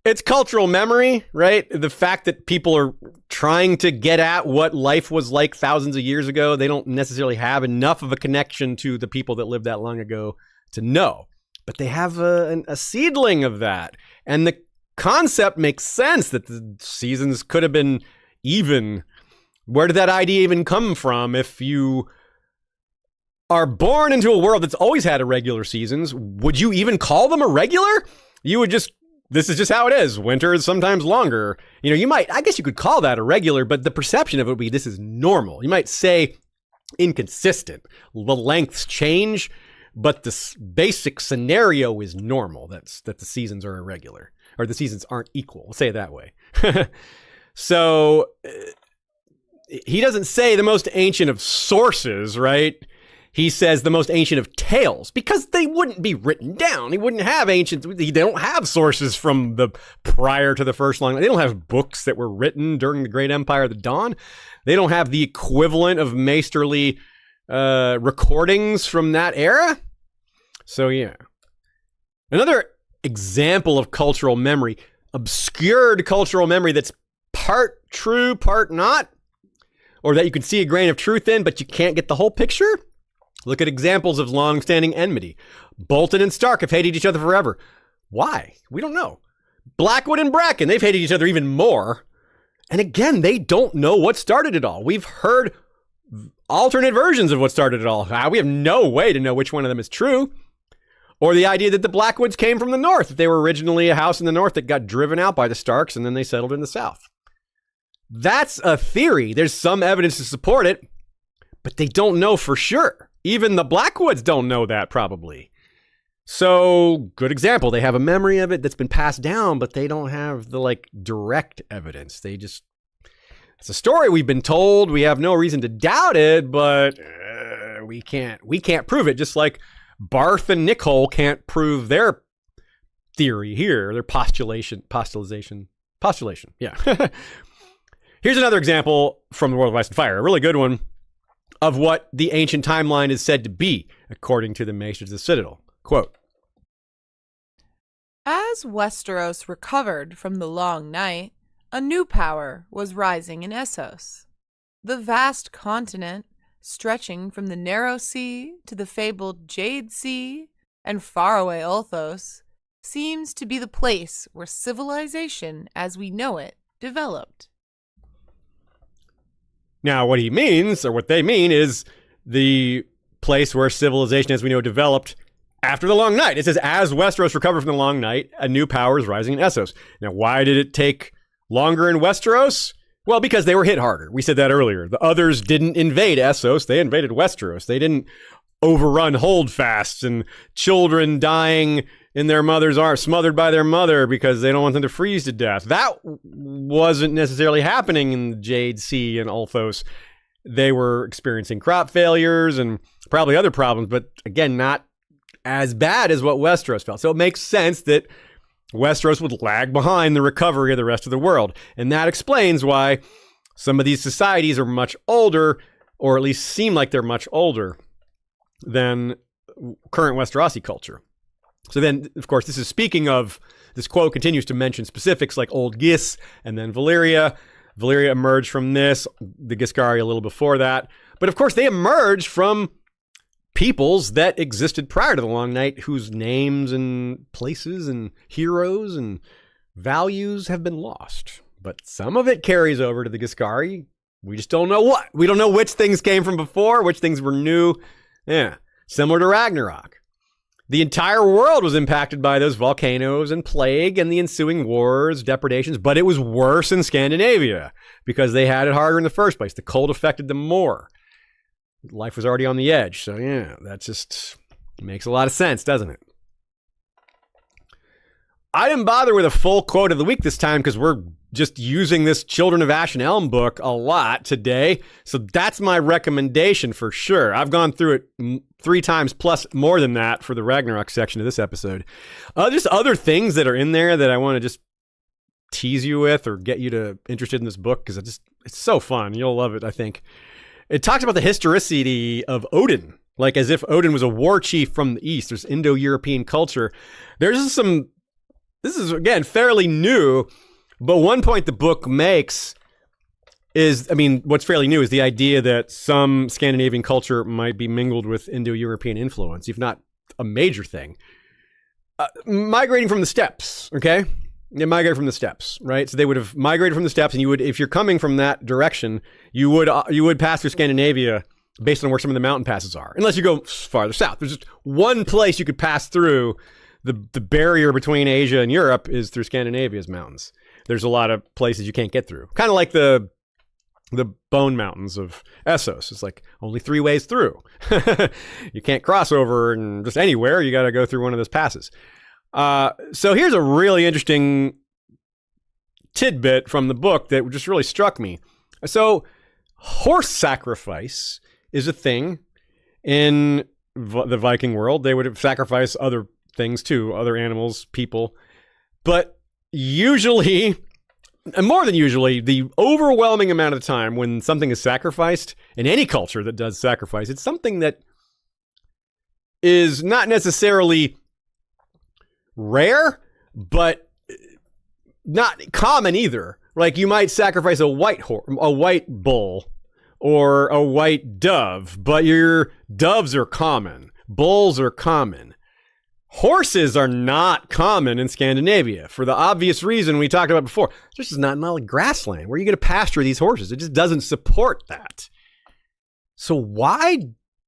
it's cultural memory, right? The fact that people are trying to get at what life was like thousands of years ago. They don't necessarily have enough of a connection to the people that lived that long ago to know. But they have a seedling of that. And the concept makes sense that the seasons could have been even. Where did that idea even come from? If you are born into a world that's always had irregular seasons, would you even call them irregular? You would just, this is just how it is. Winter is sometimes longer. You know, you might, I guess you could call that irregular, but the perception of it would be this is normal. You might say inconsistent. The lengths change, but the basic scenario is normal. That the seasons are irregular, or the seasons aren't equal. We'll say it that way. So he doesn't say the most ancient of sources, right? He says the most ancient of tales, because they wouldn't be written down. He wouldn't have they don't have sources from the prior to the first long. They don't have books that were written during the Great Empire of the Dawn. They don't have the equivalent of maesterly recordings from that era. So yeah. Another example of cultural memory, obscured cultural memory that's part true, part not, or that you can see a grain of truth in, but you can't get the whole picture. Look at examples of long-standing enmity. Bolton and Stark have hated each other forever. Why? We don't know. Blackwood and Bracken, they've hated each other even more. And again, they don't know what started it all. We've heard alternate versions of what started it all. We have no way to know which one of them is true. Or the idea that the Blackwoods came from the north, that they were originally a house in the north that got driven out by the Starks and then they settled in the south. That's a theory. There's some evidence to support it, but they don't know for sure. Even the Blackwoods don't know that, probably. So, good example. They have a memory of it that's been passed down, but they don't have the, direct evidence. They just... It's a story we've been told. We have no reason to doubt it, but we can't prove it. Just like Barth and Nicholl can't prove their theory here, their postulation. Yeah. Here's another example from the World of Ice and Fire, a really good one of what the ancient timeline is said to be, according to the Maesters of the Citadel. Quote, As Westeros recovered from the long night, a new power was rising in Essos. The vast continent, stretching from the Narrow Sea to the fabled Jade Sea and faraway Ulthos, seems to be the place where civilization as we know it developed. Now, what he means, or what they mean, is the place where civilization as we know developed after the Long Night. It says, as Westeros recovered from the Long Night, a new power is rising in Essos. Now, why did it take longer in Westeros? Well, because they were hit harder. We said that earlier. The others didn't invade Essos. They invaded Westeros. They didn't overrun holdfasts and children dying in their mother's arms, smothered by their mother because they don't want them to freeze to death. That wasn't necessarily happening in the Jade Sea and Ulthos. They were experiencing crop failures and probably other problems, but again, not as bad as what Westeros felt. So it makes sense that Westeros would lag behind the recovery of the rest of the world. And that explains why some of these societies are much older, or at least seem like they're much older than current Westerosi culture. So then, of course, this is speaking of, this quote continues to mention specifics like Old Gis and then Valyria. Valyria emerged from this, the Giscari a little before that. But of course, they emerged from peoples that existed prior to the Long Night, whose names and places and heroes and values have been lost. But some of it carries over to the Giscari. We just don't know what. We don't know which things came from before, which things were new. Yeah, similar to Ragnarok. The entire world was impacted by those volcanoes and plague and the ensuing wars, depredations, but it was worse in Scandinavia because they had it harder in the first place. The cold affected them more. Life was already on the edge. So yeah, that just makes a lot of sense, doesn't it? I didn't bother with a full quote of the week this time because we're just using this Children of Ash and Elm book a lot today. So that's my recommendation for sure. I've gone through it 3 times plus more than that for the Ragnarok section of this episode. Just other things that are in there that I want to just tease you with or get you to interested in this book because it's so fun. You'll love it, I think. It talks about the historicity of Odin, like as if Odin was a war chief from the East. There's Indo-European culture. This is, again, fairly new, but one point the book makes is, what's fairly new is the idea that some Scandinavian culture might be mingled with Indo-European influence, if not a major thing. Migrating from the steppes, okay? They migrated from the steppes, right? So they would have migrated from the steppes, and you would, if you're coming from that direction, you would pass through Scandinavia based on where some of the mountain passes are, unless you go farther south. There's just one place you could pass through. The barrier between Asia and Europe is through Scandinavia's mountains. There's a lot of places you can't get through. Kind of like the Bone Mountains of Essos. It's like only 3 ways through. You can't cross over and just anywhere. You got to go through one of those passes. So here's a really interesting tidbit from the book that just really struck me. So horse sacrifice is a thing in the Viking world. They would sacrifice other things too, other animals, people. But usually, and more than usually, the overwhelming amount of time when something is sacrificed, in any culture that does sacrifice, it's something that is not necessarily rare, but not common either. Like you might sacrifice a white bull or a white dove, but your doves are common. Bulls are common. Horses are not common in Scandinavia for the obvious reason we talked about before. This is not like grassland. Where are you going to pasture these horses? It just doesn't support that. So why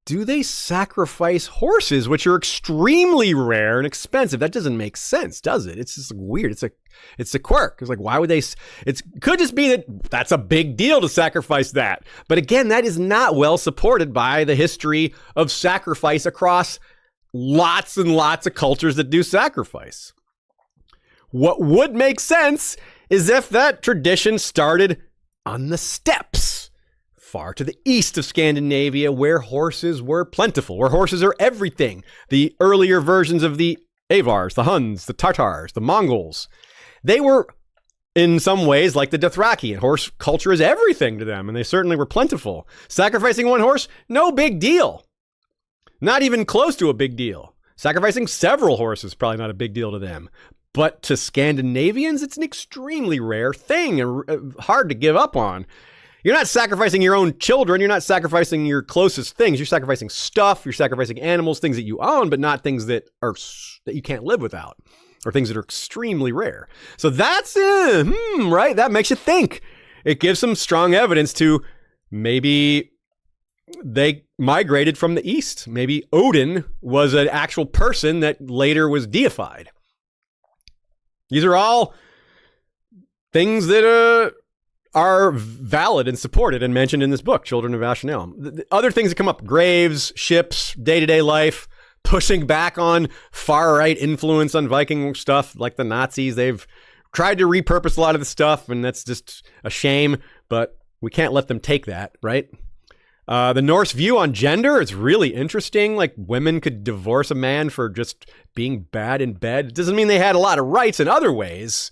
do they sacrifice horses, which are extremely rare and expensive? That doesn't make sense, does it? It's just weird. It's a quirk. It's like, why would they? It could just be that that's a big deal to sacrifice that. But again, that is not well supported by the history of sacrifice across lots and lots of cultures that do sacrifice. What would make sense is if that tradition started on the steppes, far to the east of Scandinavia, where horses were plentiful, where horses are everything. The earlier versions of the Avars, the Huns, the Tatars, the Mongols, they were in some ways like the Dothraki, and horse culture is everything to them, and they certainly were plentiful. Sacrificing one horse, no big deal. Not even close to a big deal. Sacrificing several horses, probably not a big deal to them. But to Scandinavians, it's an extremely rare thing and hard to give up on. You're not sacrificing your own children. You're not sacrificing your closest things. You're sacrificing stuff. You're sacrificing animals, things that you own, but not things that you can't live without. or things that are extremely rare. So that's, right? That makes you think. It gives some strong evidence to maybe they migrated from the east. Maybe Odin was an actual person that later was deified. These are all things that are valid and supported and mentioned in this book, Children of Ashnelm. The other things that come up, graves, ships, day-to-day life, pushing back on far-right influence on Viking stuff like the Nazis. They've tried to repurpose a lot of the stuff, and that's just a shame, but we can't let them take that, right? The Norse view on gender is really interesting. Like, women could divorce a man for just being bad in bed. It doesn't mean they had a lot of rights in other ways,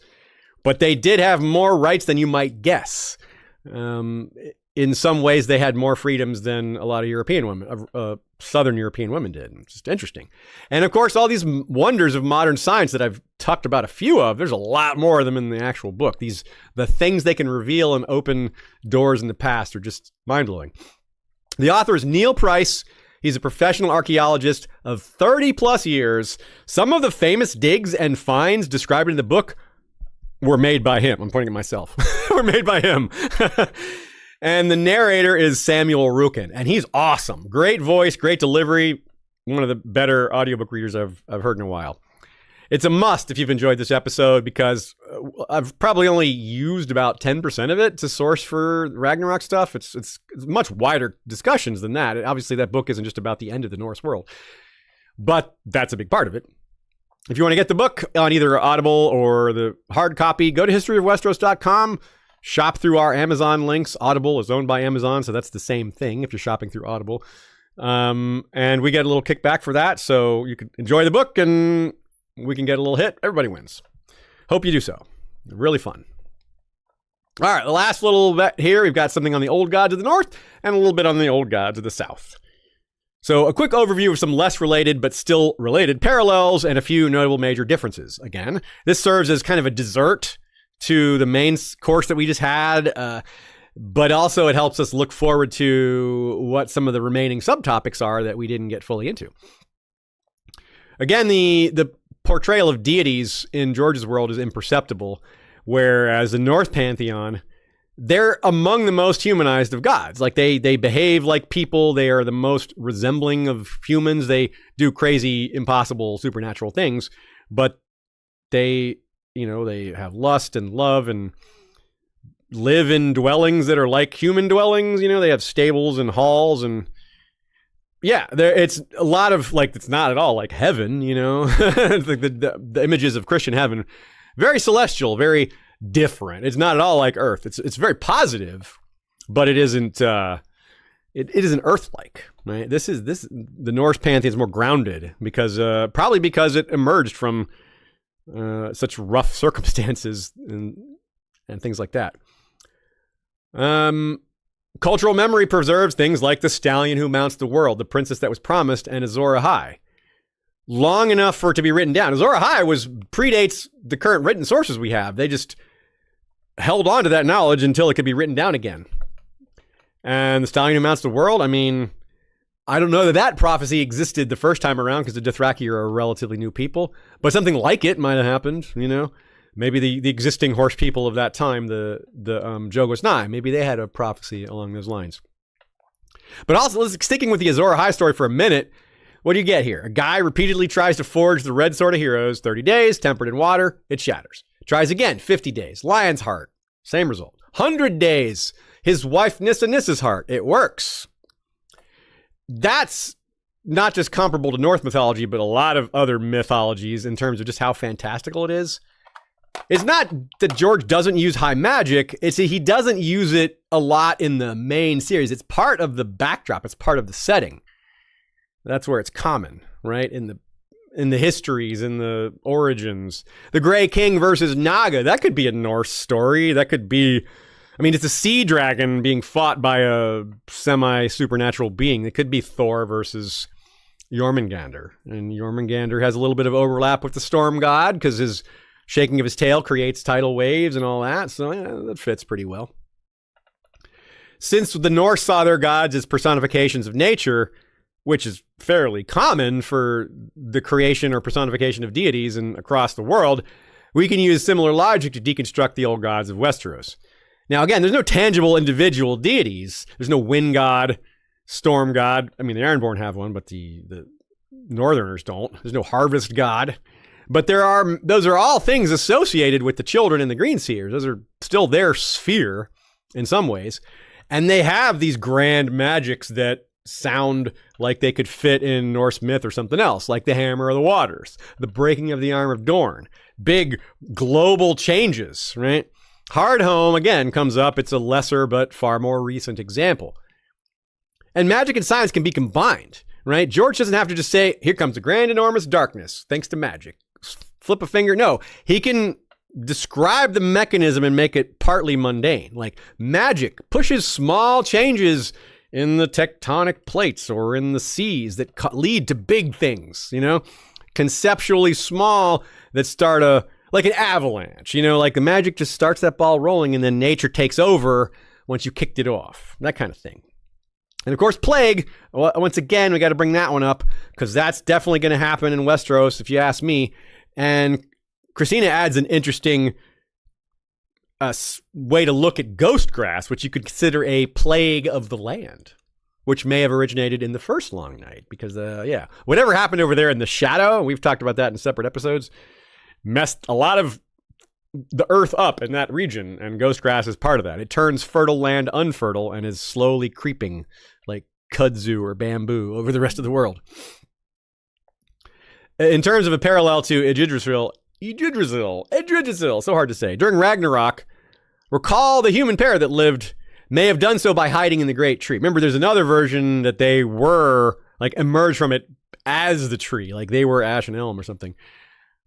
but they did have more rights than you might guess. In some ways, they had more freedoms than a lot of European women, Southern European women did. It's just interesting. And of course, all these wonders of modern science that I've talked about a few of, there's a lot more of them in the actual book. The things they can reveal and open doors in the past are just mind-blowing. The author is Neil Price. He's a professional archaeologist of 30 plus years. Some of the famous digs and finds described in the book were made by him. I'm pointing at myself. Were made by him. And the narrator is Samuel Rukin, and he's awesome. Great voice, great delivery. One of the better audiobook readers I've heard in a while. It's a must if you've enjoyed this episode, because I've probably only used about 10% of it to source for Ragnarok stuff. It's much wider discussions than that. Obviously, that book isn't just about the end of the Norse world, but that's a big part of it. If you want to get the book on either Audible or the hard copy, go to historyofwesteros.com. Shop through our Amazon links. Audible is owned by Amazon, so that's the same thing if you're shopping through Audible. And we get a little kickback for that, so you can enjoy the book and we can get a little hit. Everybody wins. Hope you do so. Really fun. All right, the last little bit here, we've got something on the old gods of the north and a little bit on the old gods of the south. So a quick overview of some less related but still related parallels and a few notable major differences. Again, this serves as kind of a dessert to the main course that we just had, but also it helps us look forward to what some of the remaining subtopics are that we didn't get fully into. Again, the portrayal of deities in George's world is imperceptible, whereas the Norse pantheon, they're among the most humanized of gods. Like they behave like people. They are the most resembling of humans. They do crazy, impossible, supernatural things, but they have lust and love and live in dwellings that are like human dwellings. They have stables and halls and it's a lot of it's not at all like heaven, the images of Christian heaven, very celestial, very different. It's not at all like Earth. It's very positive, but it isn't, it isn't Earth-like, right? The Norse pantheon is more grounded probably because it emerged from such rough circumstances and things like that. Cultural memory preserves things like the stallion who mounts the world, the princess that was promised, and Azor Ahai. Long enough for it to be written down. Azor Ahai predates the current written sources we have. They just held on to that knowledge until it could be written down again. And the stallion who mounts the world, I mean, I don't know that prophecy existed the first time around because the Dothraki are a relatively new people, but something like it might have happened, Maybe the existing horse people of that time, the Jogos Nai, maybe they had a prophecy along those lines. But also, sticking with the Azor Ahai story for a minute, what do you get here? A guy repeatedly tries to forge the red sword of heroes, 30 days, tempered in water, it shatters. Tries again, 50 days, lion's heart, same result. 100 days, his wife Nissa Nissa's heart, it works. That's not just comparable to Norse mythology, but a lot of other mythologies in terms of just how fantastical it is. It's not that George doesn't use high magic. It's that he doesn't use it a lot in the main series. It's part of the backdrop. It's part of the setting. That's where it's common, right? In the histories, in the origins. The Grey King versus Naga. That could be a Norse story. That could be, it's a sea dragon being fought by a semi-supernatural being. It could be Thor versus Jormungandr. And Jormungandr has a little bit of overlap with the storm god because his shaking of his tail creates tidal waves and all that. So that fits pretty well. Since the Norse saw their gods as personifications of nature, which is fairly common for the creation or personification of deities and across the world, we can use similar logic to deconstruct the old gods of Westeros. Now, again, there's no tangible individual deities. There's no wind god, storm god. I mean, the Ironborn have one, but the Northerners don't. There's no harvest god. But those are all things associated with the children and the green seers. Those are still their sphere in some ways. And they have these grand magics that sound like they could fit in Norse myth or something else, like the Hammer of the Waters, the breaking of the Arm of Dorn, big global changes, right? Hardhome, again, comes up. It's a lesser but far more recent example. And magic and science can be combined, right? George doesn't have to just say, here comes the grand enormous darkness, thanks to magic. Flip a finger. No, he can describe the mechanism and make it partly mundane. Like magic pushes small changes in the tectonic plates or in the seas that lead to big things, conceptually small that start like an avalanche, like the magic just starts that ball rolling and then nature takes over once you kicked it off, that kind of thing. And of course, plague, once again, we got to bring that one up because that's definitely going to happen in Westeros, if you ask me. And Christina adds an interesting way to look at ghost grass, which you could consider a plague of the land, which may have originated in the first Long Night because, whatever happened over there in the shadow, we've talked about that in separate episodes, messed a lot of the earth up in that region, and ghost grass is part of that. It turns fertile land unfertile and is slowly creeping like kudzu or bamboo over the rest of the world. In terms of a parallel to Yggdrasil, so hard to say. During Ragnarok, recall the human pair that lived may have done so by hiding in the great tree. Remember, there's another version that they were emerged from it as the tree, like they were Ash and Elm or something.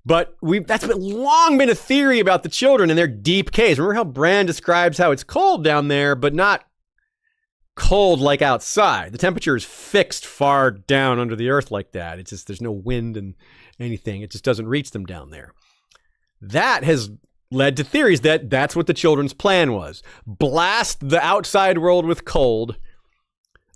But that's long been a theory about the children and their deep caves. Remember how Bran describes how it's cold down there, but not cold like outside. The temperature is fixed far down under the earth like that. It's just there's no wind and anything. It just doesn't reach them down there. That has led to theories that that's what the children's plan was. Blast the outside world with cold,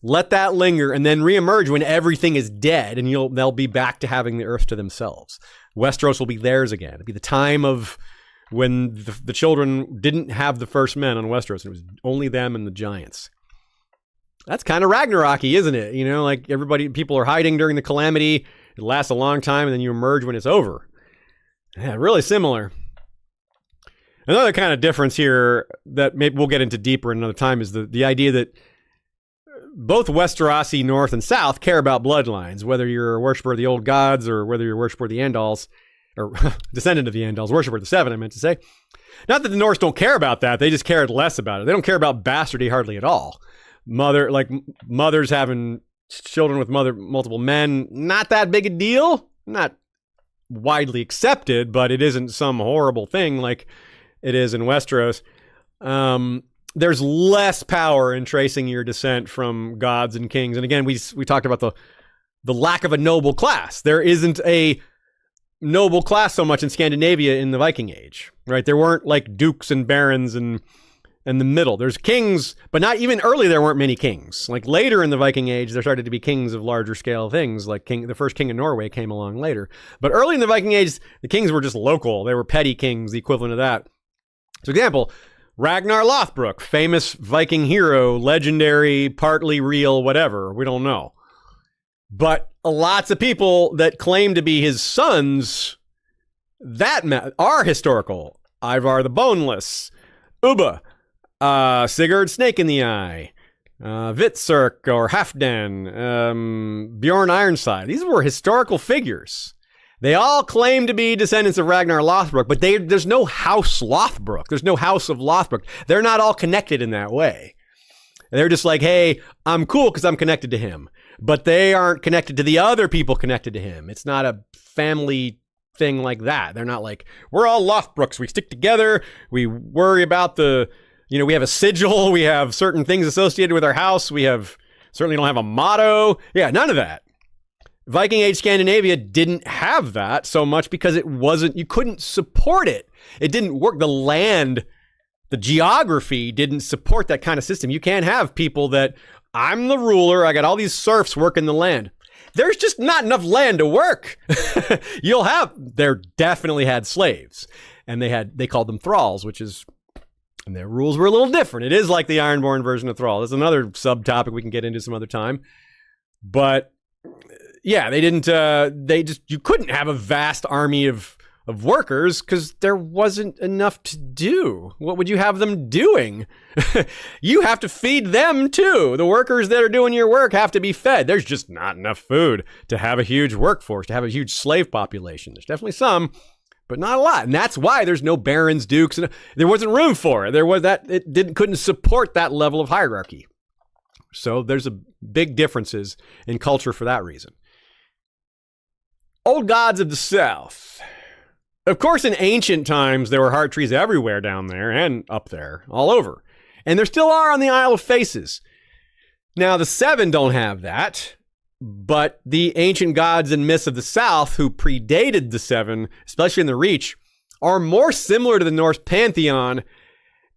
let that linger, and then reemerge when everything is dead, and they'll be back to having the earth to themselves. Westeros will be theirs again. It'll be the time of when the children didn't have the first men on Westeros. It was only them and the giants. That's kind of Ragnarok-y, isn't it? People are hiding during the calamity. It lasts a long time, and then you emerge when it's over. Yeah, really similar. Another kind of difference here that maybe we'll get into deeper another time is the idea that both Westerosi, North and South, care about bloodlines, whether you're a worshiper of the old gods or whether you're a worshiper of the Andals, or descendant of the Andals, worshiper of the Seven, I meant to say. Not that the Norse don't care about that. They just cared less about it. They don't care about bastardy hardly at all. Mothers having children with multiple men, not that big a deal. Not widely accepted, but it isn't some horrible thing like it is in Westeros. There's less power in tracing your descent from gods and kings. And again, we talked about the lack of a noble class. There isn't a noble class so much in Scandinavia in the Viking Age, right? There weren't like dukes and barons and the middle. There's kings, but not even early there weren't many kings. Like later in the Viking Age, there started to be kings of larger scale things, like the first king of Norway came along later. But early in the Viking Age, the kings were just local. They were petty kings, the equivalent of that. For example, Ragnar Lothbrok, famous Viking hero, legendary, partly real, whatever. We don't know. But lots of people that claim to be his sons are historical. Ivar the Boneless, Ubba, Sigurd Snake in the Eye, Vitsirk or Halfdan, Bjorn Ironside. These were historical figures. They all claim to be descendants of Ragnar Lothbrok, but there's no House Lothbrok. There's no House of Lothbrok. They're not all connected in that way. They're just like, hey, I'm cool because I'm connected to him. But they aren't connected to the other people connected to him. It's not a family thing like that. They're not like, we're all Lothbroks. We stick together. We worry about we have a sigil. We have certain things associated with our house. We certainly don't have a motto. Yeah, none of that. Viking Age Scandinavia didn't have that so much because you couldn't support it. It didn't work. The land, the geography didn't support that kind of system. You can't have people that I'm the ruler. I got all these serfs working the land. There's just not enough land to work. There definitely had slaves, and they called them thralls, and their rules were a little different. It is like the Ironborn version of thrall. That's another subtopic we can get into some other time. But yeah, you couldn't have a vast army of workers because there wasn't enough to do. What would you have them doing? You have to feed them too. The workers that are doing your work have to be fed. There's just not enough food to have a huge workforce, to have a huge slave population. There's definitely some, but not a lot. And that's why there's no barons, dukes, and there wasn't room for it. Couldn't support that level of hierarchy. So there's big differences in culture for that reason. Old gods of the South. Of course, in ancient times, there were heart trees everywhere down there and up there, all over. And there still are on the Isle of Faces. Now, the Seven don't have that, but the ancient gods and myths of the South, who predated the Seven, especially in the Reach, are more similar to the Norse pantheon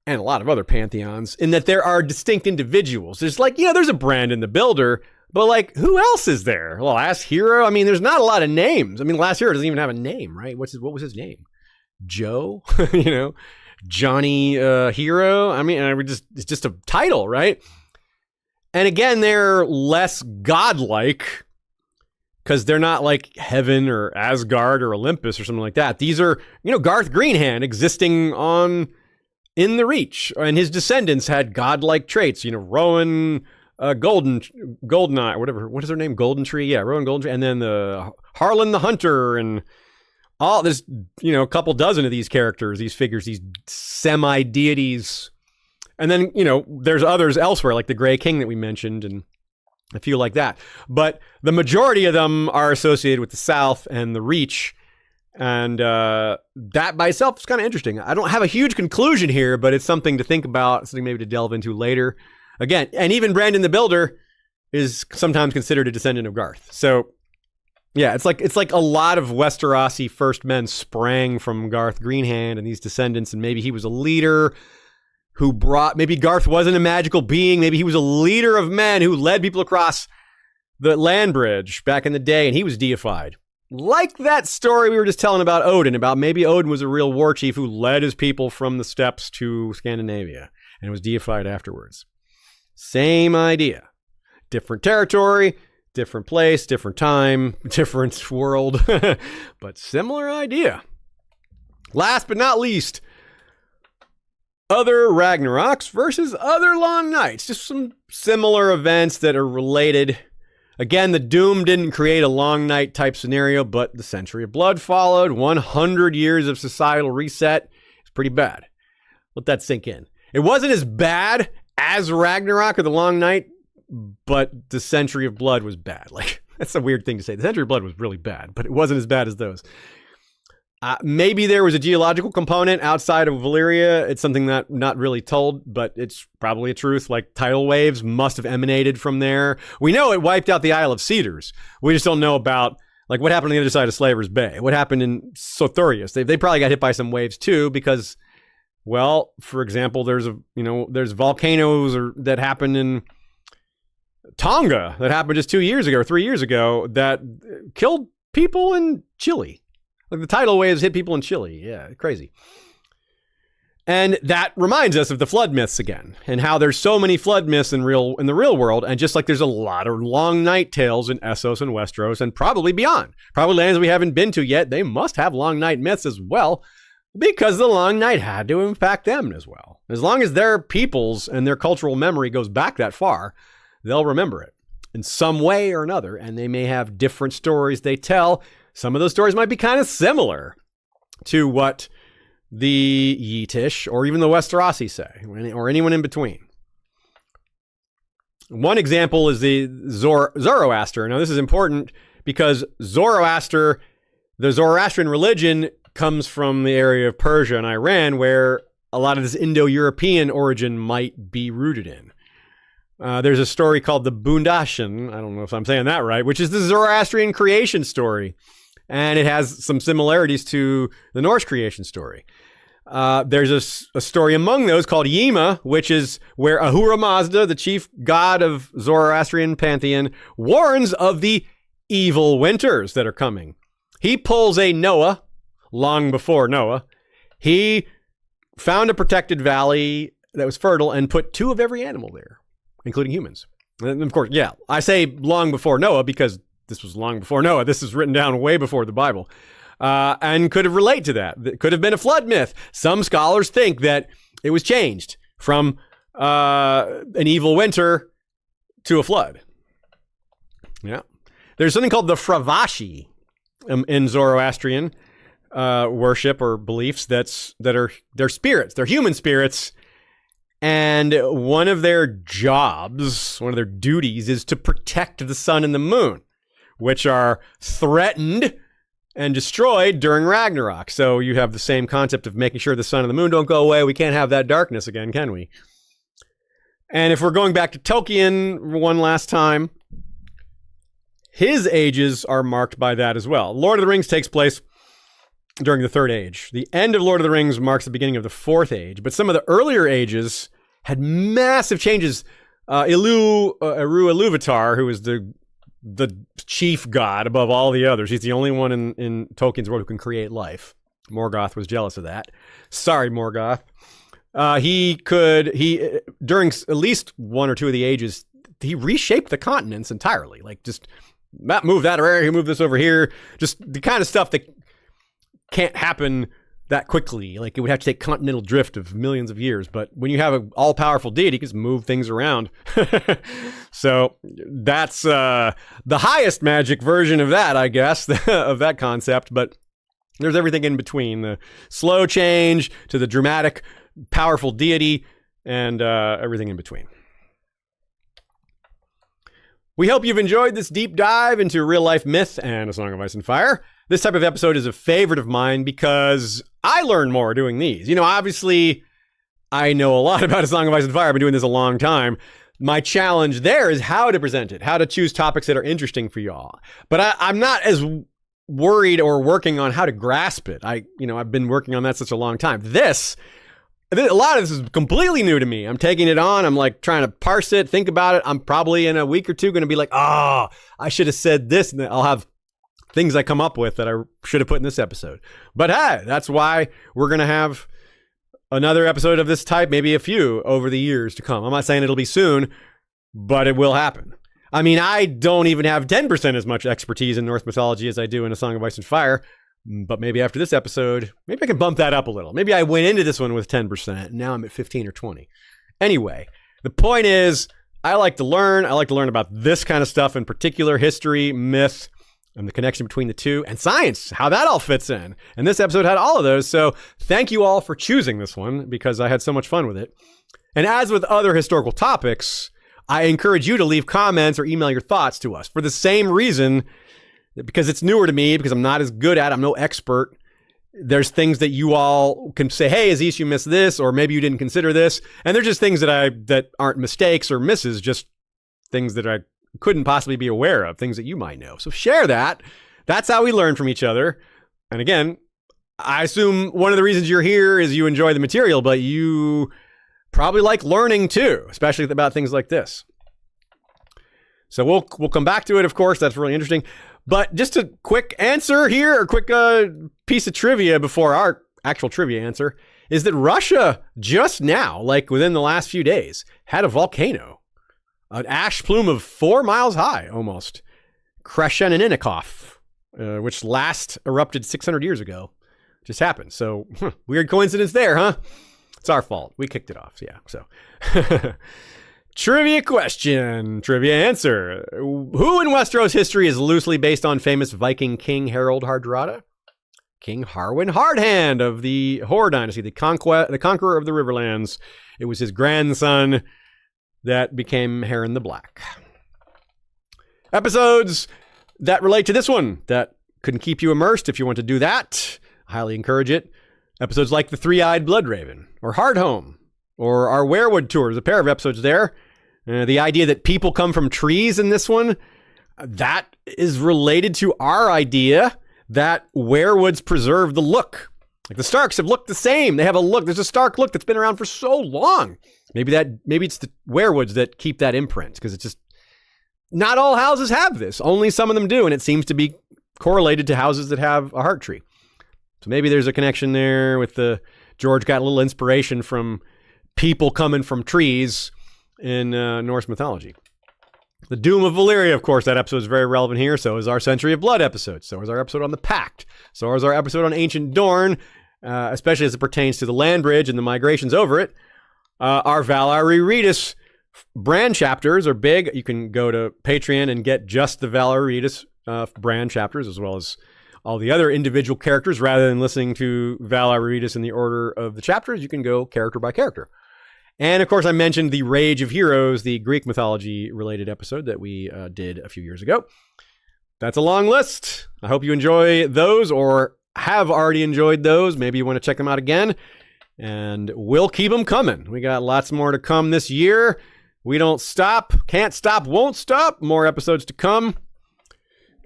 and a lot of other pantheons in that there are distinct individuals. There's there's a Brandon the Builder, but who else is there? Well, last hero, there's not a lot of names. Last hero doesn't even have a name, right? What was his name? Joe? Johnny Hero? It's just a title, right? And again, they're less godlike because they're not like heaven or Asgard or Olympus or something like that. These are, Garth Greenhand existing in the Reach, and his descendants had godlike traits. Rowan Goldeneye, whatever. What is her name? Golden Tree. Yeah, Rowan Golden Tree. And then the Harlan the Hunter, and all there's a couple dozen of these characters, these figures, these semi-deities. And then, there's others elsewhere, like the Grey King that we mentioned, and a few like that. But the majority of them are associated with the South and the Reach. And that by itself is kind of interesting. I don't have a huge conclusion here, but it's something to think about, something maybe to delve into later. Again, and even Brandon the Builder is sometimes considered a descendant of Garth. So, yeah, it's like a lot of Westerosi first men sprang from Garth Greenhand and these descendants, and maybe he was a leader maybe Garth wasn't a magical being, maybe he was a leader of men who led people across the land bridge back in the day, and he was deified. Like that story we were just telling about Odin, about maybe Odin was a real war chief who led his people from the steppes to Scandinavia and was deified afterwards. Same idea. Different territory, different place, different time, different world, but similar idea. Last but not least, other Ragnaroks versus other Long Nights. Just some similar events that are related. Again, the Doom didn't create a Long Night type scenario, but the Century of Blood followed. 100 years of societal reset. It's pretty bad. Let that sink in. It wasn't as bad as Ragnarok or the Long Night, but the Century of Blood was bad. That's a weird thing to say. The Century of Blood was really bad, but it wasn't as bad as those. Maybe there was a geological component outside of Valyria. It's something that not really told, but it's probably a truth. Tidal waves must have emanated from there. We know it wiped out the Isle of Cedars. We just don't know about what happened on the other side of Slaver's Bay. What happened in Sothurius? They probably got hit by some waves too, because, well, for example, there's volcanoes that happened in Tonga that happened just 2 years ago or 3 years ago that killed people in Chile. The tidal waves hit people in Chile. Yeah, crazy. And that reminds us of the flood myths again, and how there's so many flood myths in the real world, and just like there's a lot of long night tales in Essos and Westeros, and probably beyond. Probably lands we haven't been to yet, they must have long night myths as well, because the long night had to impact them as well. As long as their peoples and their cultural memory goes back that far, they'll remember it in some way or another, and they may have different stories they tell. Some of those stories might be kind of similar to what the Yiddish or even the Westerosi say, or anyone in between. One example is the Zoroaster. Now, this is important because the Zoroastrian religion comes from the area of Persia and Iran, where a lot of this Indo-European origin might be rooted in. There's a story called the Bundashen, I don't know if I'm saying that right, which is the Zoroastrian creation story. And it has some similarities to the Norse creation story. There's a story among those called Yima, which is where Ahura Mazda, the chief god of Zoroastrian pantheon, warns of the evil winters that are coming. He pulls a Noah, long before Noah. He found a protected valley that was fertile and put 2 of every animal there, including humans. And of course, yeah, I say long before Noah because this was long before Noah. This is written down way before the Bible. And could have related to that. It could have been a flood myth. Some scholars think that it was changed from an evil winter to a flood. Yeah. There's something called the Fravashi in Zoroastrian worship or beliefs they're spirits. They're human spirits. And one of their jobs, one of their duties is to protect the sun and the moon, which are threatened and destroyed during Ragnarok. So you have the same concept of making sure the sun and the moon don't go away. We can't have that darkness again, can we? And if we're going back to Tolkien one last time, his ages are marked by that as well. Lord of the Rings takes place during the Third Age. The end of Lord of the Rings marks the beginning of the Fourth Age, but some of the earlier ages had massive changes. Eru Ilúvatar, who is the chief god above all the others. He's the only one in Tolkien's world who can create life. Morgoth was jealous of that. Sorry, Morgoth. He during at least one or two of the ages, he reshaped the continents entirely. Like just move that over here, move this over here. Just the kind of stuff that can't happen that quickly. Like it would have to take continental drift of millions of years. But when you have an all-powerful deity, you can just move things around. So that's the highest magic version of that, I guess, of that concept. But there's everything in between. The slow change to the dramatic, powerful deity and everything in between. We hope you've enjoyed this deep dive into real-life myth and A Song of Ice and Fire. This type of episode is a favorite of mine because I learn more doing these. You know, obviously, I know a lot about A Song of Ice and Fire. I've been doing this a long time. My challenge there is how to present it, how to choose topics that are interesting for y'all. But I'm not as worried or working on how to grasp it. I've been working on that such a long time. A lot of this is completely new to me. I'm taking it on. I'm like trying to parse it, think about it. I'm probably in a week or two going to be like, I should have said this. And then I'll have things I come up with that I should have put in this episode. But hey, that's why we're going to have another episode of this type, maybe a few over the years to come. I'm not saying it'll be soon, but it will happen. I mean, I don't even have 10% as much expertise in Norse mythology as I do in A Song of Ice and Fire. But maybe after this episode, maybe I can bump that up a little. Maybe I went into this one with 10%. And now I'm at 15 or 20. Anyway, the point is, I like to learn. I like to learn about this kind of stuff in particular, history, myth, and the connection between the two, and science, how that all fits in. And this episode had all of those. So thank you all for choosing this one because I had so much fun with it. And as with other historical topics, I encourage you to leave comments or email your thoughts to us for the same reason. Because it's newer to me, because I'm not as good at it, I'm no expert. There's things that you all can say, hey, Aziz, you missed this, or maybe you didn't consider this. And they're just things that aren't mistakes or misses, just things that I couldn't possibly be aware of, things that you might know. So share that. That's how we learn from each other. And again, I assume one of the reasons you're here is you enjoy the material, but you probably like learning too, especially about things like this. So we'll come back to it, of course. That's really interesting. But just a quick answer here, a quick piece of trivia before our actual trivia answer, is that Russia just now, like within the last few days, had a volcano. An ash plume of 4 miles high, almost. Krasheninnikov, which last erupted 600 years ago. Just happened. So, weird coincidence there, huh? It's our fault. We kicked it off, yeah. So, trivia question, trivia answer. Who in Westeros history is loosely based on famous Viking King Harald Hardrada? King Harwin Hardhand of the Hor dynasty, the conqueror of the Riverlands. It was his grandson that became Harren the Black. Episodes that relate to this one that can keep you immersed if you want to do that. I highly encourage it. Episodes like The Three-Eyed Bloodraven or Hardhome or our Werewood tour. There's a pair of episodes there. The idea that people come from trees in this one, that is related to our idea that werewoods preserve the look Like the Starks have looked the same. They have a look. There's a Stark look that's been around for so long. Maybe it's the werewoods that keep that imprint, because it's just not all houses have this. Only some of them do, and it seems to be correlated to houses that have a heart tree. So maybe there's a connection there with George got a little inspiration from people coming from trees in Norse mythology. The Doom of Valyria, of course, that episode is very relevant here. So is our Century of Blood episode. So is our episode on the Pact. So is our episode on Ancient Dorne, especially as it pertains to the land bridge and the migrations over it. Our Valar Rereadus brand chapters are big. You can go to Patreon and get just the Valar Rereadus brand chapters, as well as all the other individual characters. Rather than listening to Valar Rereadus in the order of the chapters, you can go character by character. And of course, I mentioned the Rage of Heroes, the Greek mythology related episode that we did a few years ago. That's a long list. I hope you enjoy those, or have already enjoyed those. Maybe you want to check them out again. And we'll keep them coming. We got lots more to come this year. We don't stop, can't stop, won't stop. More episodes to come.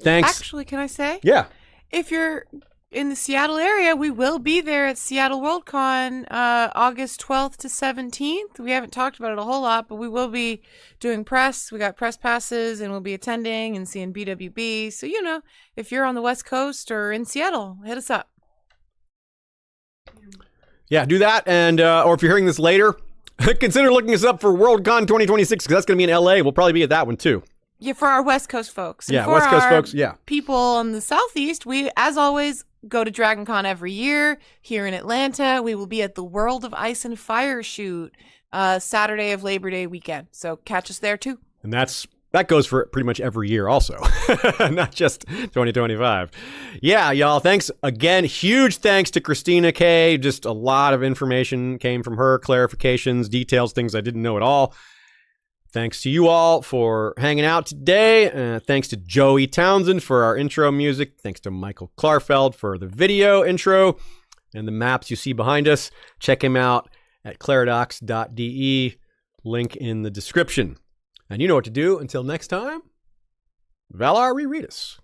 Thanks. Actually, can I say? Yeah. If you're in the Seattle area, we will be there at Seattle WorldCon August 12th to 17th. We haven't talked about it a whole lot, but we will be doing press. We got press passes, and we'll be attending and seeing BWB. So, if you're on the West Coast or in Seattle, hit us up. Yeah, do that. And or if you're hearing this later, consider looking us up for WorldCon 2026, because that's going to be in LA. We'll probably be at that one too. Yeah, for our West Coast folks. And yeah, for West Coast our folks. Yeah. people in the Southeast, we, as always, go to DragonCon every year here in Atlanta. We will be at the World of Ice and Fire shoot Saturday of Labor Day weekend. So catch us there too. And that goes for pretty much every year also, not just 2025. Yeah, y'all. Thanks again. Huge thanks to Christina K. Just a lot of information came from her, clarifications, details, things I didn't know at all. Thanks to you all for hanging out today. Thanks to Joey Townsend for our intro music. Thanks to Michael Klarfeld for the video intro and the maps you see behind us. Check him out at claridox.de. Link in the description. And you know what to do. Until next time, Valar Rereadus.